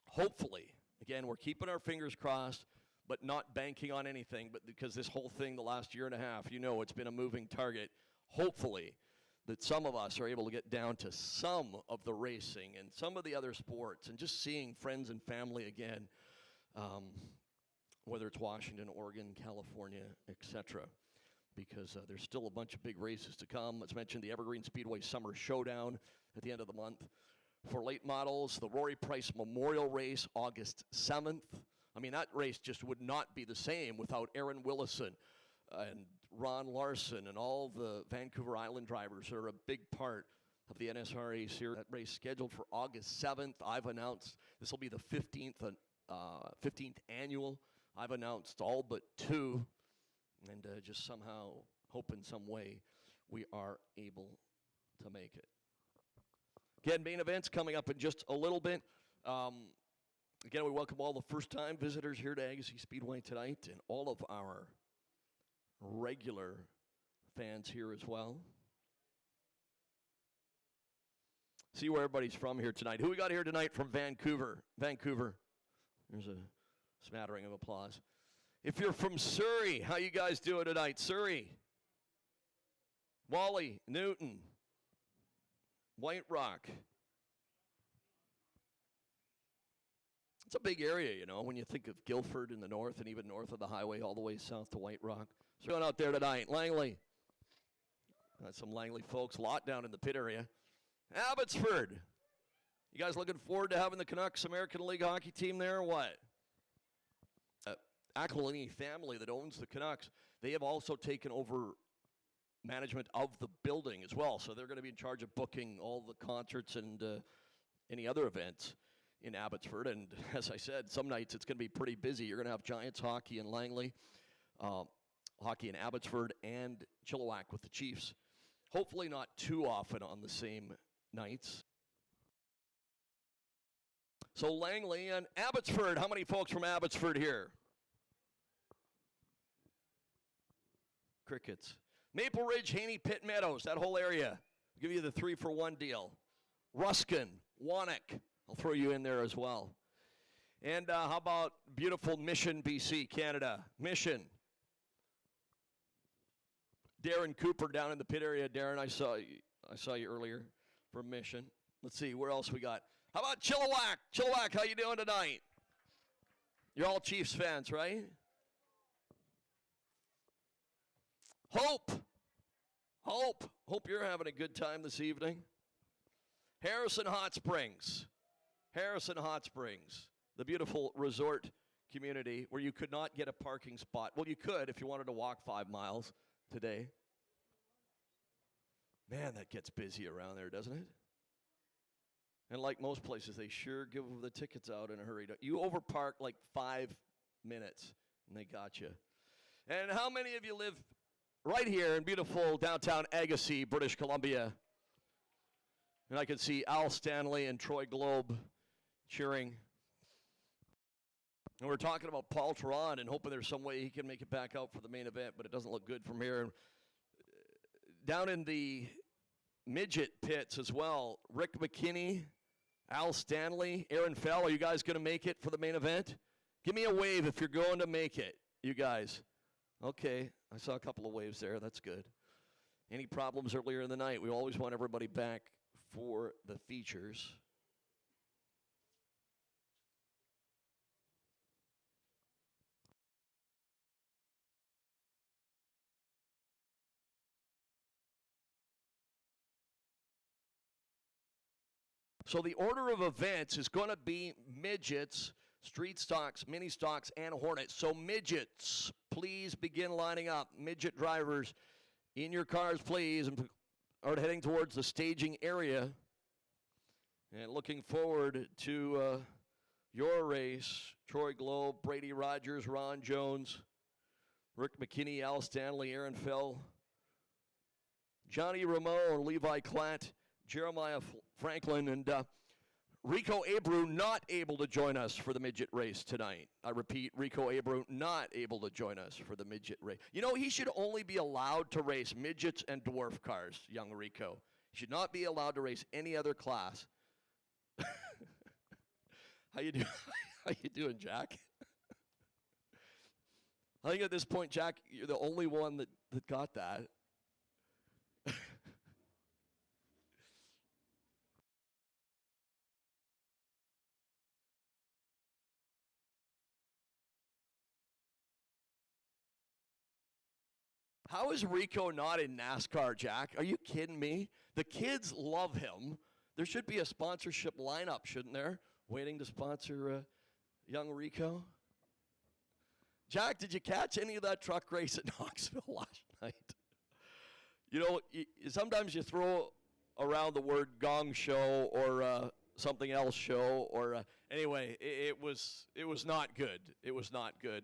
Hopefully, again, we're keeping our fingers crossed, but not banking on anything, but because this whole thing, the last year and a half, you know, it's been a moving target. Hopefully that some of us are able to get down to some of the racing and some of the other sports and just seeing friends and family again, whether it's Washington, Oregon, California, etc., because there's still a bunch of big races to come. Let's mention the Agassiz Speedway Summer Showdown at the end of the month. For late models, the Rory Price Memorial Race, August 7th. I mean, that race just would not be the same without Aaron Willison and Ron Larson and all the Vancouver Island drivers who are a big part of the NSRA series. That race scheduled for August 7th. I've announced this will be the 15th annual. I've announced all but 2, and just somehow hope in some way we are able to make it. Again, main events coming up in just a little bit. Again, we welcome all the first-time visitors here to Agassiz Speedway tonight and all of our regular fans here as well. See where everybody's from here tonight. Who we got here tonight from Vancouver? Vancouver. There's a smattering of applause. If you're from Surrey, how you guys doing tonight? Surrey. Wally, Newton, White Rock. It's a big area, you know, when you think of Guildford in the north and even north of the highway all the way south to White Rock. So going out there tonight, Langley. Got some Langley folks, a lot down in the pit area. Abbotsford. You guys looking forward to having the Canucks American League hockey team there or what? Aquilini family that owns the Canucks, they have also taken over management of the building as well. So they're going to be in charge of booking all the concerts and any other events in Abbotsford. And as I said, some nights it's going to be pretty busy. You're going to have Giants hockey in Langley, hockey in Abbotsford, and Chilliwack with the Chiefs. Hopefully not too often on the same nights. So Langley and Abbotsford. How many folks from Abbotsford here? Crickets. Maple Ridge, Haney, Pitt Meadows, that whole area. I'll give you the 3-for-1 deal. Ruskin, Wannock, I'll throw you in there as well. And how about beautiful Mission, BC, Canada? Mission. Darren Cooper down in the pit area. Darren, I saw you earlier from Mission. Let's see, where else we got? How about Chilliwack? Chilliwack, how you doing tonight? You're all Chiefs fans, right? Hope you're having a good time this evening. Harrison Hot Springs, the beautiful resort community where you could not get a parking spot. Well, you could if you wanted to walk 5 miles today. Man, that gets busy around there, doesn't it? And like most places, they sure give the tickets out in a hurry. You overpark like 5 minutes, and they got you. And how many of you live right here in beautiful downtown Agassiz, British Columbia? And I can see Al Stanley and Troy Globe cheering. And we're talking about Paul Teron and hoping there's some way he can make it back out for the main event, but it doesn't look good from here. Down in the midget pits as well, Rick McKinney Al Stanley, Aaron Fell, are you guys going to make it for the main event? Give me a wave if you're going to make it, you guys. Okay, I saw a couple of waves there. That's good. Any problems earlier in the night? We always want everybody back for the features. So the order of events is going to be midgets, street stocks, mini stocks, and Hornets. So midgets, please begin lining up. Midget drivers in your cars, please, and are heading towards the staging area. And looking forward to your race. Troy Globe, Brady Rogers, Ron Jones, Rick McKinney, Al Stanley, Aaron Fell, Johnny Ramone, Levi Klatt, Jeremiah Franklin, and Rico Abreu not able to join us for the midget race tonight. I repeat, Rico Abreu not able to join us for the midget race. You know, he should only be allowed to race midgets and dwarf cars, young Rico. He should not be allowed to race any other class. How you doing? How you doing, Jack? I think at this point, Jack, you're the only one that got that. How is Rico not in NASCAR, Jack? Are you kidding me? The kids love him. There should be a sponsorship lineup, shouldn't there? Waiting to sponsor young Rico. Jack, did you catch any of that truck race at Knoxville last night? You know, sometimes you throw around the word gong show or something else show, or anyway, it was not good. It was not good.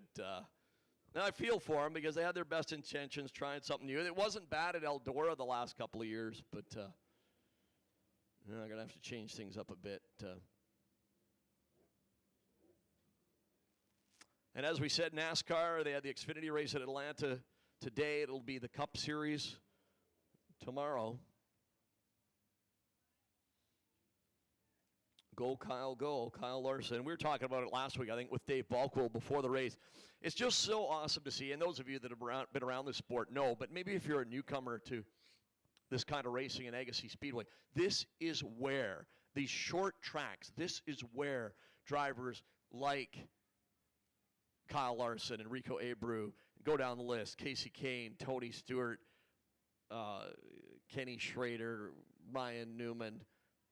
And I feel for them because they had their best intentions trying something new. It wasn't bad at Eldora the last couple of years, but I'm going to have to change things up a bit. And as we said, NASCAR, they had the Xfinity race at Atlanta today. It'll be the Cup Series tomorrow. Go, Kyle, go. Kyle Larson. We were talking about it last week, I think, with Dave Balkwell before the race. It's just so awesome to see, and those of you that have been around this sport know, but maybe if you're a newcomer to this kind of racing in Agassiz Speedway, this is where, these short tracks, this is where drivers like Kyle Larson and Rico Abreu, go down the list, Casey Kane, Tony Stewart, Kenny Schrader, Ryan Newman,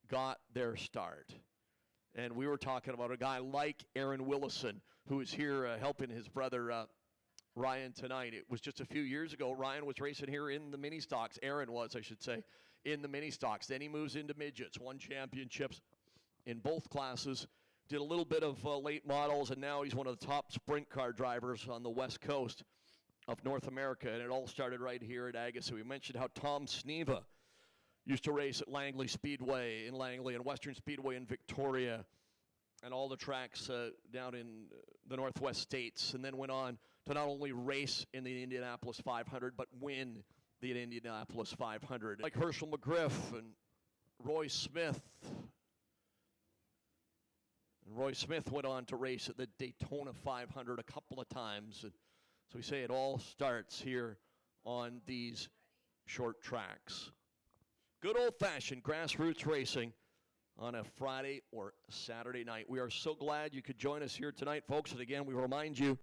got their start. And we were talking about a guy like Aaron Willison, who is here helping his brother Ryan tonight. It was just a few years ago, Ryan was racing here in the mini stocks. Aaron was, I should say, in the mini stocks. Then he moves into midgets, won championships in both classes, did a little bit of late models, and now he's one of the top sprint car drivers on the West Coast of North America. And it all started right here at Agassiz. We mentioned how Tom Sneva used to race at Langley Speedway in Langley and Western Speedway in Victoria and all the tracks down in the Northwest States, and then went on to not only race in the Indianapolis 500, but win the Indianapolis 500. Like Herschel McGriff and Roy Smith. And Roy Smith went on to race at the Daytona 500 a couple of times. And so we say it all starts here on these short tracks. Good old-fashioned grassroots racing on a Friday or Saturday night. We are so glad you could join us here tonight, folks. And again, we remind you,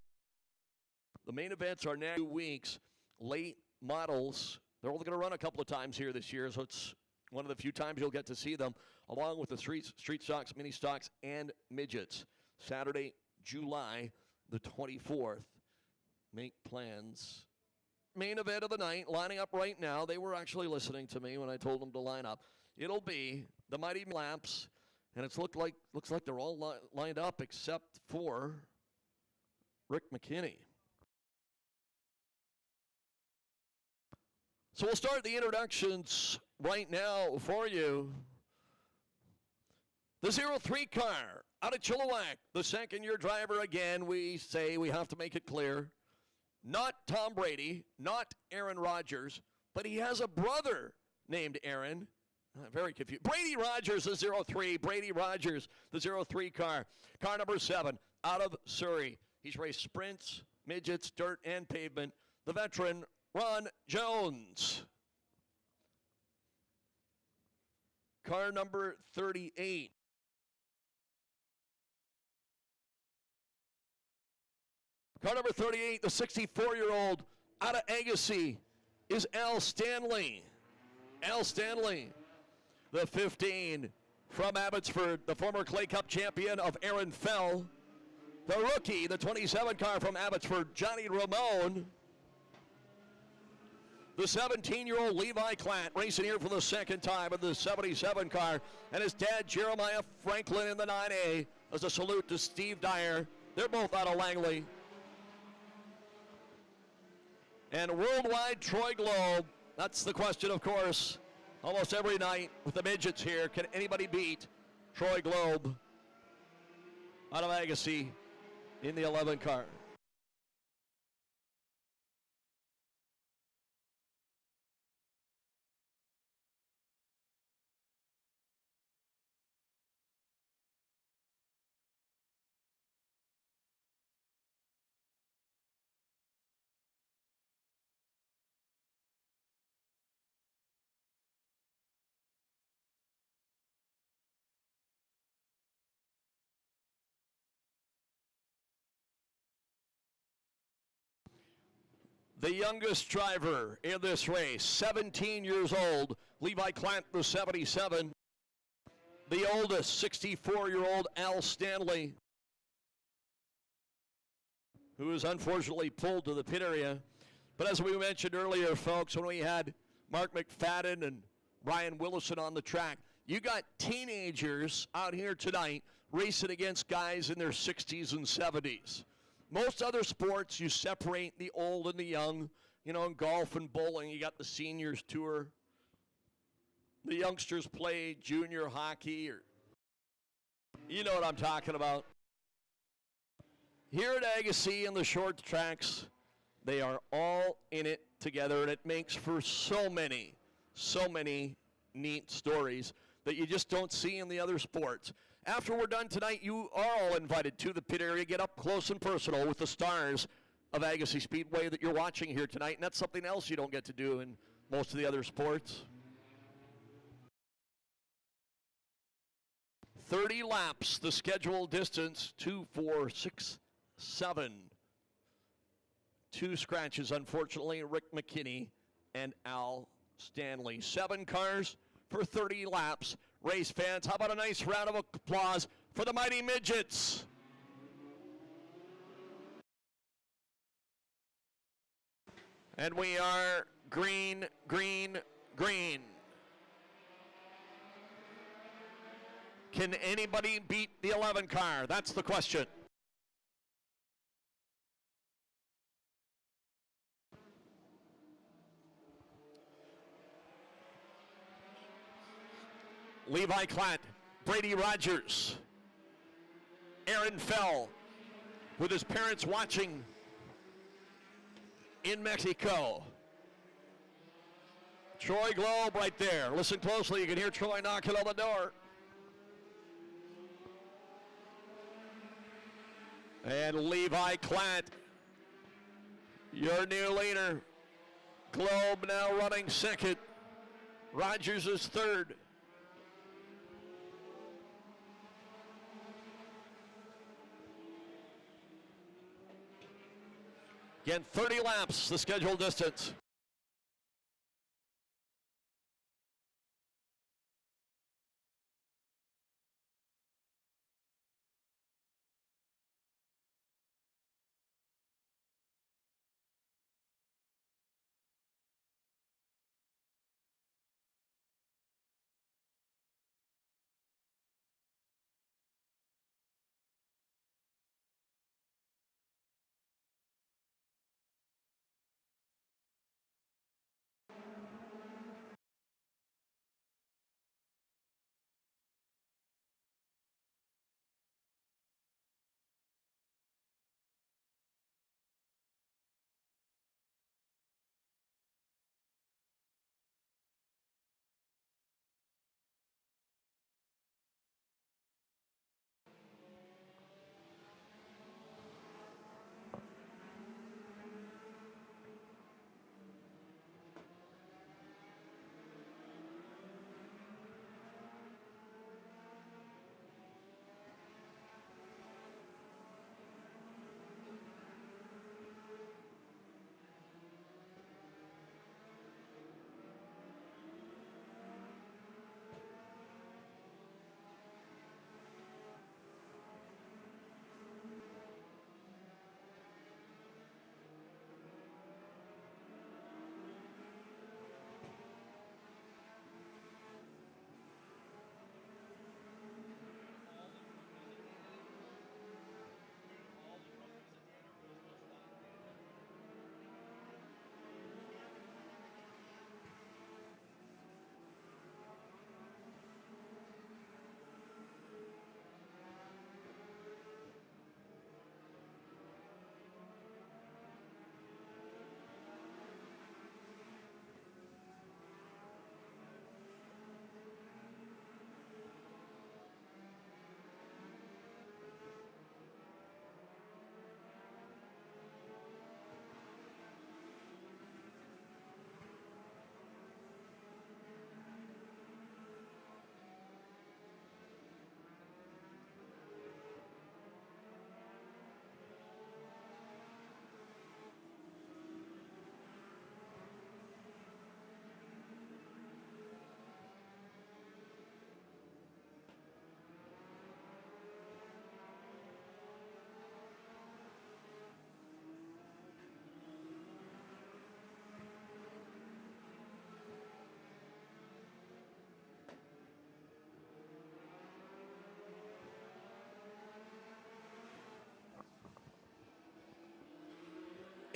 the main events are next 2 weeks. Late models, they're only going to run a couple of times here this year, so it's one of the few times you'll get to see them, along with the street stocks, mini stocks, and midgets. Saturday, July the 24th. Make plans. Main event of the night, lining up right now. They were actually listening to me when I told them to line up. It'll be the Mighty Laps, and it's looks like they're all lined up except for Rick McKinney. So we'll start the introductions right now for you. The 03 car out of Chilliwack, the second-year driver again. We say we have to make it clear. Not Tom Brady, not Aaron Rodgers, but he has a brother named Aaron. Very confused. Brady Rogers, the 03. Brady Rogers, the 03 car. Car number 7, out of Surrey. He's raced sprints, midgets, dirt, and pavement. The veteran, Ron Jones. Car number 38. Car number 38, the 64-year-old out of Agassiz is Al Stanley. Al Stanley. The 15 from Abbotsford, the former Clay Cup champion of Aaron Fell. The rookie, the 27 car from Abbotsford, Johnny Ramone. The 17-year-old Levi Klatt racing here for the second time in the 77 car. And his dad, Jeremiah Franklin, in the 9A, as a salute to Steve Dyer. They're both out of Langley. And worldwide Troy Globe, that's the question, of course. Almost every night with the midgets here, can anybody beat Troy Globe out of Agassiz in the 11 car? The youngest driver in this race, 17 years old, Levi Klatt, the 77. The oldest, 64-year-old Al Stanley, who was unfortunately pulled to the pit area. But as we mentioned earlier, folks, when we had Mark McFadden and Ryan Willison on the track, you got teenagers out here tonight racing against guys in their 60s and 70s. Most other sports, you separate the old and the young. You know, in golf and bowling, you got the seniors tour. The youngsters play junior hockey, or you know what I'm talking about. Here at Agassiz in the short tracks, they are all in it together, and it makes for so many neat stories that you just don't see in the other sports. After we're done tonight, you are all invited to the pit area. Get up close and personal with the stars of Agassiz Speedway that you're watching here tonight, and that's something else you don't get to do in most of the other sports. 30 laps, the scheduled distance, 2, 4, 6, 7. 2 scratches, unfortunately, Rick McKinney and Al Stanley. 7 cars for 30 laps. Race fans, how about a nice round of applause for the Mighty Midgets? And we are green, green, green. Can anybody beat the 11 car? That's the question. Levi Klatt, Brady Rogers, Aaron Fell, with his parents watching in Mexico. Troy Globe right there. Listen closely, you can hear Troy knocking on the door. And Levi Klatt, your new leader. Globe now running second. Rogers is third. Again, 30 laps, the scheduled distance.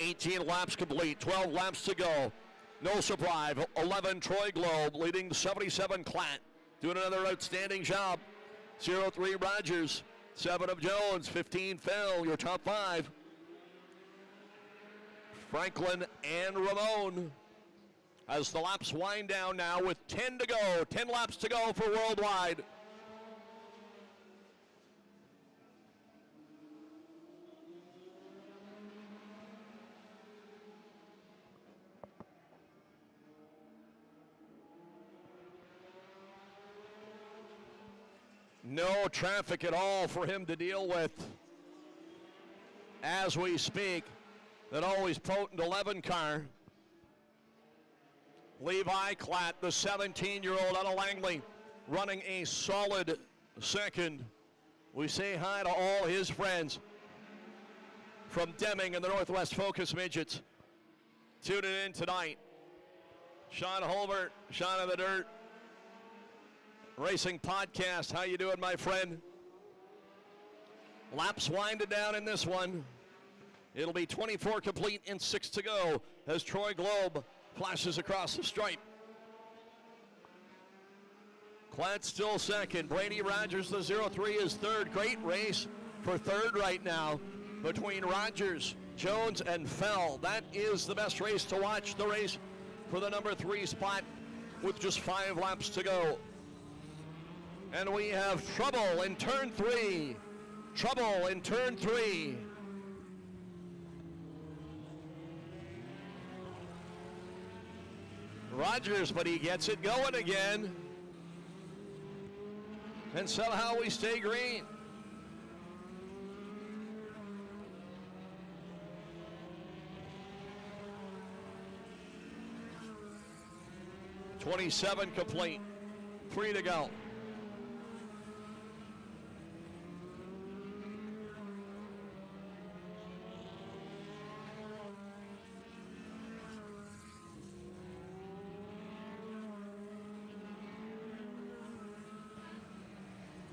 18 laps complete, 12 laps to go. No surprise, 11 Troy Globe leading 77 Klatt. Doing another outstanding job. 03 Rogers, 7 of Jones, 15 Phil, your top 5. Franklin and Ramon. As the laps wind down now with 10 to go, 10 laps to go for Worldwide. No traffic at all for him to deal with as we speak. That always potent 11 car. Levi Klatt, the 17-year-old out of Langley, running a solid second. We say hi to all his friends from Deming and the Northwest Focus Midgets. Tuning in tonight. Sean Holbert, Sean of the Dirt Racing Podcast. How you doing, my friend? Laps winded down in this one. It'll be 24 complete and 6 to go as Troy Globe flashes across the stripe. Klatt still second. Brady Rogers, the 03, is third. Great race for third right now between Rogers, Jones, and Fell. That is the best race to watch, the race for the number 3 spot with just 5 laps to go. And we have trouble in turn 3. Trouble in turn 3. Rogers, but he gets it going again. And somehow we stay green. .27 complete. 3 to go.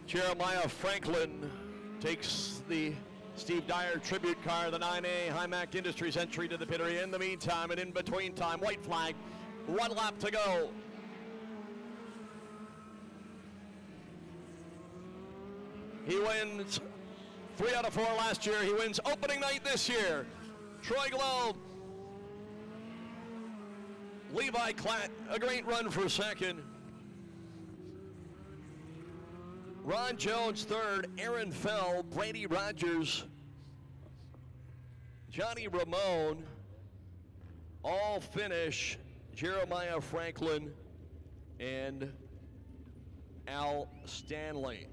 Jeremiah Franklin takes the Steve Dyer tribute car, the 9A Hymac Industries entry to the pit area. In the meantime and in between time, white flag, 1 lap to go. He wins 3 out of 4 last year. He wins opening night this year. Troy Globe. Levi Klatt, a great run for second. Ron Jones third, Aaron Fell, Brady Rogers, Johnny Ramone, all finish Jeremiah Franklin and Al Stanley.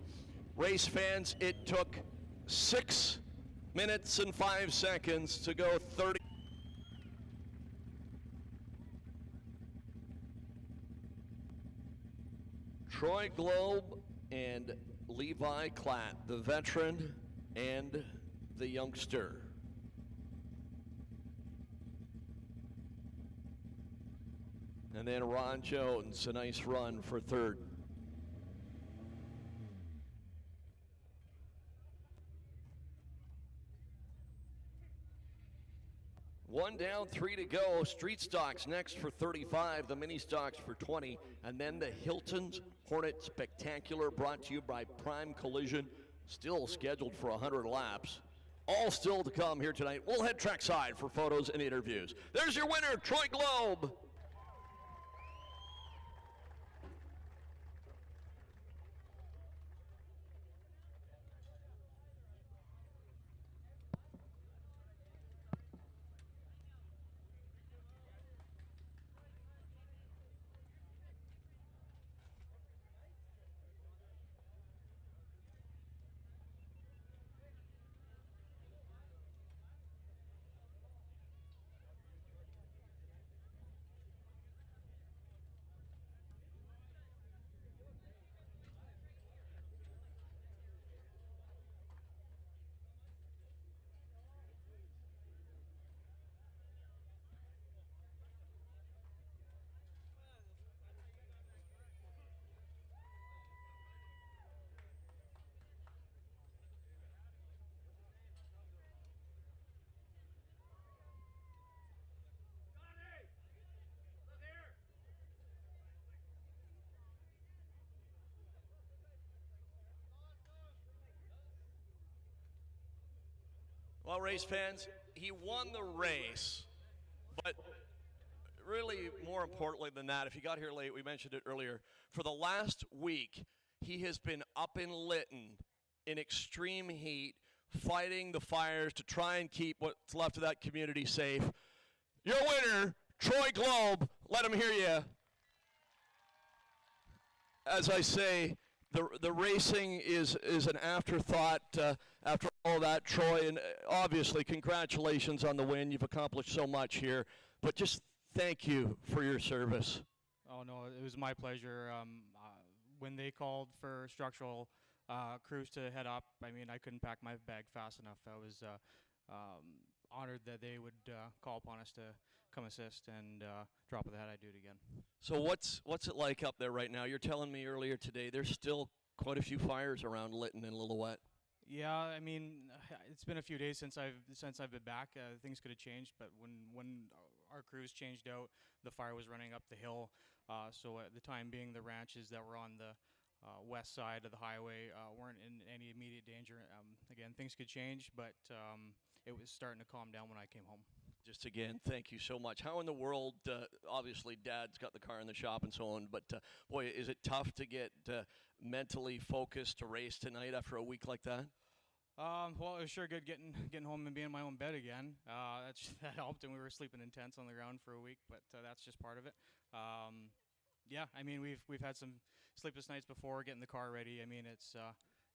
Race fans, it took 6 minutes and 5 seconds to go 30. Troy Globe and Levi Klatt, the veteran and the youngster. And then Ron Jones, a nice run for third. One down, 3 to go. Street stocks next for 35, the mini stocks for 20, and then the Hilton's Hornet Spectacular, brought to you by Prime Collision, still scheduled for 100 laps. All still to come here tonight. We'll head trackside for photos and interviews. There's your winner, Troy Globe. Well, race fans, he won the race, but really more importantly than that, if you got here late, we mentioned it earlier, for the last week, he has been up in Lytton in extreme heat, fighting the fires to try and keep what's left of that community safe. Your winner, Troy Globe. Let him hear you. As I say, the racing is an afterthought after all that, Troy, and obviously congratulations on the win. You've accomplished so much here, but just thank you for your service. Oh, no, it was my pleasure. When they called for structural crews to head up, I mean, I couldn't pack my bag fast enough. I was honored that they would call upon us to come assist, and drop of the hat, I'd do it again. So what's it like up there right now? You're telling me earlier today there's still quite a few fires around Lytton and Lillooet. Yeah, I mean, it's been a few days since I've been back. Things could have changed, but when our crews changed out, the fire was running up the hill. So at the time being, the ranches that were on the west side of the highway weren't in any immediate danger. Again, things could change, but it was starting to calm down when I came home. Just again, thank you so much. How in the world, obviously Dad's got the car in the shop and so on, but boy, is it tough to get mentally focused to race tonight after a week like that? Well, it was sure good getting home and being in my own bed again. That helped, and we were sleeping in tents on the ground for a week, but that's just part of it. Yeah, I mean, we've had some sleepless nights before getting the car ready. I mean, it's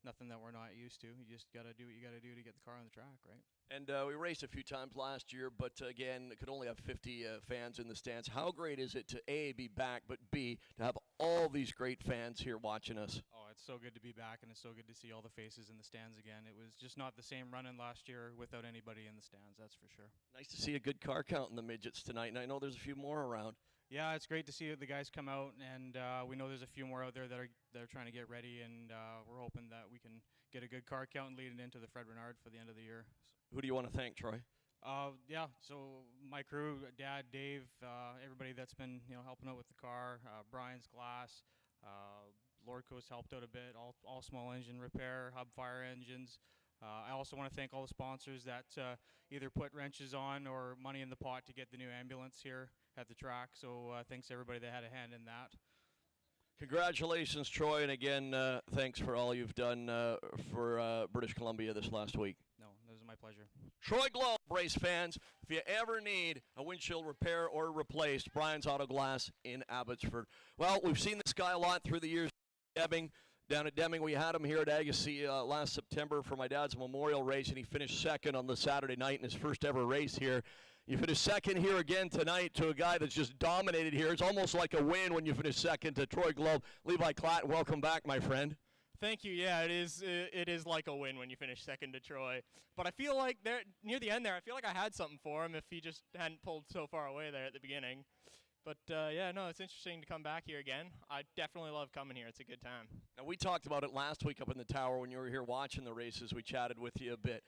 nothing that we're not used to. You just got to do what you got to do to get the car on the track, right? And we raced a few times last year, but again, could only have 50 fans in the stands. How great is it to A, be back, but B, to have all these great fans here watching us? Oh, it's so good to be back, and it's so good to see all the faces in the stands again. It was just not the same running last year without anybody in the stands, that's for sure. Nice to see a good car count in the midgets tonight, and I know there's a few more around. Yeah, it's great to see the guys come out, and we know there's a few more out there that are trying to get ready, and we're hoping that we can get a good car count leading into the Fred Renard for the end of the year. Who do you want to thank, Troy? Yeah, so my crew, Dad, Dave, everybody that's been helping out with the car, Brian's Glass, Lordco's helped out a bit, all small engine repair, hub fire engines. I also want to thank all the sponsors that either put wrenches on or money in the pot to get the new ambulance here at the track. So thanks to everybody that had a hand in that. Congratulations, Troy, and again, thanks for all you've done for British Columbia this last week. No, this is my pleasure. Troy Globe, race fans, if you ever need a windshield repair or replaced, Brian's Auto Glass in Abbotsford. Well, we've seen this guy a lot through the years. Down at Deming, we had him here at Agassiz last September for my dad's memorial race, and he finished second on the Saturday night in his first ever race here. You finished second here again tonight to a guy that's just dominated here. It's almost like a win when you finish second to Troy Globe. Levi Klatt, welcome back, my friend. Thank you. Yeah, it is like a win when you finish second to Troy. But I feel like near the end there, I feel like I had something for him if he just hadn't pulled so far away there at the beginning. But, yeah, no, it's interesting to come back here again. I definitely love coming here. It's a good time. Now, we talked about it last week up in the tower when you were here watching the races. We chatted with you a bit.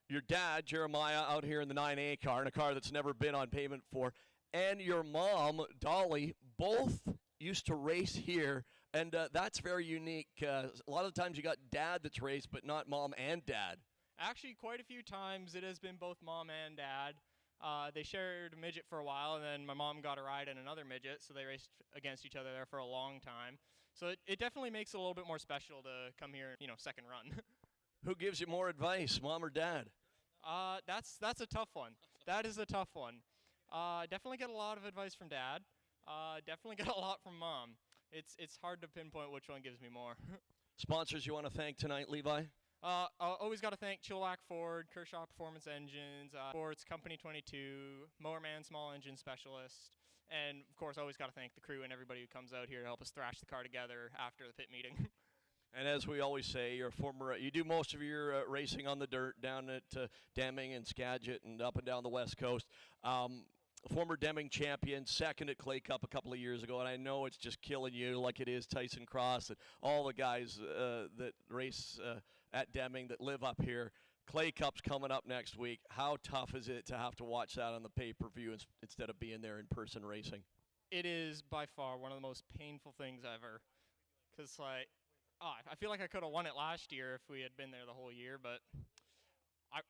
Your dad, Jeremiah, out here in the 9A car, in a car that's never been on pavement before, and your mom, Dolly, both used to race here, and that's very unique. A lot of the times you got dad that's raced, but not mom and dad. Actually, quite a few times it has been both mom and dad. They shared a midget for a while, and then my mom got a ride in another midget, so they raced against each other there for a long time. So it definitely makes it a little bit more special to come here, second run. Who gives you more advice, mom or dad? That's a tough one. That is a tough one. Definitely get a lot of advice from dad. Definitely get a lot from mom. It's hard to pinpoint which one gives me more. Sponsors you want to thank tonight, Levi? Always got to thank Chilliwack Ford, Kershaw Performance Engines, Sports Company 22, Mowerman Small Engine Specialist, and of course always got to thank the crew and everybody who comes out here to help us thrash the car together after the pit meeting. And as we always say, you're a former. You do most of your racing on the dirt down at Deming and Skagit and up and down the West Coast. Former Deming champion, second at Clay Cup a couple of years ago, and I know it's just killing you like it is Tyson Cross and all the guys that race at Deming that live up here. Clay Cup's coming up next week. How tough is it to have to watch that on the pay-per-view instead of being there in person racing? It is by far one of the most painful things ever, because I feel like I could have won it last year if we had been there the whole year, but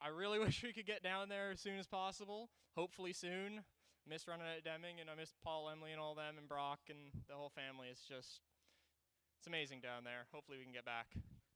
I really wish we could get down there as soon as possible. Hopefully soon. Miss running at Deming, and I miss Paul, Emily, and all them, and Brock, and the whole family. It's amazing down there. Hopefully we can get back.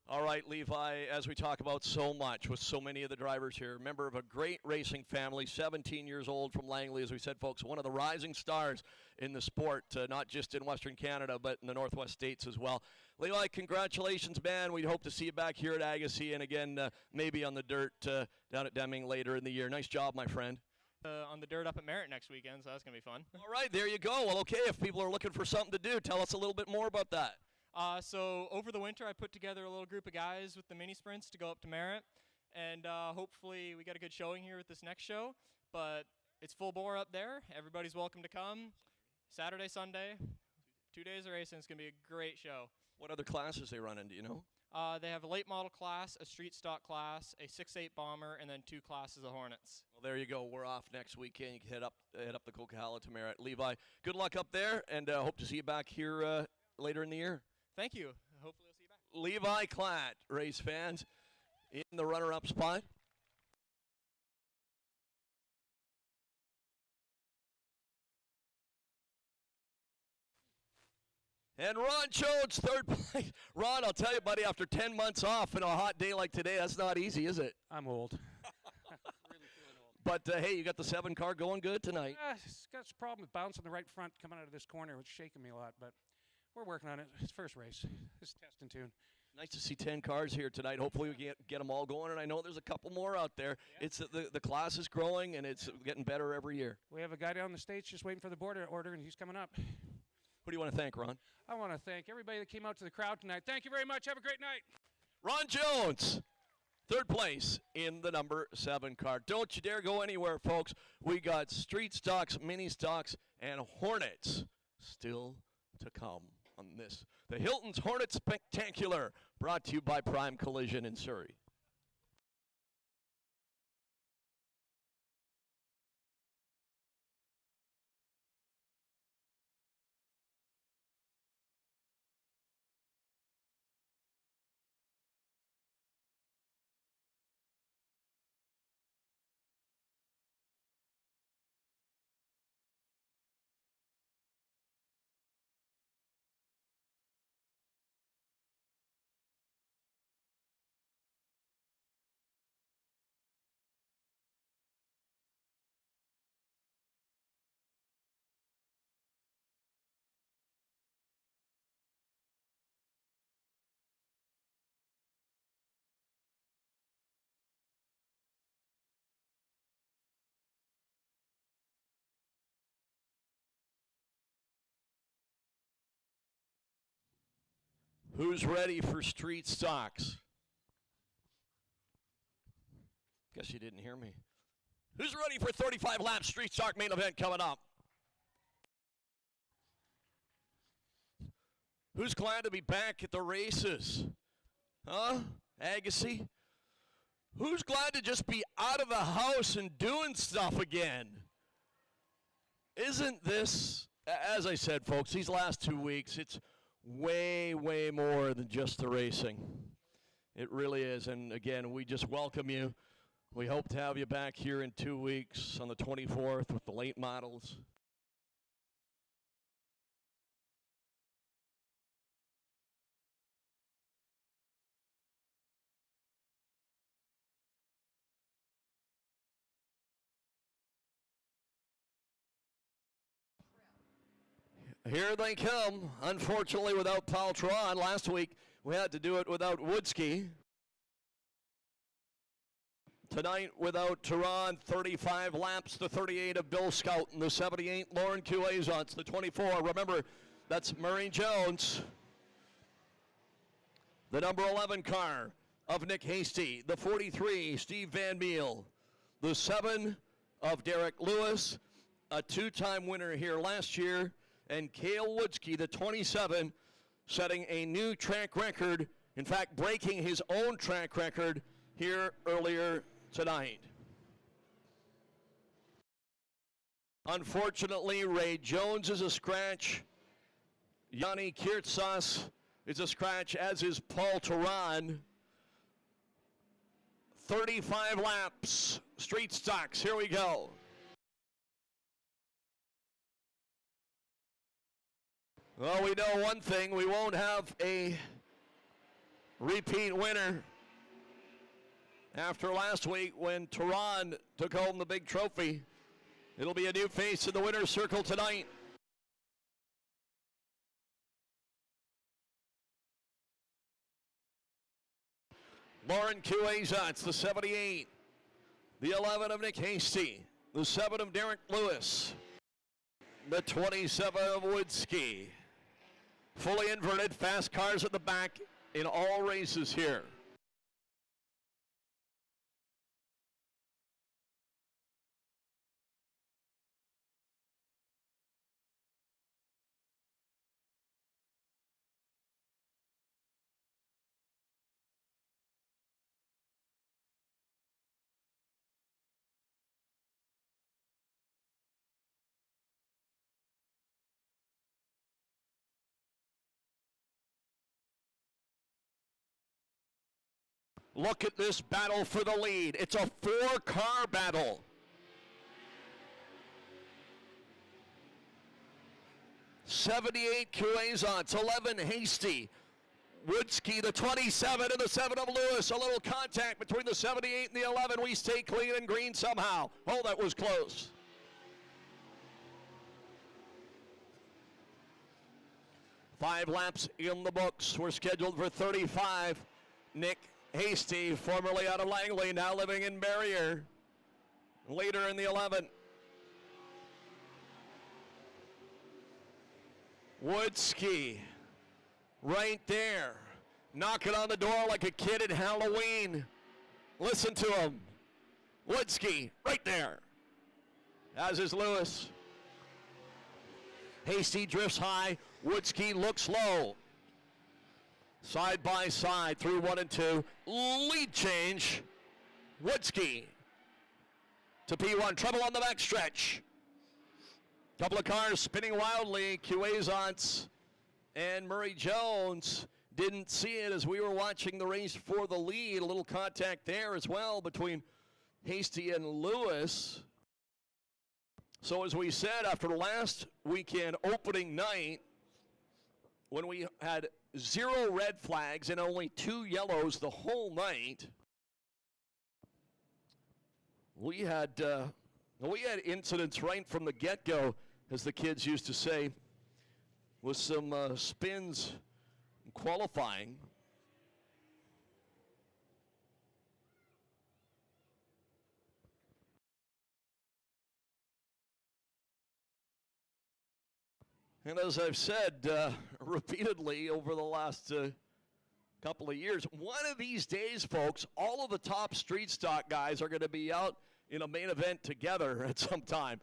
All right, Levi, as we talk about so much with so many of the drivers here, member of a great racing family, 17 years old from Langley, as we said, folks, one of the rising stars in the sport, not just in Western Canada, but in the Northwest States as well. Levi, congratulations, man. We hope to see you back here at Agassiz, and again, maybe on the dirt down at Deming later in the year. Nice job, my friend. On the dirt up at Merritt next weekend, so that's going to be fun. All right, there you go. Well, okay, if people are looking for something to do, tell us a little bit more about that. So over the winter, I put together a little group of guys with the mini sprints to go up to Merritt, and hopefully we got a good showing here with this next show. But it's full bore up there. Everybody's welcome to come. Saturday, Sunday, 2 days of racing. It's going to be a great show. What other classes they run in, do you know? They have a late model class, a street stock class, a 6.8 bomber, and then 2 classes of Hornets. Well, there you go. We're off next weekend. You can head up the Coquihalla to Merritt. Levi, good luck up there, and hope to see you back here later in the year. Thank you. Hopefully I'll see you back. Levi Klatt, race fans, in the runner-up spot. And Ron Jones, third place. Ron, I'll tell you, buddy, after 10 months off and a hot day like today, that's not easy, is it? I'm old. Really feeling old. But, hey, you got the 7 car going good tonight. It's got some problem with bouncing the right front coming out of this corner. It's shaking me a lot, but we're working on it. It's first race. It's test and tune. Nice to see 10 cars here tonight. Hopefully we can get them all going, and I know there's a couple more out there. Yeah. It's the class is growing, and it's getting better every year. We have a guy down the States just waiting for the border order, and he's coming up. Who do you want to thank, Ron? I want to thank everybody that came out to the crowd tonight. Thank you very much. Have a great night. Ron Jones, third place in the number 7 car. Don't you dare go anywhere, folks. We got street stocks, mini stocks, and Hornets still to come on this. The Hilton's Hornet Spectacular, brought to you by Prime Collision in Surrey. Who's ready for street stocks? Guess you didn't hear me. Who's ready for 35 lap street stock main event coming up? Who's glad to be back at the races? Huh? Agassiz? Who's glad to just be out of the house and doing stuff again? Isn't this, as I said, folks, these last 2 weeks, it's way, way more than just the racing. It really is. And again, we just welcome you. We hope to have you back here in 2 weeks on the 24th with the late models. Here they come, unfortunately without Paul Tron. Last week we had to do it without Woodski. Tonight without Tehran, 35 laps, the 38 of Bill Scout, and the 78 Lauren Cuazons, the 24. Remember, that's Murray Jones. The number 11 car of Nick Hasty, the 43, Steve Van Meel, the 7 of Derek Lewis, a 2-time winner here last year, and Cale Woodski, the 27, setting a new track record, in fact, breaking his own track record here earlier tonight. Unfortunately, Ray Jones is a scratch. Yanni Kirtsas is a scratch, as is Paul Tehran. 35 laps, street stocks, here we go. Well, we know one thing, we won't have a repeat winner after last week when Tehran took home the big trophy. It'll be a new face in the winner's circle tonight. Lauren Cueza, it's the 78. The 11 of Nick Hasty. The 7 of Derek Lewis. The 27 of Woodski. Fully inverted, fast cars at the back in all races here. Look at this battle for the lead. It's a 4-car battle. '78 Cuezons, 11 Hasty. Woodski, the 27 and the 7 of Lewis. A little contact between the 78 and the 11. We stay clean and green somehow. Oh, that was close. Five laps in the books. We're scheduled for 35. Nick Hasty, formerly out of Langley, now living in Barrier. Leader in the 11. Woodski, right there. Knocking on the door like a kid at Halloween. Listen to him. Woodski, right there. As is Lewis. Hasty drifts high. Woodski looks low. Side by side through 1 and 2. Lead change. Woodski to P1. Trouble on the backstretch. Couple of cars spinning wildly. Cuezons and Murray Jones didn't see it as we were watching the race for the lead. A little contact there as well between Hasty and Lewis. So as we said, after last weekend opening night, when we had 0 red flags and only 2 yellows the whole night, we had incidents right from the get-go, as the kids used to say, with some spins qualifying. And as I've said repeatedly over the last couple of years, one of these days, folks, all of the top street stock guys are going to be out in a main event together at some time.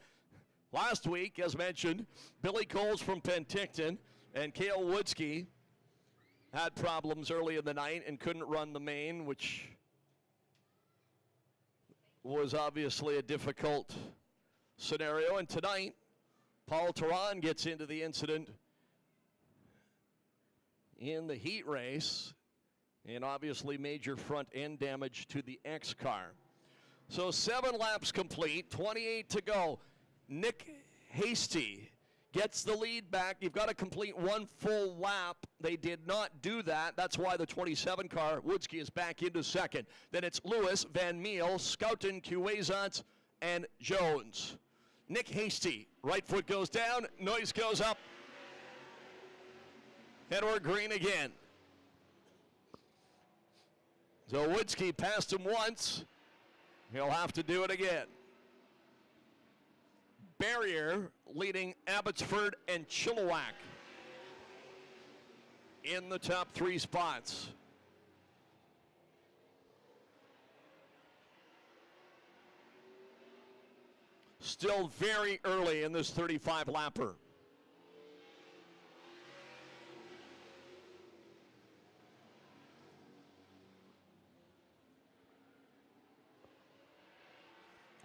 Last week, as mentioned, Billy Coles from Penticton and Cale Woodski had problems early in the night and couldn't run the main, which was obviously a difficult scenario. And tonight, Paul Tehran gets into the incident in the heat race, and obviously major front end damage to the X car. So 7 laps complete, 28 to go. Nick Hasty gets the lead back. You've got to complete 1 full lap. They did not do that. That's why the 27 car, Woodski, is back into second. Then it's Lewis, Van Meel, Schouten, Cuezons, and Jones. Nick Hasty, right foot goes down, noise goes up. And we're green again. So Woodski passed him once. He'll have to do it again. Barrier leading Abbotsford and Chilliwack in the top 3 spots. Still very early in this 35-lapper.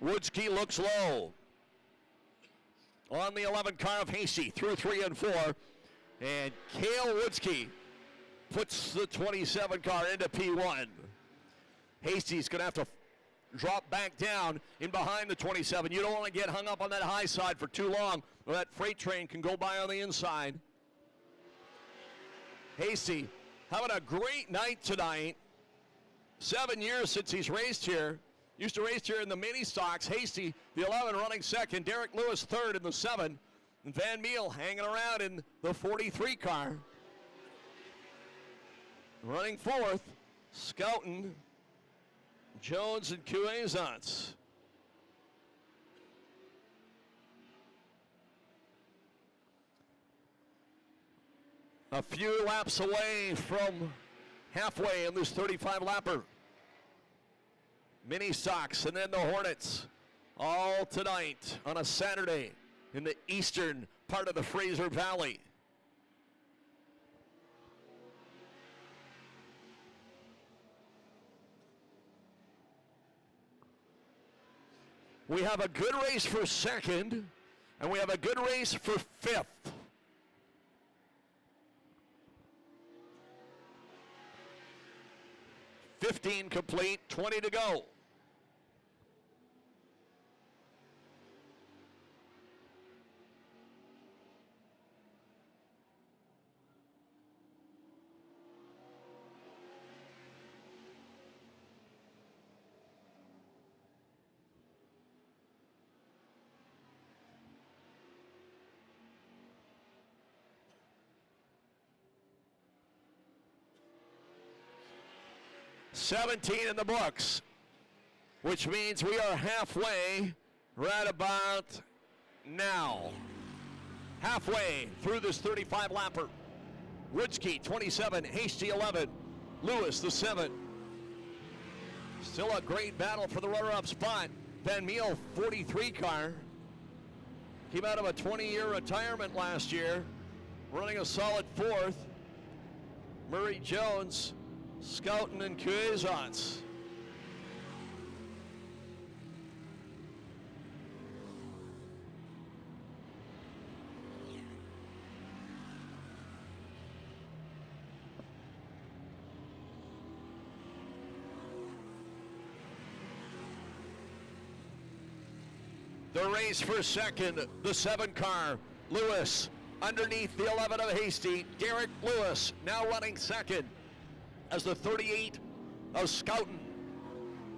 Woodski looks low on the 11 car of Hasty through 3 and 4. And Cale Woodski puts the 27 car into P1. Hasty's going to have to drop back down in behind the 27. You don't want to get hung up on that high side for too long, or that freight train can go by on the inside. Hasty having a great night tonight. 7 years since he's raced here. Used to race here in the mini stocks. Hasty, the 11, running second. Derek Lewis, third in the 7. And Van Meel hanging around in the 43 car. Running fourth, Scouten, Jones, and Cuezance. A few laps away from halfway in this 35-lapper. Mini stocks and then the Hornets all tonight on a Saturday in the eastern part of the Fraser Valley. We have a good race for second, and we have a good race for fifth. $15 complete, 20 to go. $17 in the books, which means we are halfway right about now. Halfway through this 35-lapper. Woodsky, 27, Hasty, 11, Lewis, the 7. Still a great battle for the runner-up spot. Van Meel, 43 car. Came out of a 20-year retirement last year, running a solid fourth. Murray Jones, Scouten, and Cuezance. The race for second, the 7 car, Lewis, underneath the 11 of Hasty. Derek Lewis now running second as the 38 of Scouten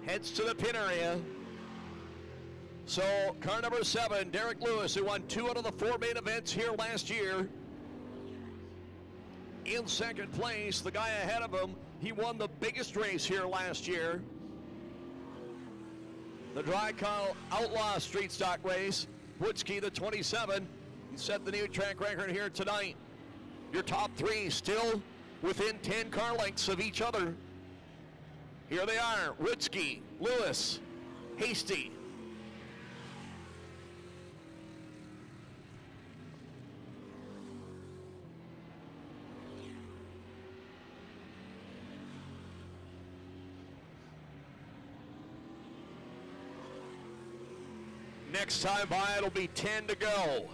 heads to the pin area. So car number 7, Derek Lewis, who won 2 out of the 4 main events here last year, in second place. The guy ahead of him, he won the biggest race here last year, the Dry Cow Outlaw Street Stock race. Woodsky, the 27, he set the new track record here tonight. Your top 3 still within 10 car lengths of each other. Here they are, Woodsky, Lewis, Hasty. Next time by, it'll be 10 to go.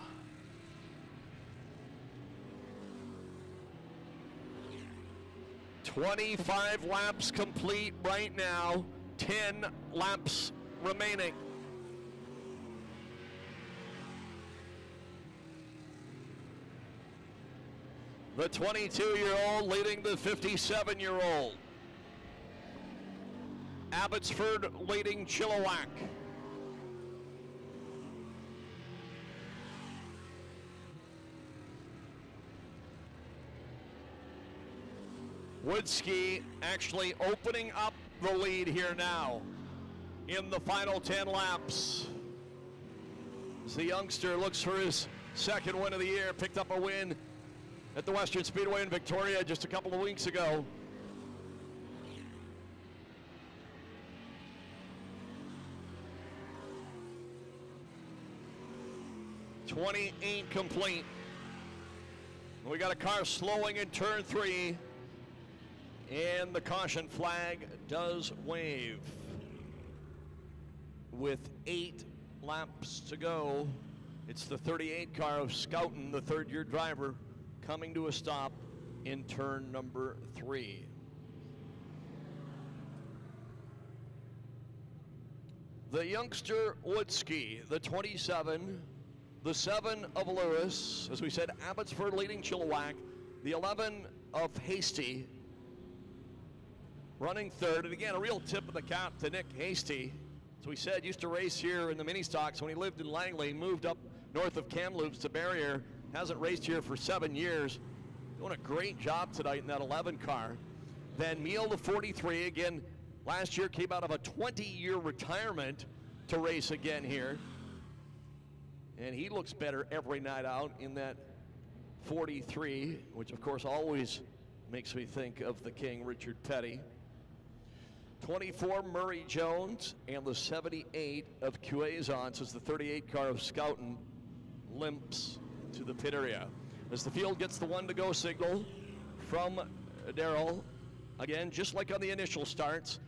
$25 laps complete right now, 10 laps remaining. The 22-year-old leading the 57-year-old. Abbotsford leading Chilliwack. Woodsky actually opening up the lead here now in the final 10 laps. As the youngster looks for his second win of the year, picked up a win at the Western Speedway in Victoria just a couple of weeks ago. $28 complete. We got a car slowing in turn 3. And the caution flag does wave. With 8 laps to go, it's the 38 car of Scouten, the third-year driver, coming to a stop in turn number 3. The youngster Woodski, the 27, the 7 of Lewis, as we said, Abbotsford leading Chilliwack, the 11 of Hasty, running third. And again, a real tip of the cap to Nick Hasty. As we said, used to race here in the mini stocks when he lived in Langley, moved up north of Kamloops to Barrier, hasn't raced here for 7 years. Doing a great job tonight in that 11 car. Van Meel, the 43, again, last year came out of a 20-year retirement to race again here. And he looks better every night out in that 43, which of course always makes me think of the king, Richard Petty. 24, Murray Jones, and the 78 of Cuazons as the 38 car of Scouten limps to the pit area. As the field gets the 1-to-go signal from Darrell, again, just like on the initial starts,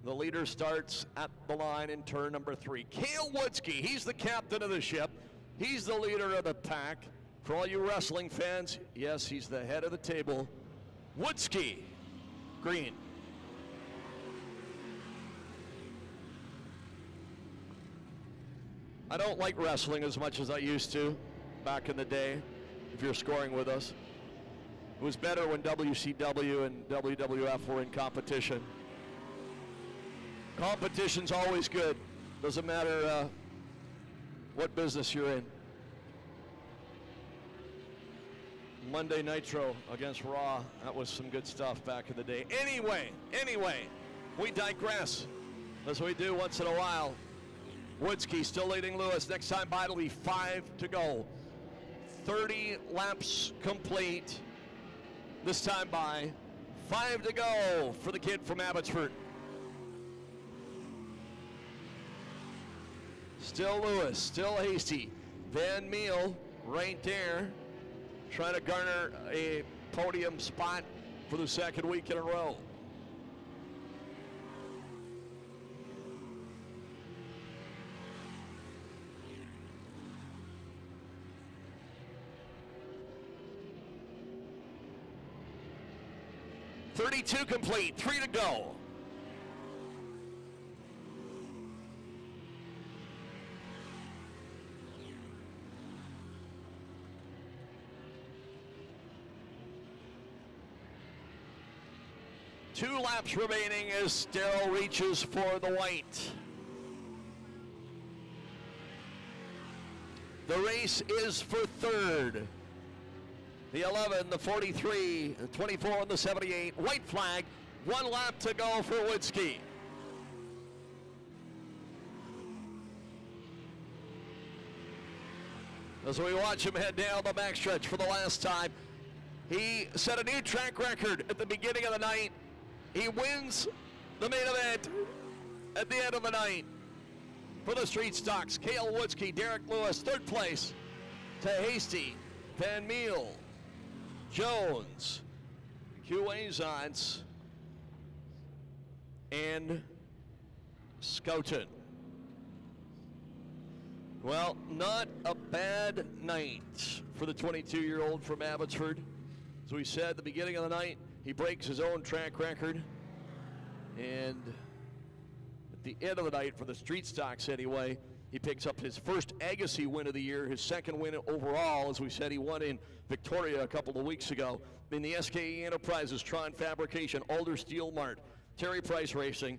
the leader starts at the line in turn number 3. Cale Woodski, he's the captain of the ship. He's the leader of the pack. For all you wrestling fans, yes, he's the head of the table. Woodski, green. I don't like wrestling as much as I used to back in the day, if you're scoring with us. It was better when WCW and WWF were in competition. Competition's always good. Doesn't matter what business you're in. Monday Nitro against Raw, that was some good stuff back in the day. Anyway, we digress, as we do once in a while. Woodski still leading Lewis. Next time by, it'll be 5 to go. 30 laps complete. This time by, 5 to go for the kid from Abbotsford. Still Lewis, still Hasty. Van Meel right there, trying to garner a podium spot for the second week in a row. .32 complete, 3 to go. Two laps remaining as Darrell reaches for the white. The race is for third. The 11, the 43, the 24, and the 78. White flag, 1 lap to go for Woodski. As we watch him head down the backstretch for the last time, he set a new track record at the beginning of the night. He wins the main event at the end of the night for the street stocks. Cale Woodski, Derek Lewis, third place to Hasty, Van Meel, Jones, Cuazons, and Scouten. Well, not a bad night for the 22-year-old from Abbotsford. As we said at the beginning of the night, he breaks his own track record. And at the end of the night, for the street stocks anyway, he picks up his first Agassiz win of the year, his second win overall. As we said, he won in Victoria a couple of weeks ago. In the SKE Enterprises, Tron Fabrication, Alder Steel Mart, Terry Price Racing,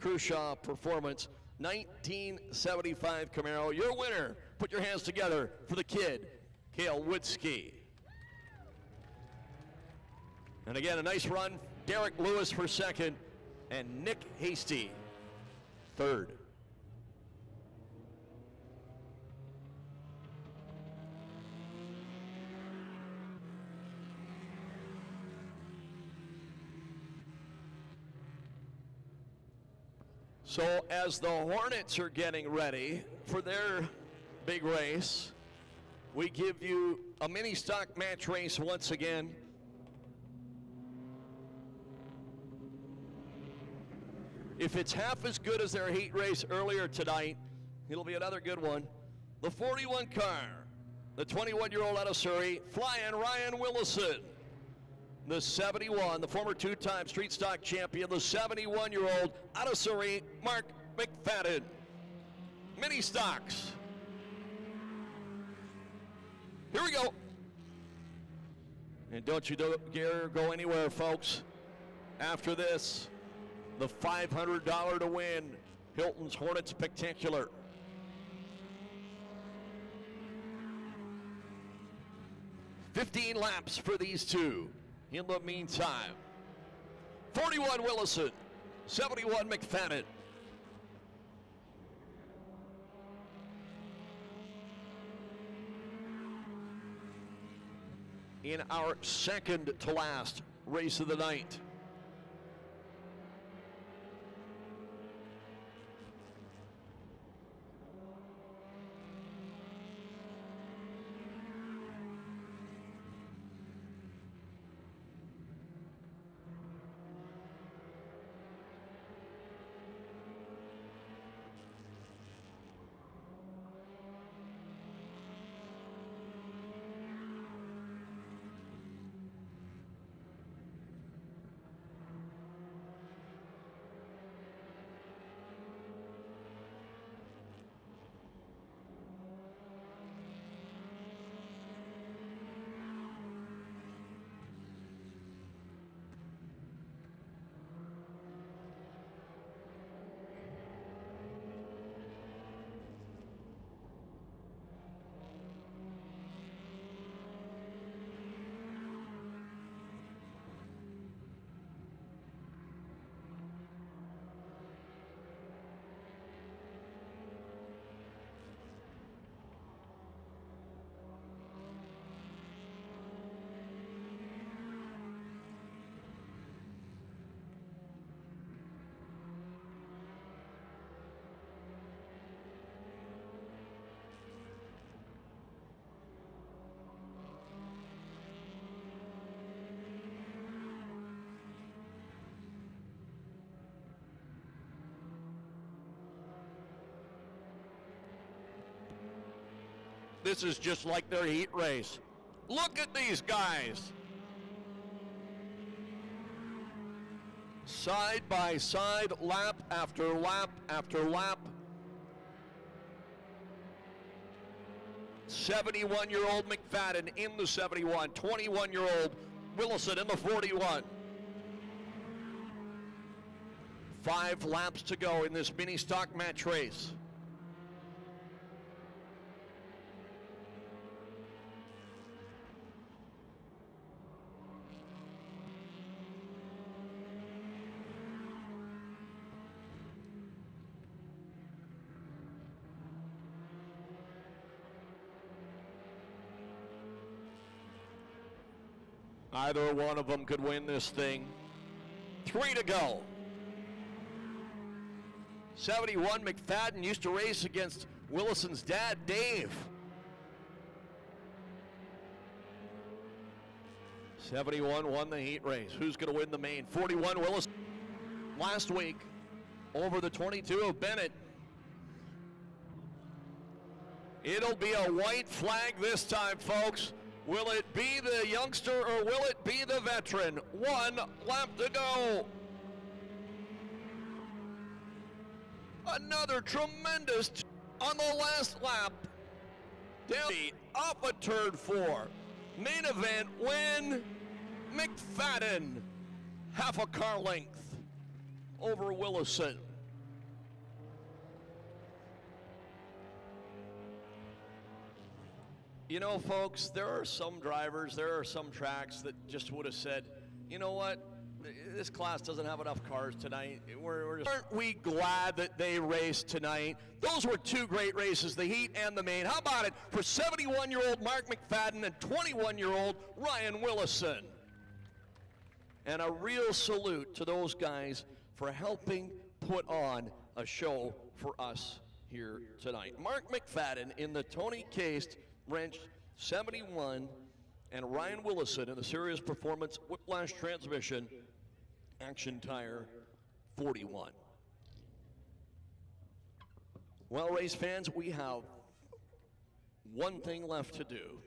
Crushaw Performance, 1975 Camaro. Your winner. Put your hands together for the kid, Cale Woodski. And again, a nice run. Derek Lewis for second, and Nick Hasty third. So as the Hornets are getting ready for their big race, we give you a mini stock match race once again. If it's half as good as their heat race earlier tonight, it'll be another good one. The 41 car, the 21-year-old out of Surrey, flying Ryan Willison. The 71, the former two-time street stock champion, the 71-year-old out of Surrey, Mark McFadden. Mini stocks. Here we go. And don't you dare go anywhere, folks. After this, the $500 to win, Hilton's Hornet Spectacular. $15 laps for these two. In the meantime, 41 Willison, 71 McFadden. In our second to last race of the night. This is just like their heat race. Look at these guys. Side by side, lap after lap after lap. 71-year-old McFadden in the 71, 21-year-old Willison in the 41. 5 laps to go in this mini stock match race. Either one of them could win this thing. 3 to go. 71 McFadden used to race against Willison's dad, Dave. 71 won the heat race. Who's going to win the main? 41 Willison last week over the 22 of Bennett. It'll be a white flag this time, folks. Will it be the youngster or will it be the veteran? 1 lap to go. Another tremendous on the last lap. Down off a turn 4. Main event win. McFadden, half a car length over Willison. You know, folks, there are some drivers, there are some tracks that just would have said, you know what, this class doesn't have enough cars tonight. Aren't we glad that they raced tonight? Those were 2 great races, the heat and the main. How about it for 71-year-old Mark McFadden and 21-year-old Ryan Willison? And a real salute to those guys for helping put on a show for us here tonight. Mark McFadden in the Tony Case Wrench 71 and Ryan Willison in the Serious Performance Whiplash Transmission Action Tire 41. Well, race fans, we have one thing left to do.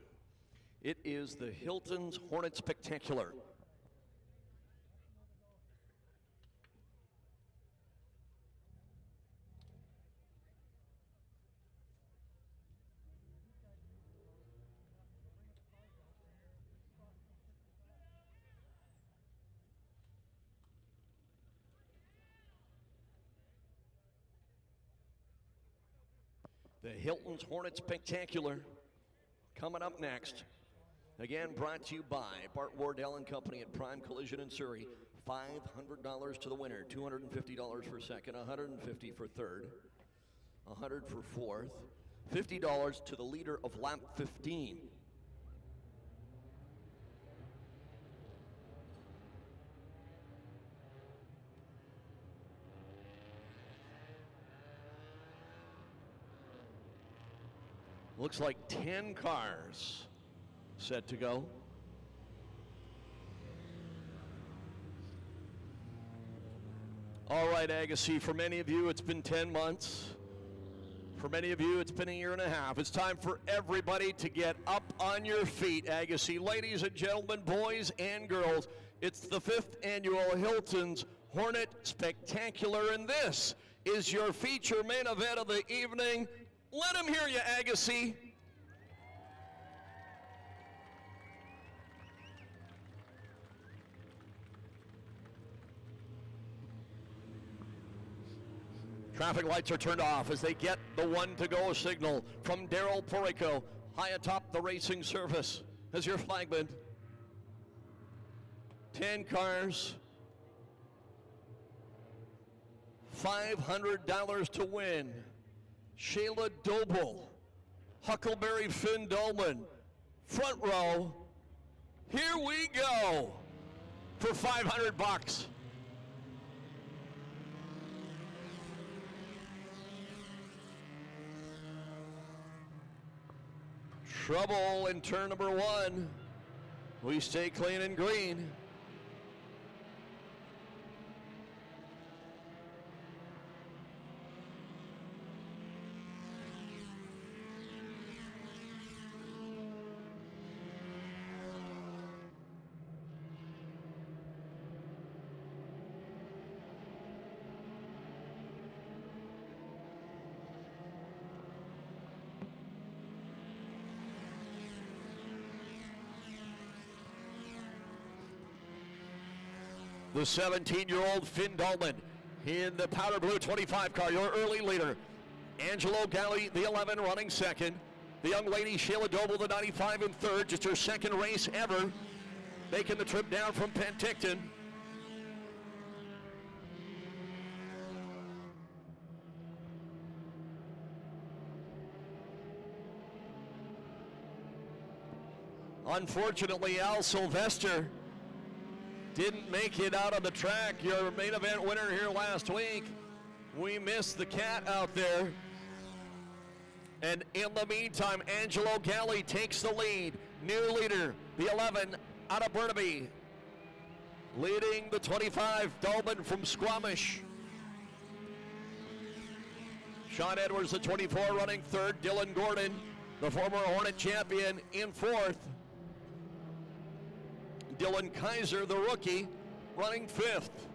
It is the Hilton's Hornet Spectacular. The Hilton's Hornet Spectacular coming up next. Again, brought to you by Bart Wardell and Company at Prime Collision in Surrey. $500 to the winner, $250 for second, $150 for third, $100 for fourth, $50 to the leader of lap 15. Looks like 10 cars set to go. All right, Agassiz, for many of you, it's been 10 months. For many of you, it's been a year and a half. It's time for everybody to get up on your feet, Agassiz. Ladies and gentlemen, boys and girls, it's the 5th annual Hilton's Hornet Spectacular, and this is your feature main event of the evening. Let him hear you, Agassiz. Traffic lights are turned off as they get the one-to-go signal from Daryl Porrico, high atop the racing surface as your flagman. 10 cars, $500 to win. Shayla Doble, Huckleberry Finn Dolman, front row. Here we go for $500. Trouble in turn number 1. We stay clean and green. The 17-year-old Finn Dolman in the powder blue 25 car, your early leader. Angelo Galli, the 11, running second. The young lady, Shayla Doble, the 95 in third, just her second race ever, making the trip down from Penticton. Unfortunately, Al Sylvester didn't make it out on the track, your main event winner here last week. We missed the cat out there. And in the meantime, Angelo Galli takes the lead. New leader, the 11 out of Burnaby. Leading the 25, Dolman from Squamish. Sean Edwards, the 24, running third. Dylan Gordon, the former Hornet champion, in fourth. Dylan Kaiser, the rookie, running fifth.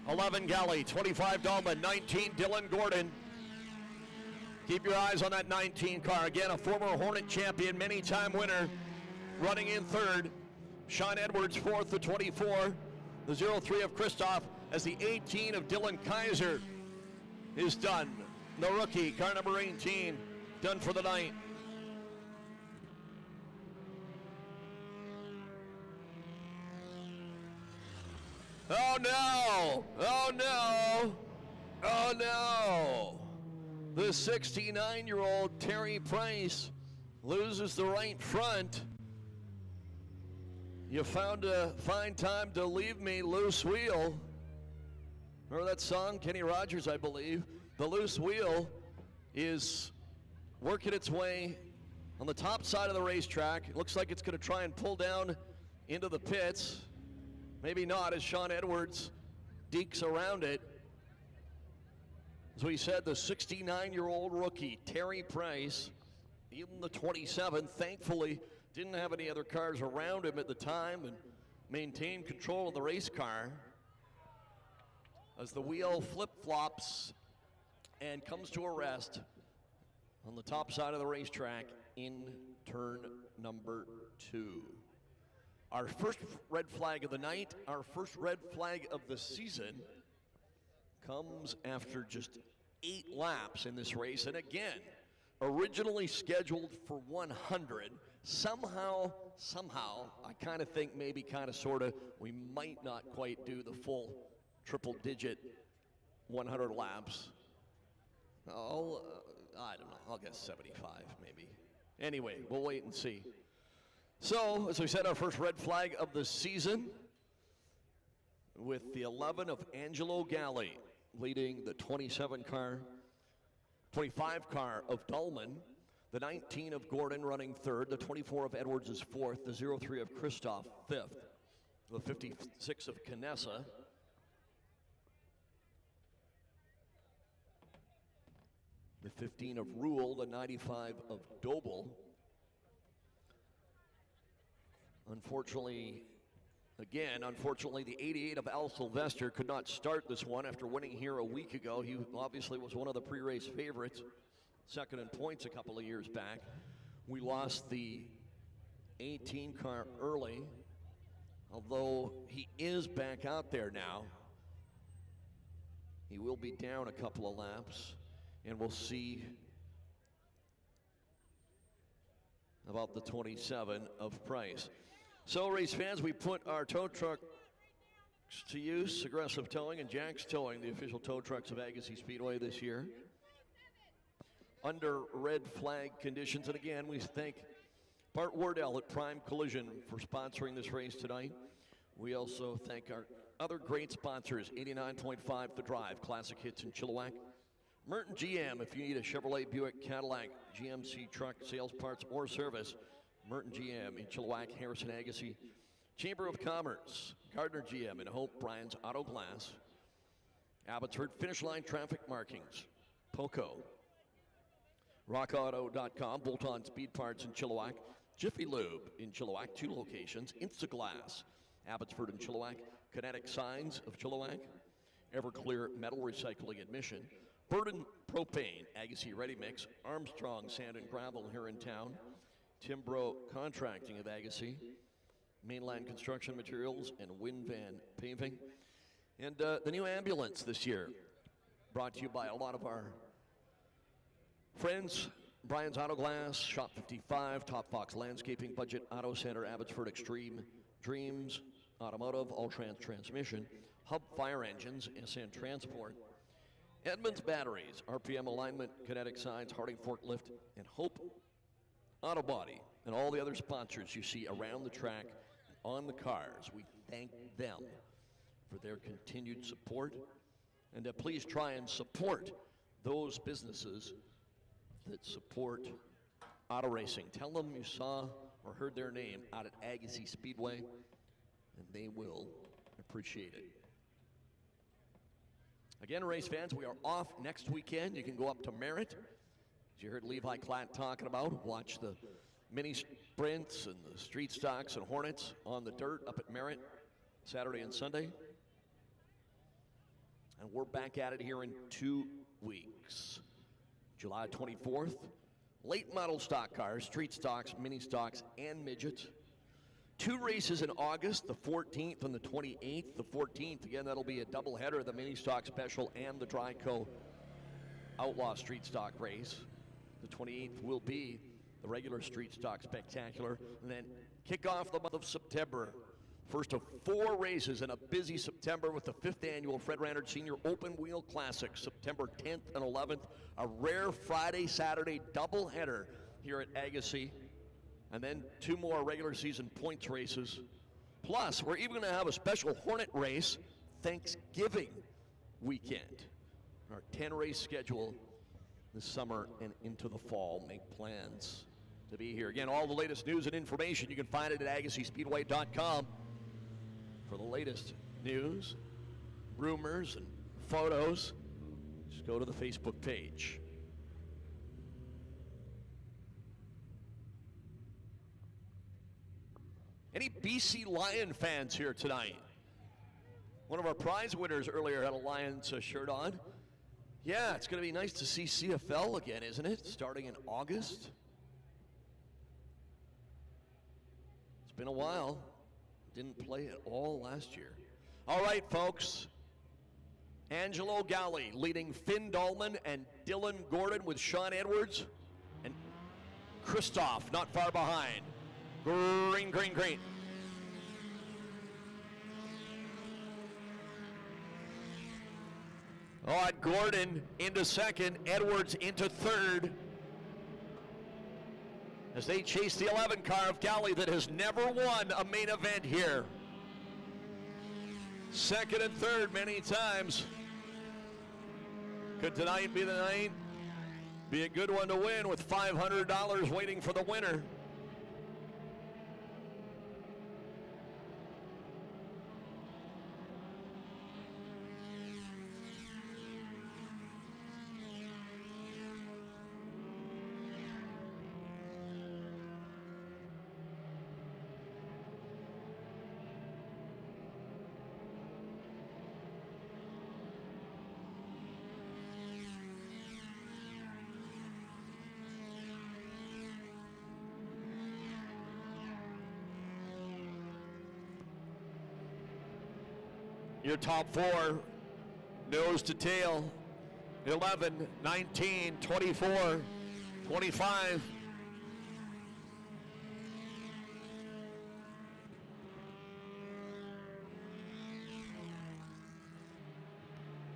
$11 Galley, $25 Dolman, $19 Dylan Gordon. Keep your eyes on that 19 car. Again, a former Hornet champion, many-time winner, running in third. Sean Edwards, fourth, the 24. The 03 of Christoph, as the 18 of Dylan Kaiser is done. The rookie, car number 18, done for the night. Oh no! Oh no! Oh no! The 69-year-old Terry Price loses the right front. You found a fine time to leave me, loose wheel. Remember that song, Kenny Rogers, I believe? The loose wheel is working its way on the top side of the racetrack. It looks like it's going to try and pull down into the pits. Maybe not, as Sean Edwards dekes around it. As we said, the 69-year-old rookie, Terry Price, in the 27, thankfully didn't have any other cars around him at the time and maintained control of the race car as the wheel flip-flops and comes to a rest on the top side of the racetrack in turn number 2. Our first red flag of the night, our first red flag of the season, comes after just 8 laps in this race. And again, originally scheduled for 100, somehow, I kind of think maybe kind of sort of, we might not quite do the full triple digit 100 laps. I don't know, I'll guess 75 maybe. Anyway, we'll wait and see. So, as we said, our first red flag of the season with the 11 of Angelo Galli leading the 25 car of Dullman, the 19 of Gordon running third, the 24 of Edwards is fourth, the 03 of Christoph fifth, the 56 of Canessa, the 15 of Rule, the 95 of Doble. Unfortunately, the 88 of Al Sylvester could not start this one after winning here a week ago. He obviously was one of the pre-race favorites, second in points a couple of years back. We lost the 18 car early, although he is back out there now. He will be down a couple of laps, and we'll see about the 27 of Price. So, race fans, we put our tow trucks to use, Aggressive Towing and Jack's Towing, the official tow trucks of Agassiz Speedway this year, under red flag conditions. And again, we thank Bart Wardell at Prime Collision for sponsoring this race tonight. We also thank our other great sponsors, 89.5 The Drive, Classic Hits in Chilliwack, Merton GM, if you need a Chevrolet, Buick, Cadillac, GMC truck, sales, parts, or service, Merton GM in Chilliwack, Harrison, Agassiz, Chamber of Commerce, Gardner GM in Hope, Bryan's Auto Glass, Abbotsford, Finish Line Traffic Markings, Poco, RockAuto.com, Bolt-On Speed Parts in Chilliwack, Jiffy Lube in Chilliwack, 2 locations, Instaglass, Abbotsford and Chilliwack, Kinetic Signs of Chilliwack, Everclear Metal Recycling Admission, Burden Propane, Agassiz Ready Mix, Armstrong Sand and Gravel here in town, Timbro Contracting of Agassiz, Mainline Construction Materials, and Winvan Paving. And the new ambulance this year, brought to you by a lot of our friends, Bryan's Auto Glass, Shop 55, Top Fox Landscaping, Budget Auto Center, Abbotsford Extreme Dreams, Automotive, All Trans Transmission, Hub Fire Engines, SN Transport, Edmunds Batteries, RPM Alignment, Kinetic Signs, Harding Forklift, and Hope Auto Body, and all the other sponsors you see around the track on the cars. We thank them for their continued support, and please try and support those businesses that support auto racing. Tell them you saw or heard their name out at Agassiz Speedway, and they will appreciate it. Again, race fans, we are off next weekend. You can go up to Merritt, as you heard Levi Klatt talking about, watch the mini sprints and the street stocks and Hornets on the dirt up at Merritt Saturday and Sunday. And we're back at it here in 2 weeks. July 24th, late model stock cars, street stocks, mini stocks, and midgets. 2 races in August, the 14th and the 28th. The 14th, again, that'll be a doubleheader, the mini stock special and the Dryco Outlaw Street Stock race. The 28th will be the regular Street Stock Spectacular. And then kick off the month of September. First of 4 races in a busy September with the 5th annual Fred Rannard Senior Open Wheel Classic, September 10th and 11th. A rare Friday, Saturday doubleheader here at Agassiz. And then 2 more regular season points races. Plus, we're even going to have a special Hornet race Thanksgiving weekend. Our 10-race schedule this summer and into the fall. Make plans to be here. Again, all the latest news and information, you can find it at AgassizSpeedway.com. For the latest news, rumors, and photos, just go to the Facebook page. Any BC Lion fans here tonight? One of our prize winners earlier had a Lions shirt on. Yeah, it's going to be nice to see CFL again, isn't it? Starting in August. It's been a while. Didn't play at all last year. All right, folks. Angelo Galli leading Finn Dahlman and Dylan Gordon with Sean Edwards. And Christoph not far behind. Green, green, green. Odd Gordon into second, Edwards into third. As they chase the 11 car of Galli that has never won a main event here. Second and third many times. Could tonight be the night? Be a good one to win with $500 waiting for the winner. Your top four, nose to tail, 11, 19, 24, 25.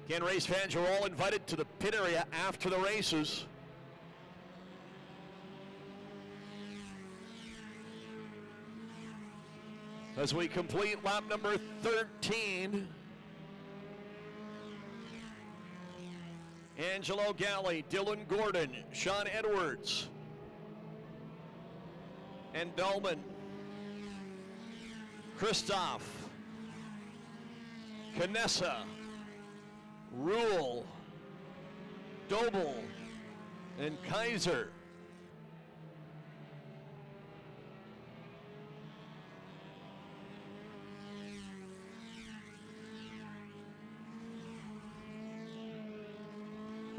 Again, race fans, you're all invited to the pit area after the races. As we complete lap number 13. Angelo Galli, Dylan Gordon, Sean Edwards, and Dahlman. Christoph, Canessa, Rule, Doble, and Kaiser.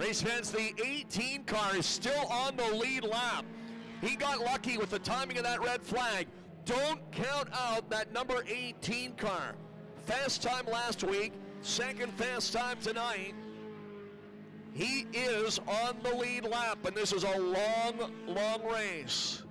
Race fans, the 18 car is still on the lead lap. He got lucky with the timing of that red flag. Don't count out that number 18 car. Fast time last week, second fast time tonight. He is on the lead lap, and this is a long, long race.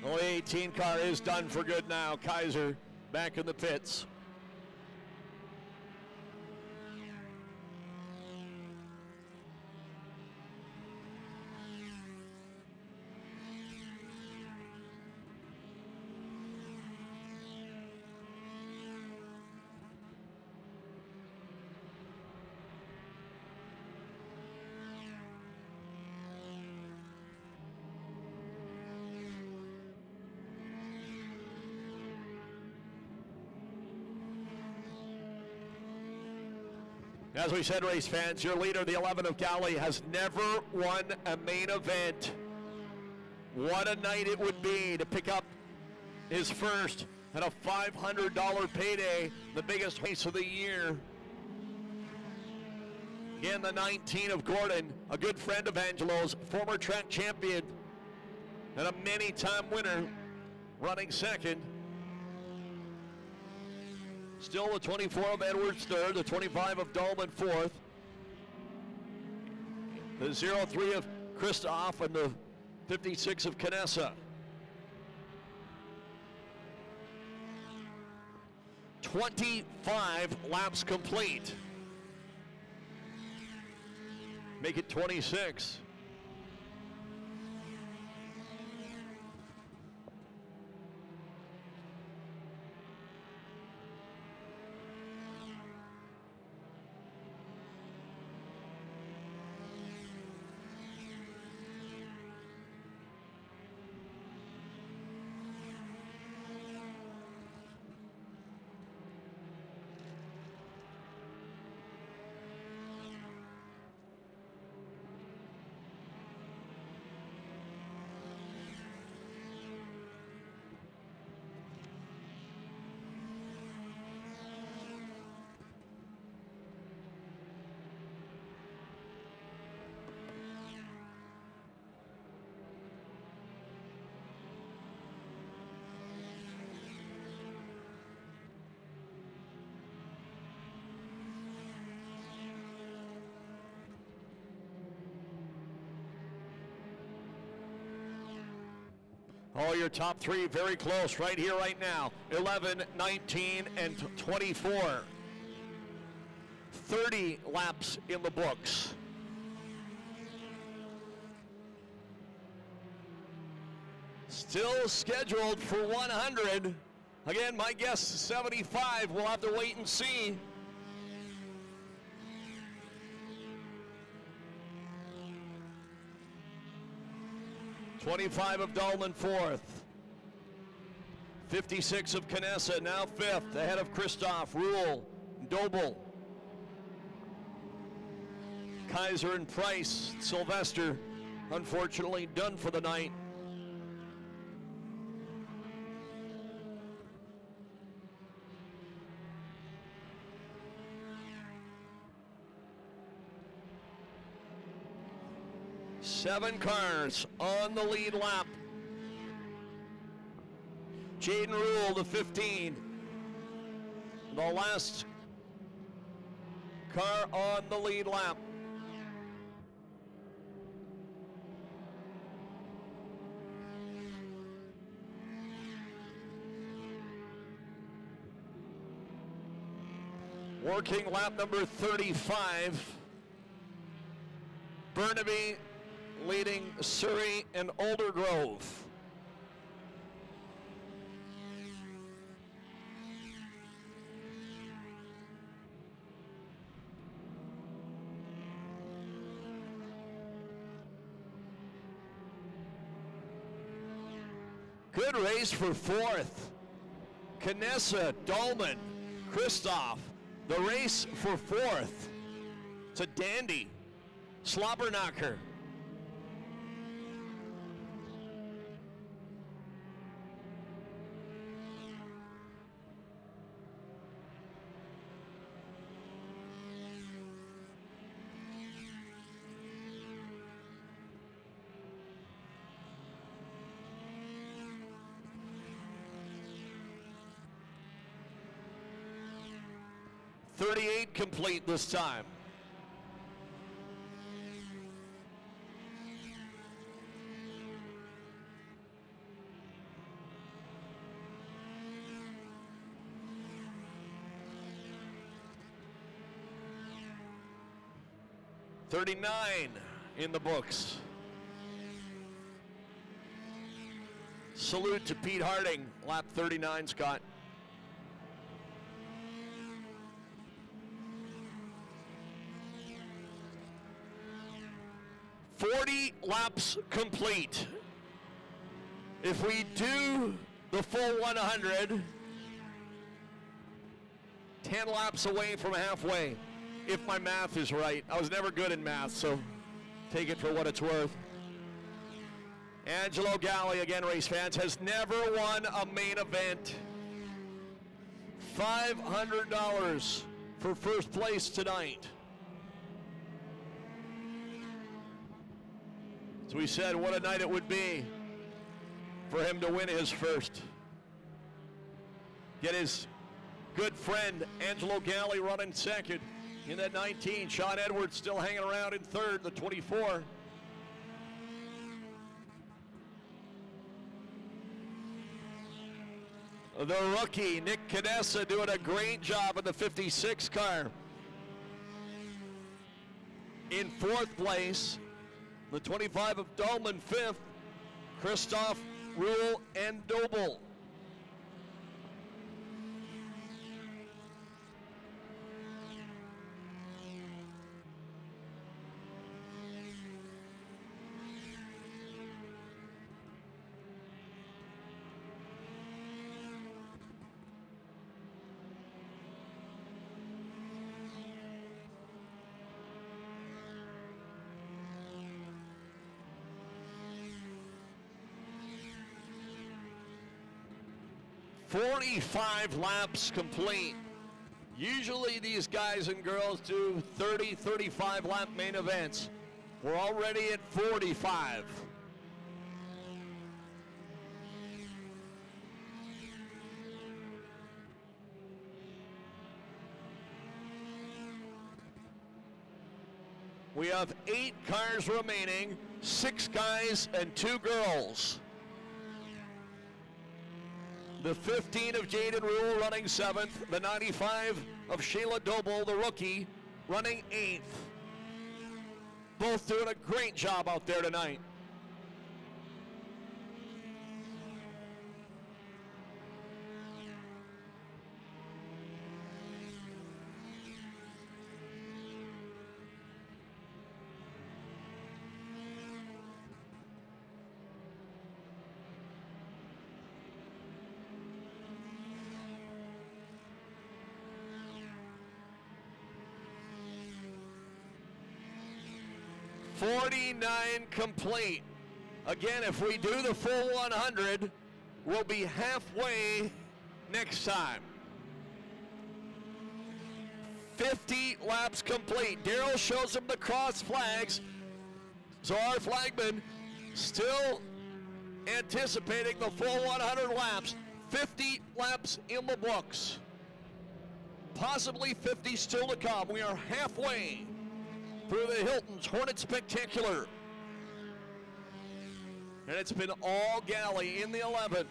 Only 18 car is done for good now. Kaiser back in the pits. As we said, race fans, your leader, the 11 of Cali, has never won a main event. What a night it would be to pick up his first and a $500 payday, the biggest race of the year. Again, the 19 of Gordon, a good friend of Angelo's, former track champion, and a many-time winner, running second. Still the 24 of Edwards third, the 25 of Dahlman fourth, the 03 of Christoph, and the 56 of Canessa. 25 laps complete. Make it 26. Oh, your top three very close right here, right now. 11, 19, and 24. 30 laps in the books. Still scheduled for 100. Again, my guess is 75. We'll have to wait and see. $25 of Dahlman fourth. 56 of Canessa now fifth, ahead of Christoph, Rule, Doble, Kaiser and Price. Sylvester, unfortunately, done for the night. Seven cars on the lead lap. Jaden Rule, the 15. The last car on the lead lap. Working lap number 35. Burnaby leading Surrey and Aldergrove. Good race for fourth. Canessa, Dahlman, Christoph. The race for fourth. It's a dandy. Slobberknocker. .38 complete this time. .39 in the books. Salute to Pete Harding, lap 39, Scott. Laps complete. If we do the full 100, 10 laps away from halfway. if my math is right. I was never good in math, so take it for what it's worth. Angelo Galli, again, race fans, has never won a main event. $500 for first place tonight. As we said, what a night it would be for him to win his first. Get his good friend Angelo Galli running second in that 19. Sean Edwards still hanging around in third, the 24. The rookie, Nick Canessa, doing a great job in the 56 car. In fourth place, the 25 of Dahlman, fifth, Christoph Ruhl and Dobel. "45 laps complete." Usually these guys and girls do 30, 35 lap main events. We're already at 45. We have 8 cars remaining, 6 guys and 2 girls. The 15 of Jaden Rule running 7th. The 95 of Shayla Dobel, the rookie, running 8th. Both doing a great job out there tonight. $49 complete. Again, if we do the full 100, we'll be halfway next time. 50 laps complete. Daryl shows him the cross flags. So our flagman still anticipating the full 100 laps. 50 laps in the books. Possibly 50 still to come. We are halfway through the Hilton's Hornet Spectacular. And it's been all Galli in the 11.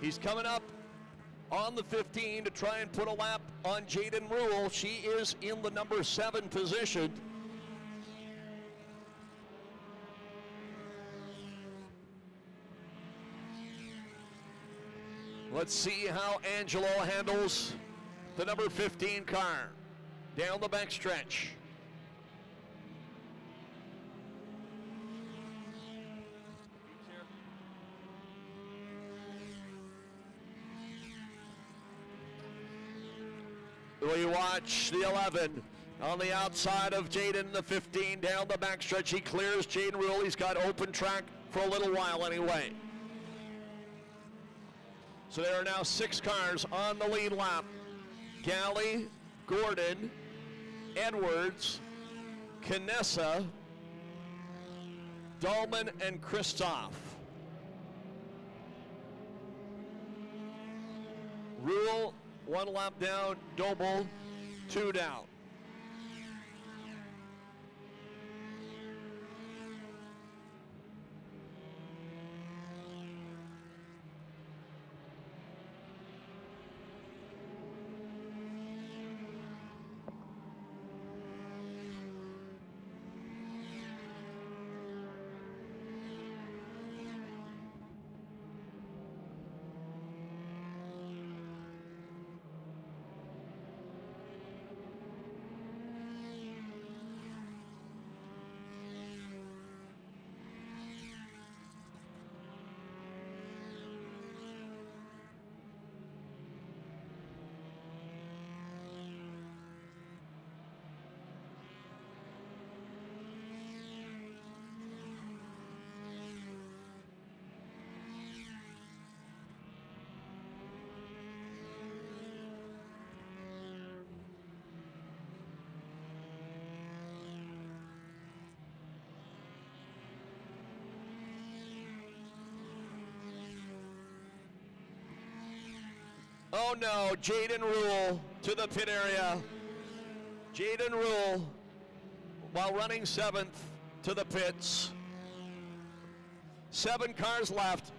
He's coming up on the 15 to try and put a lap on Jaden Rule. She is in the number 7 position. Let's see how Angelo handles the number 15 car down the backstretch. We watch the 11 on the outside of Jaden, the 15 down the backstretch. He clears Jaden Rule. He's got open track for a little while anyway. So there are now 6 cars on the lead lap. Galli, Gordon, Edwards, Canessa, Dahlman, and Christoph. Rule, 1 lap down. Dobel, 2 down. Oh no, Jaden Rule to the pit area. Jaden Rule, while running 7th, to the pits. 7 cars left.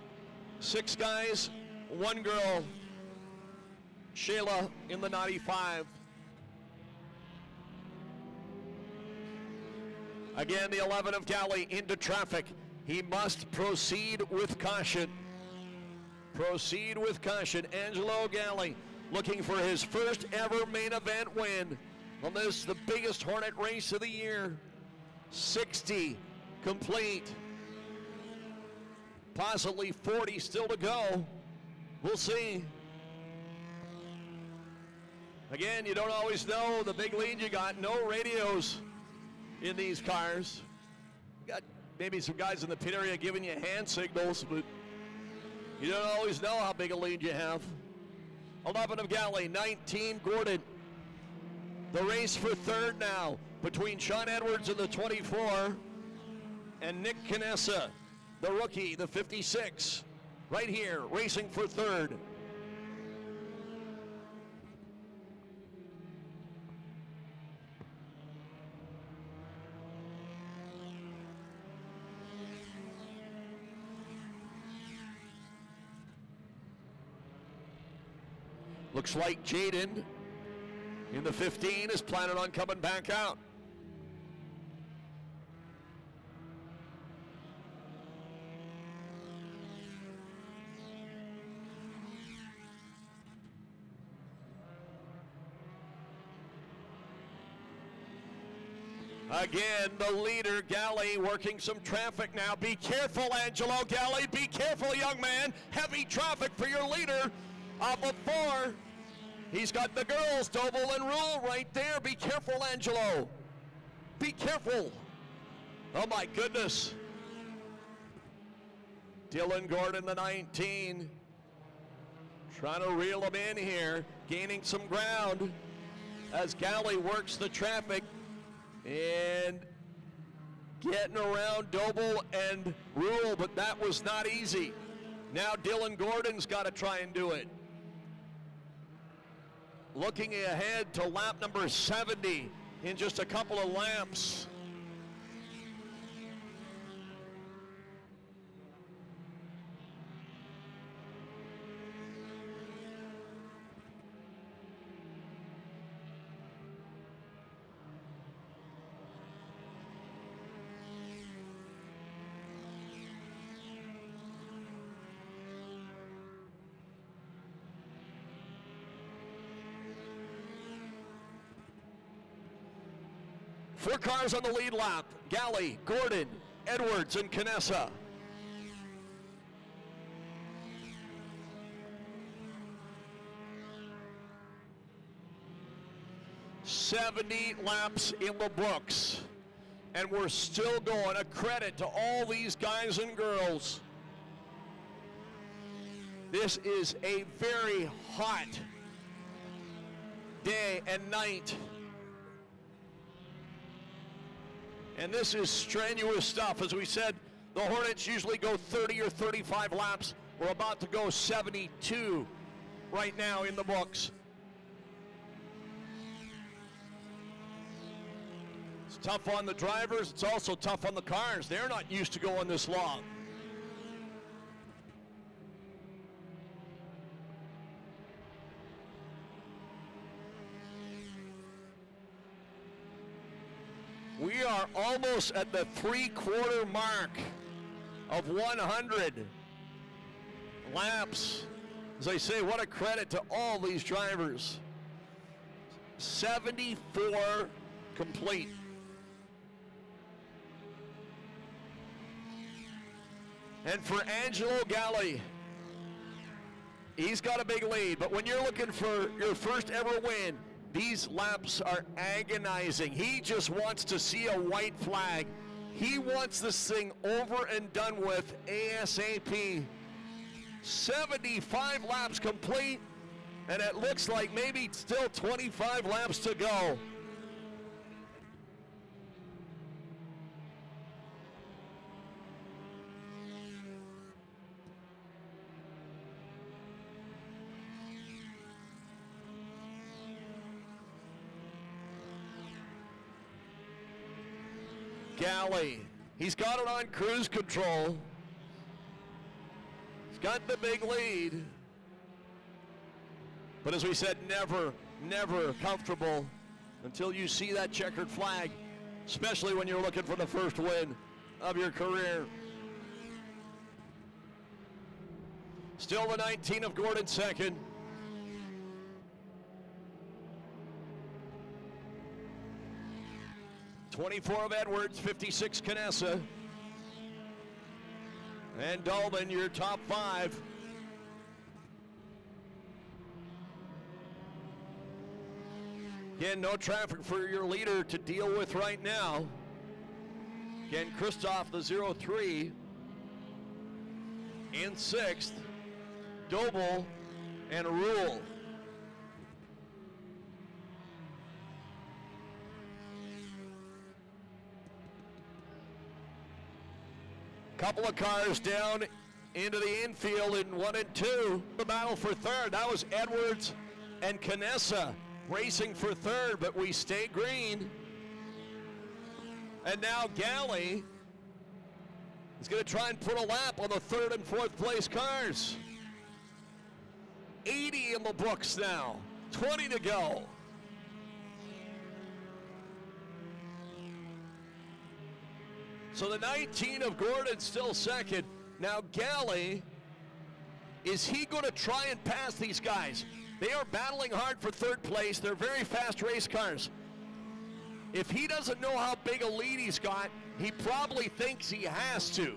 6 guys, 1 girl. Shayla in the 95. Again, the 11 of Galley into traffic. He must proceed with caution. Proceed with caution. Angelo Galley looking for his first ever main event win on this, the biggest Hornet race of the year. 60 complete. Possibly 40 still to go. We'll see. Again, you don't always know the big lead you got. No radios in these cars. Got maybe some guys in the pit area giving you hand signals, but you don't always know how big a lead you have. 11 of Galley, 19 Gordon. The race for 3rd now between Sean Edwards in the 24 and Nick Canessa, the rookie, the 56, right here, racing for 3rd. Looks like Jaden in the 15 is planning on coming back out. Again, the leader, Galley, working some traffic now. Be careful, Angelo Galley. Be careful, young man. Heavy traffic for your leader of the 4. He's got the girls, Doble and Rule, right there. Be careful, Angelo. Be careful. Oh, my goodness. Dylan Gordon, the 19. Trying to reel him in here. Gaining some ground as Galley works the traffic. And getting around Doble and Rule, but that was not easy. Now Dylan Gordon's got to try and do it. Looking ahead to lap number 70 in just a couple of laps. Four cars on the lead lap. Galley, Gordon, Edwards, and Canessa. "70 laps in the books. And we're still going. A credit to all these guys and girls. This is a very hot day and night. And this is strenuous stuff. As we said, the Hornets usually go 30 or 35 laps. We're about to go 72 right now in the books. It's tough on the drivers. It's also tough on the cars. They're not used to going this long. We are almost at the three-quarter mark of 100 laps. As I say, what a credit to all these drivers. 74 complete. And for Angelo Galley, he's got a big lead. But when you're looking for your first ever win, these laps are agonizing. He just wants to see a white flag. He wants this thing over and done with ASAP. 75 laps complete, and it looks like maybe still 25 laps to go. Galley. He's got it on cruise control. He's got the big lead. But as we said, never comfortable until you see that checkered flag, especially when you're looking for the first win of your career. Still the 19 of Gordon second. '24 of Edwards, 56 Canessa. And Dolman, your top five. Again, no traffic for your leader to deal with right now. Again, Christoph, the 0-3. In sixth, Doble and Rule. Couple of cars down into the infield in 1 and 2. The battle for third. That was Edwards and Canessa racing for third, but we stay green. And now Galley is going to try and put a lap on the third and fourth place cars. 80 in the books now, 20 to go. So the 19 of Gordon still second. Now Galley, is he going to try and pass these guys? They are battling hard for third place. They're very fast race cars. If he doesn't know how big a lead he's got, he probably thinks he has to.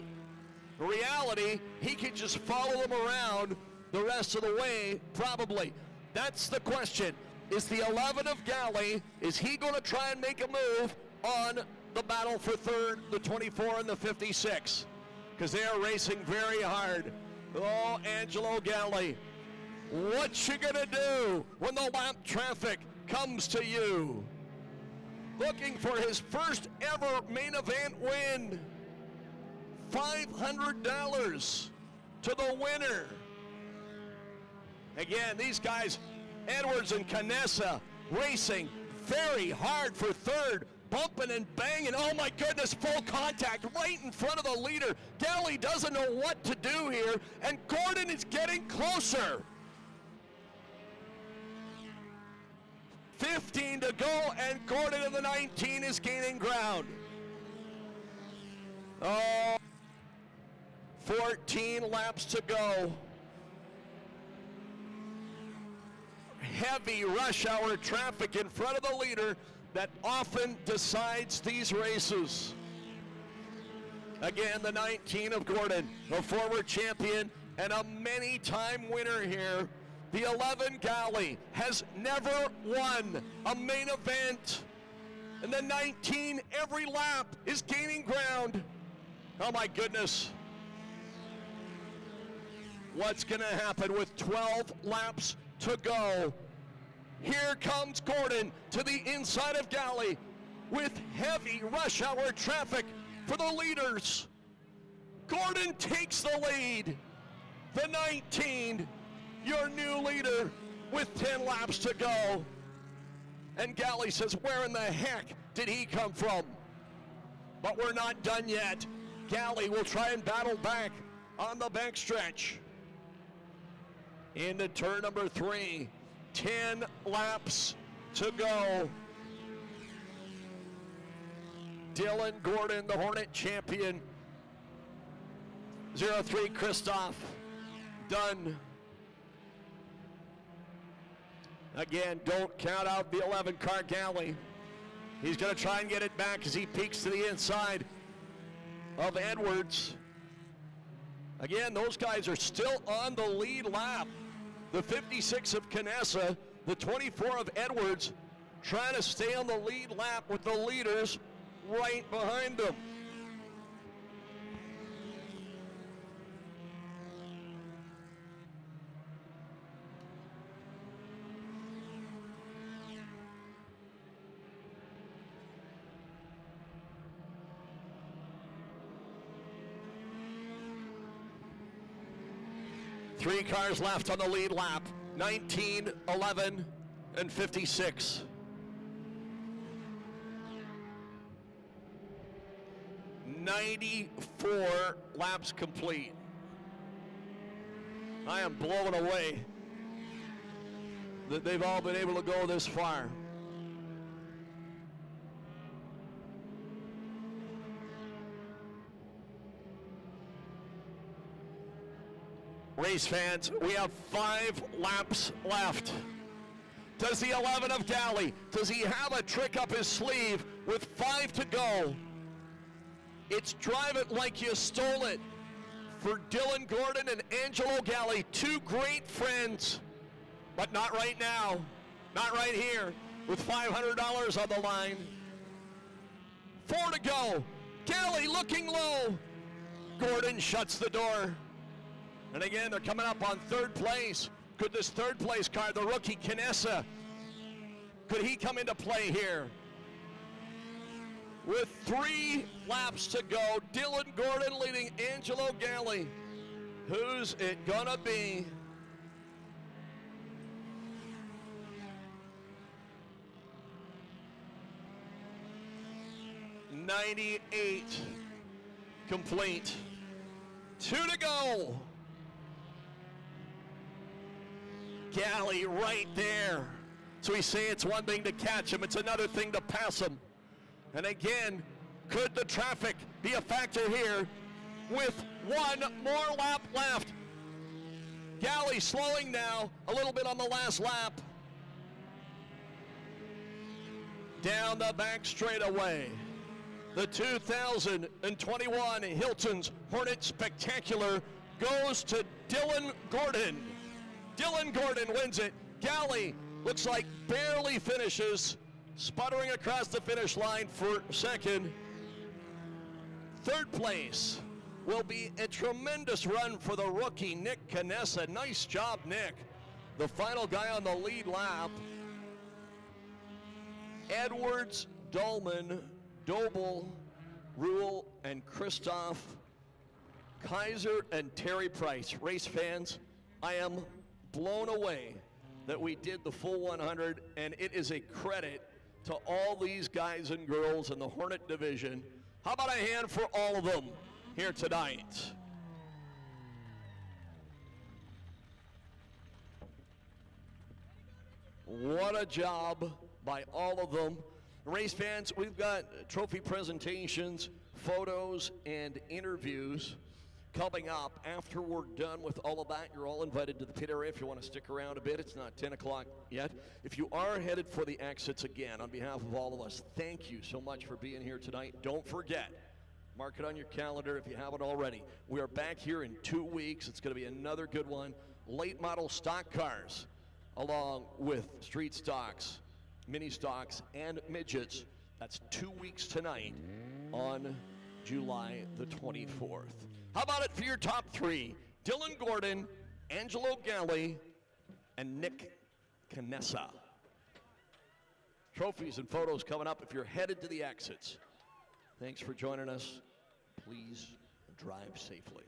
In reality, he can just follow them around the rest of the way, probably. That's the question. Is the 11 of Galley, is he going to try and make a move on the battle for third, the 24 and the 56? Because they are racing very hard. Oh, Angelo Galley, what you gonna do when the lap traffic comes to you? Looking for his first ever main event win. $500 to the winner. Again, these guys, Edwards and Canessa, racing very hard for third, bumping and banging. Oh my goodness, full contact right in front of the leader. Galley doesn't know what to do here, and Gordon is getting closer. 15 to go, and Gordon in the 19 is gaining ground. Oh, 14 laps to go. Heavy rush hour traffic in front of the leader that often decides these races. Again, the 19 of Gordon, a former champion and a many-time winner here. The 11 Galley has never won a main event. And the 19, every lap is gaining ground. Oh my goodness. What's gonna happen with 12 laps to go? Here comes Gordon to the inside of Galley with heavy rush hour traffic for the leaders. Gordon takes the lead. The 19, your new leader with 10 laps to go. And Galley says, where in the heck did he come from? But we're not done yet. Galley will try and battle back on the backstretch. Into turn number 3. 10 laps to go. Dylan Gordon, the Hornet champion. 0-3 Christoph, done. Again, don't count out the 11 car Galley. He's going to try and get it back as he peeks to the inside of Edwards. Again, those guys are still on the lead lap. The 56 of Canessa, the 24 of Edwards, trying to stay on the lead lap with the leaders right behind them. Three cars left on the lead lap, 19, 11, and 56. 94 laps complete. I am blown away that they've all been able to go this far. Race fans, we have 5 laps left. Does the 11 of Galley, does he have a trick up his sleeve with 5 to go? It's drive it like you stole it for Dylan Gordon and Angelo Galley, 2 great friends, but not right now, not right here, with $500 on the line. 4 to go. Galley looking low. Gordon shuts the door. And again, they're coming up on 3rd place. Could this 3rd place car, the rookie Canessa, could he come into play here? With 3 laps to go, Dylan Gordon leading Angelo Galley. Who's it gonna be? $98 complete. 2 to go. Galley right there. So we say it's one thing to catch him, it's another thing to pass him. And again, could the traffic be a factor here with 1 more lap left? Galley slowing now a little bit on the last lap. Down the back straightaway. The 2021 Hilton's Hornet Spectacular goes to Dylan Gordon. Dylan Gordon wins it. Galley looks like barely finishes, sputtering across the finish line for 2nd. 3rd place will be a tremendous run for the rookie Nick Canessa. Nice job, Nick. The final guy on the lead lap. Edwards, Dolman, Doble, Rule, and Christoph, Kaiser, and Terry Price. Race fans, I am blown away that we did the full 100, and it is a credit to all these guys and girls in the Hornet division. How about a hand for all of them here tonight? What a job by all of them. Race fans, we've got trophy presentations, photos, and interviews coming up. After we're done with all of that, you're all invited to the pit area if you want to stick around a bit. It's not 10 o'clock yet. If you are headed for the exits, again, on behalf of all of us, thank you so much for being here tonight. Don't forget, mark it on your calendar if you haven't already. We are back here in 2 weeks. It's going to be another good one. Late model stock cars, along with street stocks, mini stocks, and midgets. That's 2 weeks tonight on July the 24th. How about it for your top 3? Dylan Gordon, Angelo Galley, and Nick Canessa. Trophies and photos coming up if you're headed to the exits. Thanks for joining us. Please drive safely.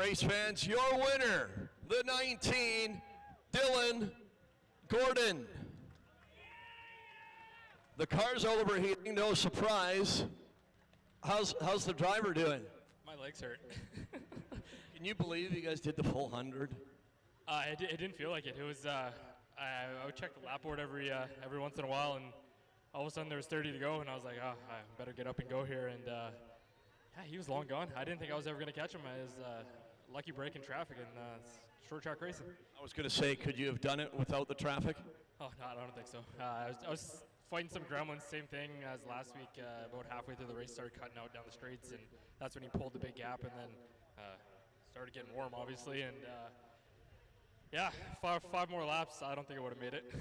Race fans, your winner, the 19, Dylan Gordon. The car's overheating, no surprise. How's the driver doing? My legs hurt. Can you believe you guys did the full 100? It didn't feel like it. It was I would check the lap board every once in a while, and all of a sudden there was 30 to go, and I was like, oh, I better get up and go here. And yeah, he was long gone. I didn't think I was ever going to catch him. It was lucky break in traffic and short track racing. I was going to say, could you have done it without the traffic? Oh no, I don't think so. I was fighting some gremlins, same thing as last week. About halfway through the race, started cutting out down the straights, and that's when he pulled the big gap, and then started getting warm, obviously, and yeah, five more laps. I don't think I would have made it.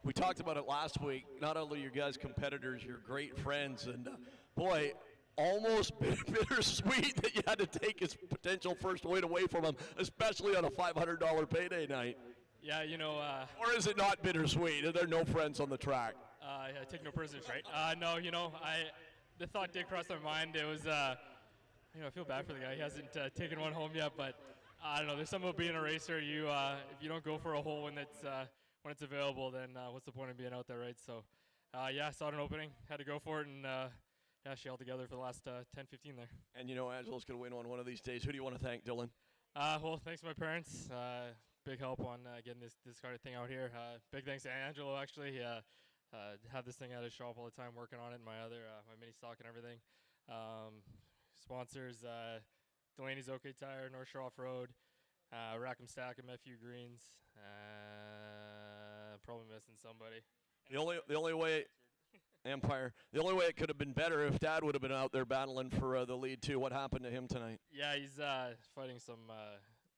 We talked about it last week. Not only are you guys competitors, you're great friends, and boy, almost bittersweet that you had to take his potential first win away from him, especially on a $500 payday night. Yeah, you know. Or is it not bittersweet? Are there no friends on the track? I take no prisoners, right? No, you know, the thought did cross my mind. It was, you know, I feel bad for the guy. He hasn't taken one home yet, but I don't know. There's something about being a racer. You, if you don't go for a hole when it's available, then what's the point of being out there, right? So, yeah, saw an opening, had to go for it, and yeah, she held together for the last 10, 15 there. And you know, Angelo's going to win one of these days. Who do you want to thank, Dylan? Well, thanks to my parents. Big help on getting this kind of thing out here. Big thanks to Angelo, actually. He had this thing at his shop all the time, working on it, and my mini stock and everything. Sponsors, Delaney's OK Tire, North Shore Off-Road, Rackham Stack and Few Greens. Probably missing somebody. The only way, Empire. The only way it could have been better if Dad would have been out there battling for the lead too. What happened to him tonight? Yeah, he's fighting some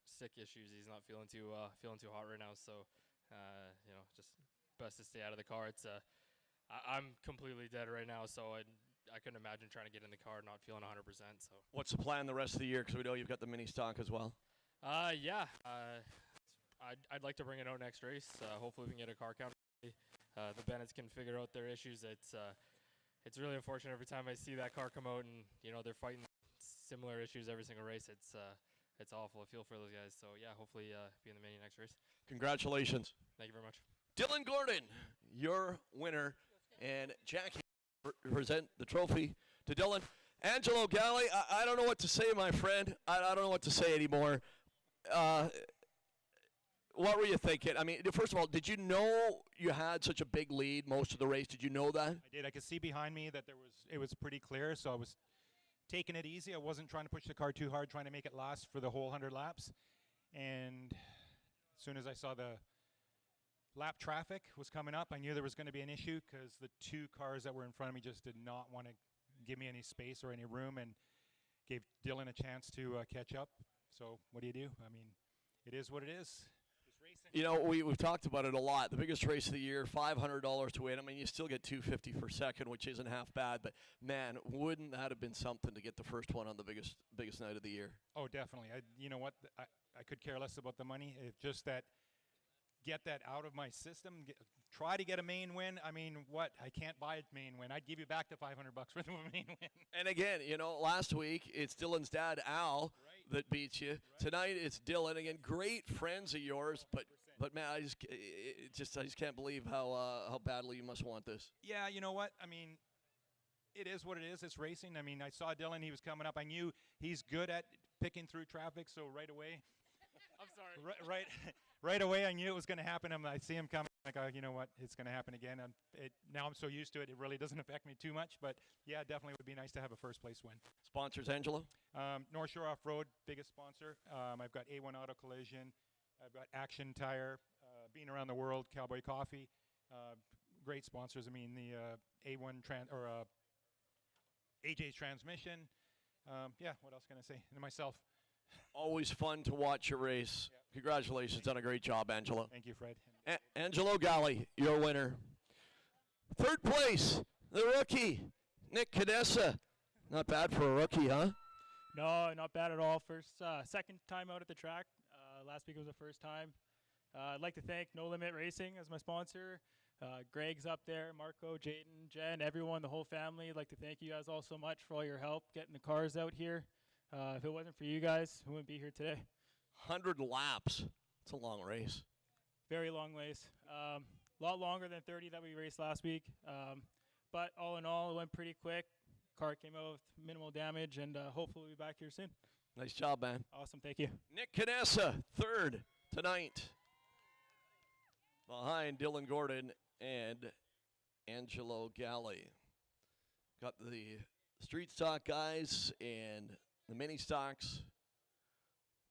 sick issues. He's not feeling too hot right now. So, you know, just best to stay out of the car. It's I'm completely dead right now. So I couldn't imagine trying to get in the car not feeling 100%. So. What's the plan the rest of the year? Because we know you've got the mini stock as well. Yeah. I'd like to bring it out next race. Hopefully we can get a car count. The Bennetts can figure out their issues. It's really unfortunate every time I see that car come out, and you know they're fighting similar issues every single race. It's awful. I feel for those guys. So yeah, hopefully be in the mini next race. Congratulations. Thank you very much. Dylan Gordon, your winner, and Jackie present the trophy to Dylan. Angelo Galli, I don't know what to say, my friend. I don't know what to say anymore. What were you thinking? I mean, first of all, did you know you had such a big lead most of the race? Did you know that? I did. I could see behind me that it was pretty clear, so I was taking it easy. I wasn't trying to push the car too hard, trying to make it last for the whole 100 laps. And as soon as I saw the lap traffic was coming up, I knew there was going to be an issue because the two cars that were in front of me just did not want to give me any space or any room and gave Dylan a chance to catch up. So what do? I mean, it is what it is. You know, we've talked about it a lot. The biggest race of the year, $500 to win. I mean, you still get $250 for second, which isn't half bad. But man, wouldn't that have been something to get the first one on the biggest night of the year? Oh, definitely. You know what? I could care less about the money. It's just that get that out of my system. Try to get a main win. I mean, what? I can't buy a main win. I'd give you back the $500 for the main win. And again, you know, last week it's Dylan's dad, Al, that beats you. Right. Tonight it's Dylan. Again, great friends of yours, but man, I just can't believe how badly you must want this. Yeah, you know what? I mean, it is what it is. It's racing. I mean, I saw Dylan. He was coming up. I knew he's good at picking through traffic, so right away. I'm sorry. Right away, I knew it was going to happen. I see him coming. Like, you know what? It's going to happen again. Now I'm so used to it, it really doesn't affect me too much. But yeah, definitely would be nice to have a first place win. Sponsors, Angelo? North Shore Off-Road, biggest sponsor. I've got A1 Auto Collision. I've got Action Tire, Being Around the World, Cowboy Coffee. Great sponsors. I mean, the A1 AJ's Transmission. Yeah, what else can I say? And myself. Always fun to watch your race. Yep. Congratulations, done a great job, Angelo. Thank you, Fred. Angelo Galli, your winner. Third place, the rookie, Nick Cadessa. Not bad for a rookie, huh? No, not bad at all. Second time out at the track. Last week was the first time. I'd like to thank No Limit Racing as my sponsor. Greg's up there, Marco, Jaden, Jen, everyone, the whole family. I'd like to thank you guys all so much for all your help getting the cars out here. If it wasn't for you guys, we wouldn't be here today. 100 laps. It's a long race. Very long race. A lot longer than 30 that we raced last week. But all in all, it went pretty quick. Car came out with minimal damage, and hopefully we'll be back here soon. Nice job, man. Awesome, thank you. Nick Canessa, third tonight. Behind Dylan Gordon and Angelo Galli. Got the street stock guys and the mini stocks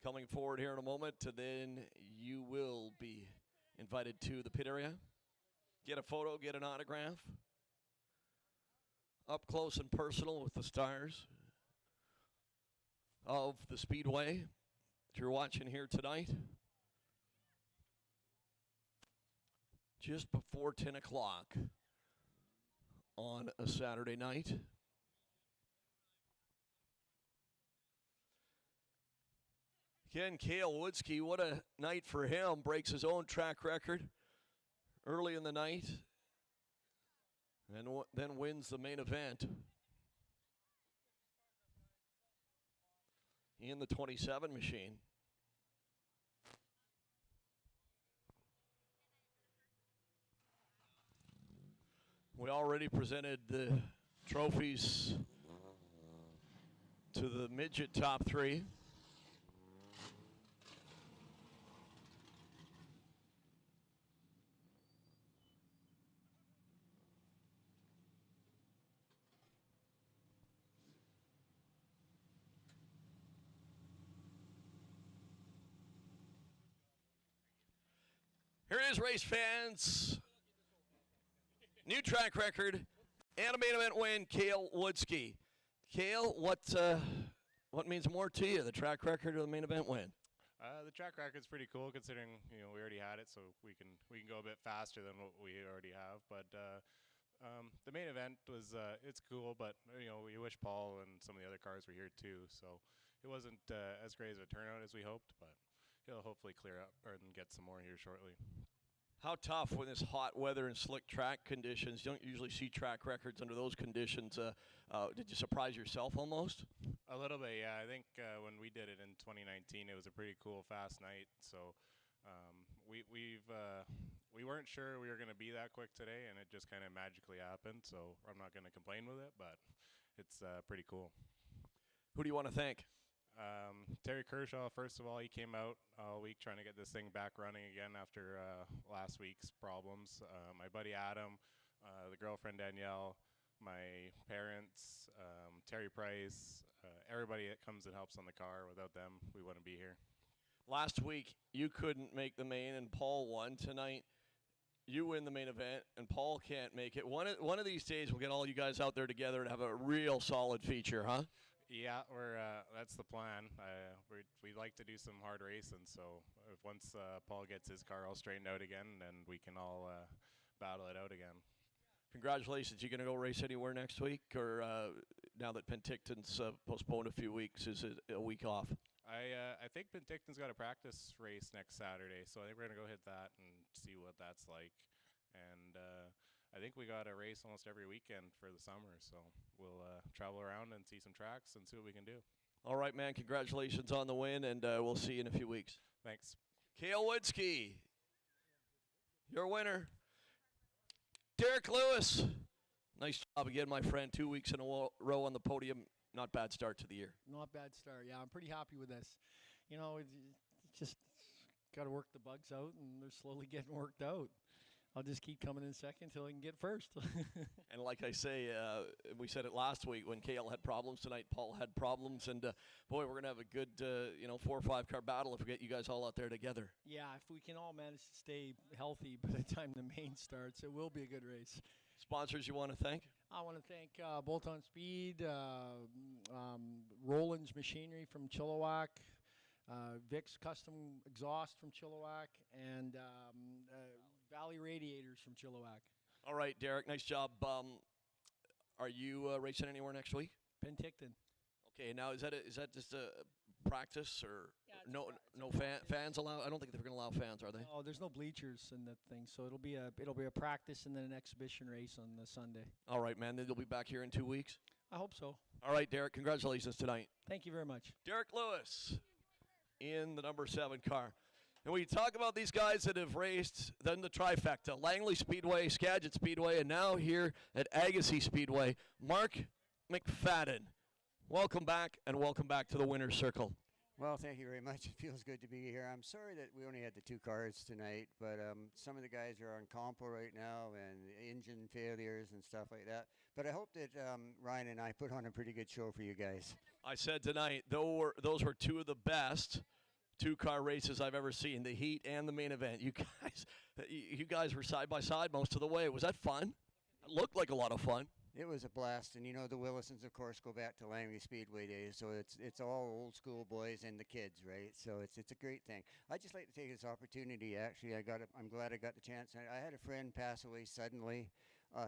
coming forward here in a moment. And then you will be invited to the pit area. Get a photo, get an autograph. Up close and personal with the stars of the Speedway that you're watching here tonight. Just before 10 o'clock on a Saturday night. Again, Cale Woodsky, what a night for him. Breaks his own track record early in the night and then wins the main event in the 27 machine. We already presented the trophies to the midget top three. Here it is, race fans. New track record and a main event win, Cale Woodsky. Cale, what means more to you, the track record or the main event win? The track record's pretty cool considering we already had it, so we can go a bit faster than what we already have. But the main event was it's cool, but we wish Paul and some of the other cars were here too. So it wasn't as great of a turnout as we hoped, but he'll hopefully clear up and get some more here shortly. How tough when this hot weather and slick track conditions? You don't usually see track records under those conditions. Did you surprise yourself almost? A little bit, yeah. I think when we did it in 2019, it was a pretty cool, fast night. So we weren't sure we were going to be that quick today, and it just kind of magically happened. So I'm not going to complain with it, but it's pretty cool. Who do you want to thank? Terry Kershaw, first of all, he came out all week trying to get this thing back running again after last week's problems. My buddy Adam, the girlfriend Danielle, my parents, Terry Price, everybody that comes and helps on the car. Without them, we wouldn't be here. Last week, you couldn't make the main, and Paul won. Tonight, you win the main event, and Paul can't make it. One of these days, we'll get all you guys out there together and have a real solid feature, huh? Yeah, that's the plan. We like to do some hard racing, so if once Paul gets his car all straightened out again, then we can all battle it out again. Congratulations. You going to go race anywhere next week, or now that Penticton's postponed a few weeks, is it a week off? I think Penticton's got a practice race next Saturday, so I think we're going to go hit that and see what that's like. And I think we got a race almost every weekend for the summer, so we'll travel around and see some tracks and see what we can do. All right, man. Congratulations on the win, and we'll see you in a few weeks. Thanks. Cale Woodsky, your winner. Derek Lewis, nice job again, my friend. 2 weeks in a row on the podium. Not bad start to the year. Not bad start, yeah. I'm pretty happy with this. It's just got to work the bugs out, and they're slowly getting worked out. I'll just keep coming in second until I can get first. And like I say, we said it last week when Cale had problems tonight, Paul had problems, and boy, we're gonna have a good 4 or 5 car battle if we get you guys all out there together. Yeah, if we can all manage to stay healthy by the time the main starts, it will be a good race. Sponsors you want to thank? I want to thank Bolt On Speed, Roland's Machinery from Chilliwack, Vic's Custom Exhaust from Chilliwack, and Valley Radiators from Chilliwack. All right, Derek, nice job. Are you racing anywhere next week? Penticton. Okay, now is that just a practice, or no fans allowed? I don't think they're going to allow fans, are they? Oh, there's no bleachers in that thing, so it'll be a practice and then an exhibition race on the Sunday. All right, man. Then you'll be back here in 2 weeks. I hope so. All right, Derek, congratulations tonight. Thank you very much. Derek Lewis in the number 7 car. And we talk about these guys that have raced, then the trifecta, Langley Speedway, Skagit Speedway, and now here at Agassiz Speedway, Mark McFadden. Welcome back, and welcome back to the winner's circle. Well, thank you very much. It feels good to be here. I'm sorry that we only had the 2 cars tonight, but some of the guys are on compo right now and engine failures and stuff like that. But I hope that Ryan and I put on a pretty good show for you guys. I said tonight, those were 2 of the best 2-car races I've ever seen, the heat and the main event. You guys were side by side most of the way. Was that fun? It looked like a lot of fun. It was a blast, and you know the Willisons, of course, go back to Langley Speedway days, so it's all old school boys and the kids, right? So it's a great thing. I'd just like to take this opportunity. Actually, I'm glad I got the chance. I had a friend pass away suddenly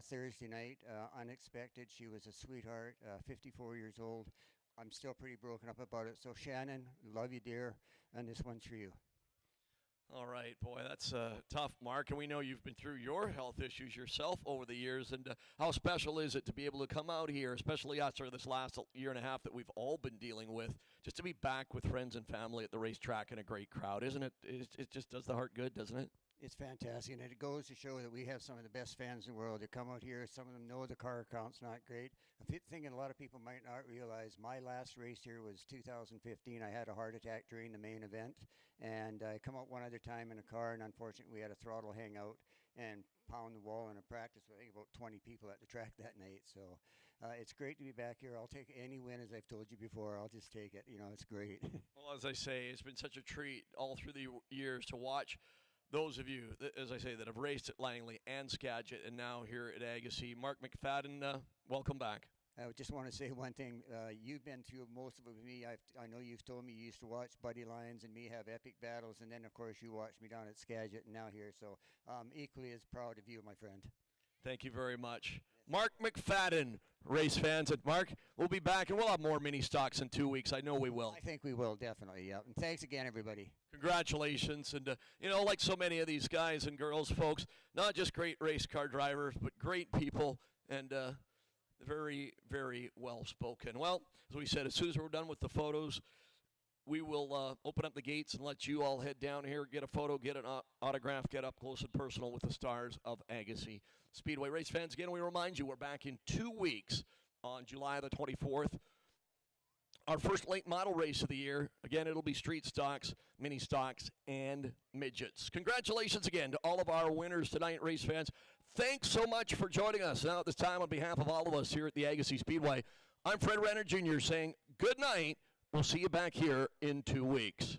Thursday night, unexpected. She was a sweetheart, 54 years old. I'm still pretty broken up about it. So Shannon, love you, dear, and this one's for you. All right, boy, that's tough, Mark, and we know you've been through your health issues yourself over the years, and how special is it to be able to come out here, especially after this last year and a half that we've all been dealing with, just to be back with friends and family at the racetrack and a great crowd, isn't it? It just does the heart good, doesn't it? It's fantastic, and it goes to show that we have some of the best fans in the world. They come out here. Some of them know the car count's not great. I'm thinking a lot of people might not realize my last race here was 2015. I had a heart attack during the main event, and I come out one other time in a car, and unfortunately we had a throttle hangout and pound the wall in a practice with I think about 20 people at the track that night. So it's great to be back here. I'll take any win, as I've told you before. I'll just take it. You know, it's great. Well, as I say, it's been such a treat all through the years to watch those of you, as I say, that have raced at Langley and Skagit and now here at Agassiz. Mark McFadden, welcome back. I just want to say one thing. You've been through most of it with me. I know you've told me you used to watch Buddy Lyons and me have epic battles, and then, of course, you watched me down at Skagit and now here. So equally as proud of you, my friend. Thank you very much. Mark McFadden, race fans. And Mark, we'll be back, and we'll have more mini stocks in 2 weeks. I know we will. I think we will, definitely, yeah. And thanks again, everybody. Congratulations. And, you know, like so many of these guys and girls, folks, not just great race car drivers, but great people and very, very well-spoken. Well, as we said, as soon as we're done with the photos, we will open up the gates and let you all head down here, get a photo, get an autograph, get up close and personal with the stars of Agassiz Speedway. Race fans, again, we remind you we're back in 2 weeks on July the 24th. Our first late model race of the year. Again, it'll be street stocks, mini stocks, and midgets. Congratulations again to all of our winners tonight, race fans. Thanks so much for joining us. Now at this time, on behalf of all of us here at the Agassiz Speedway, I'm Fred Renner Jr. saying good night. We'll see you back here in 2 weeks.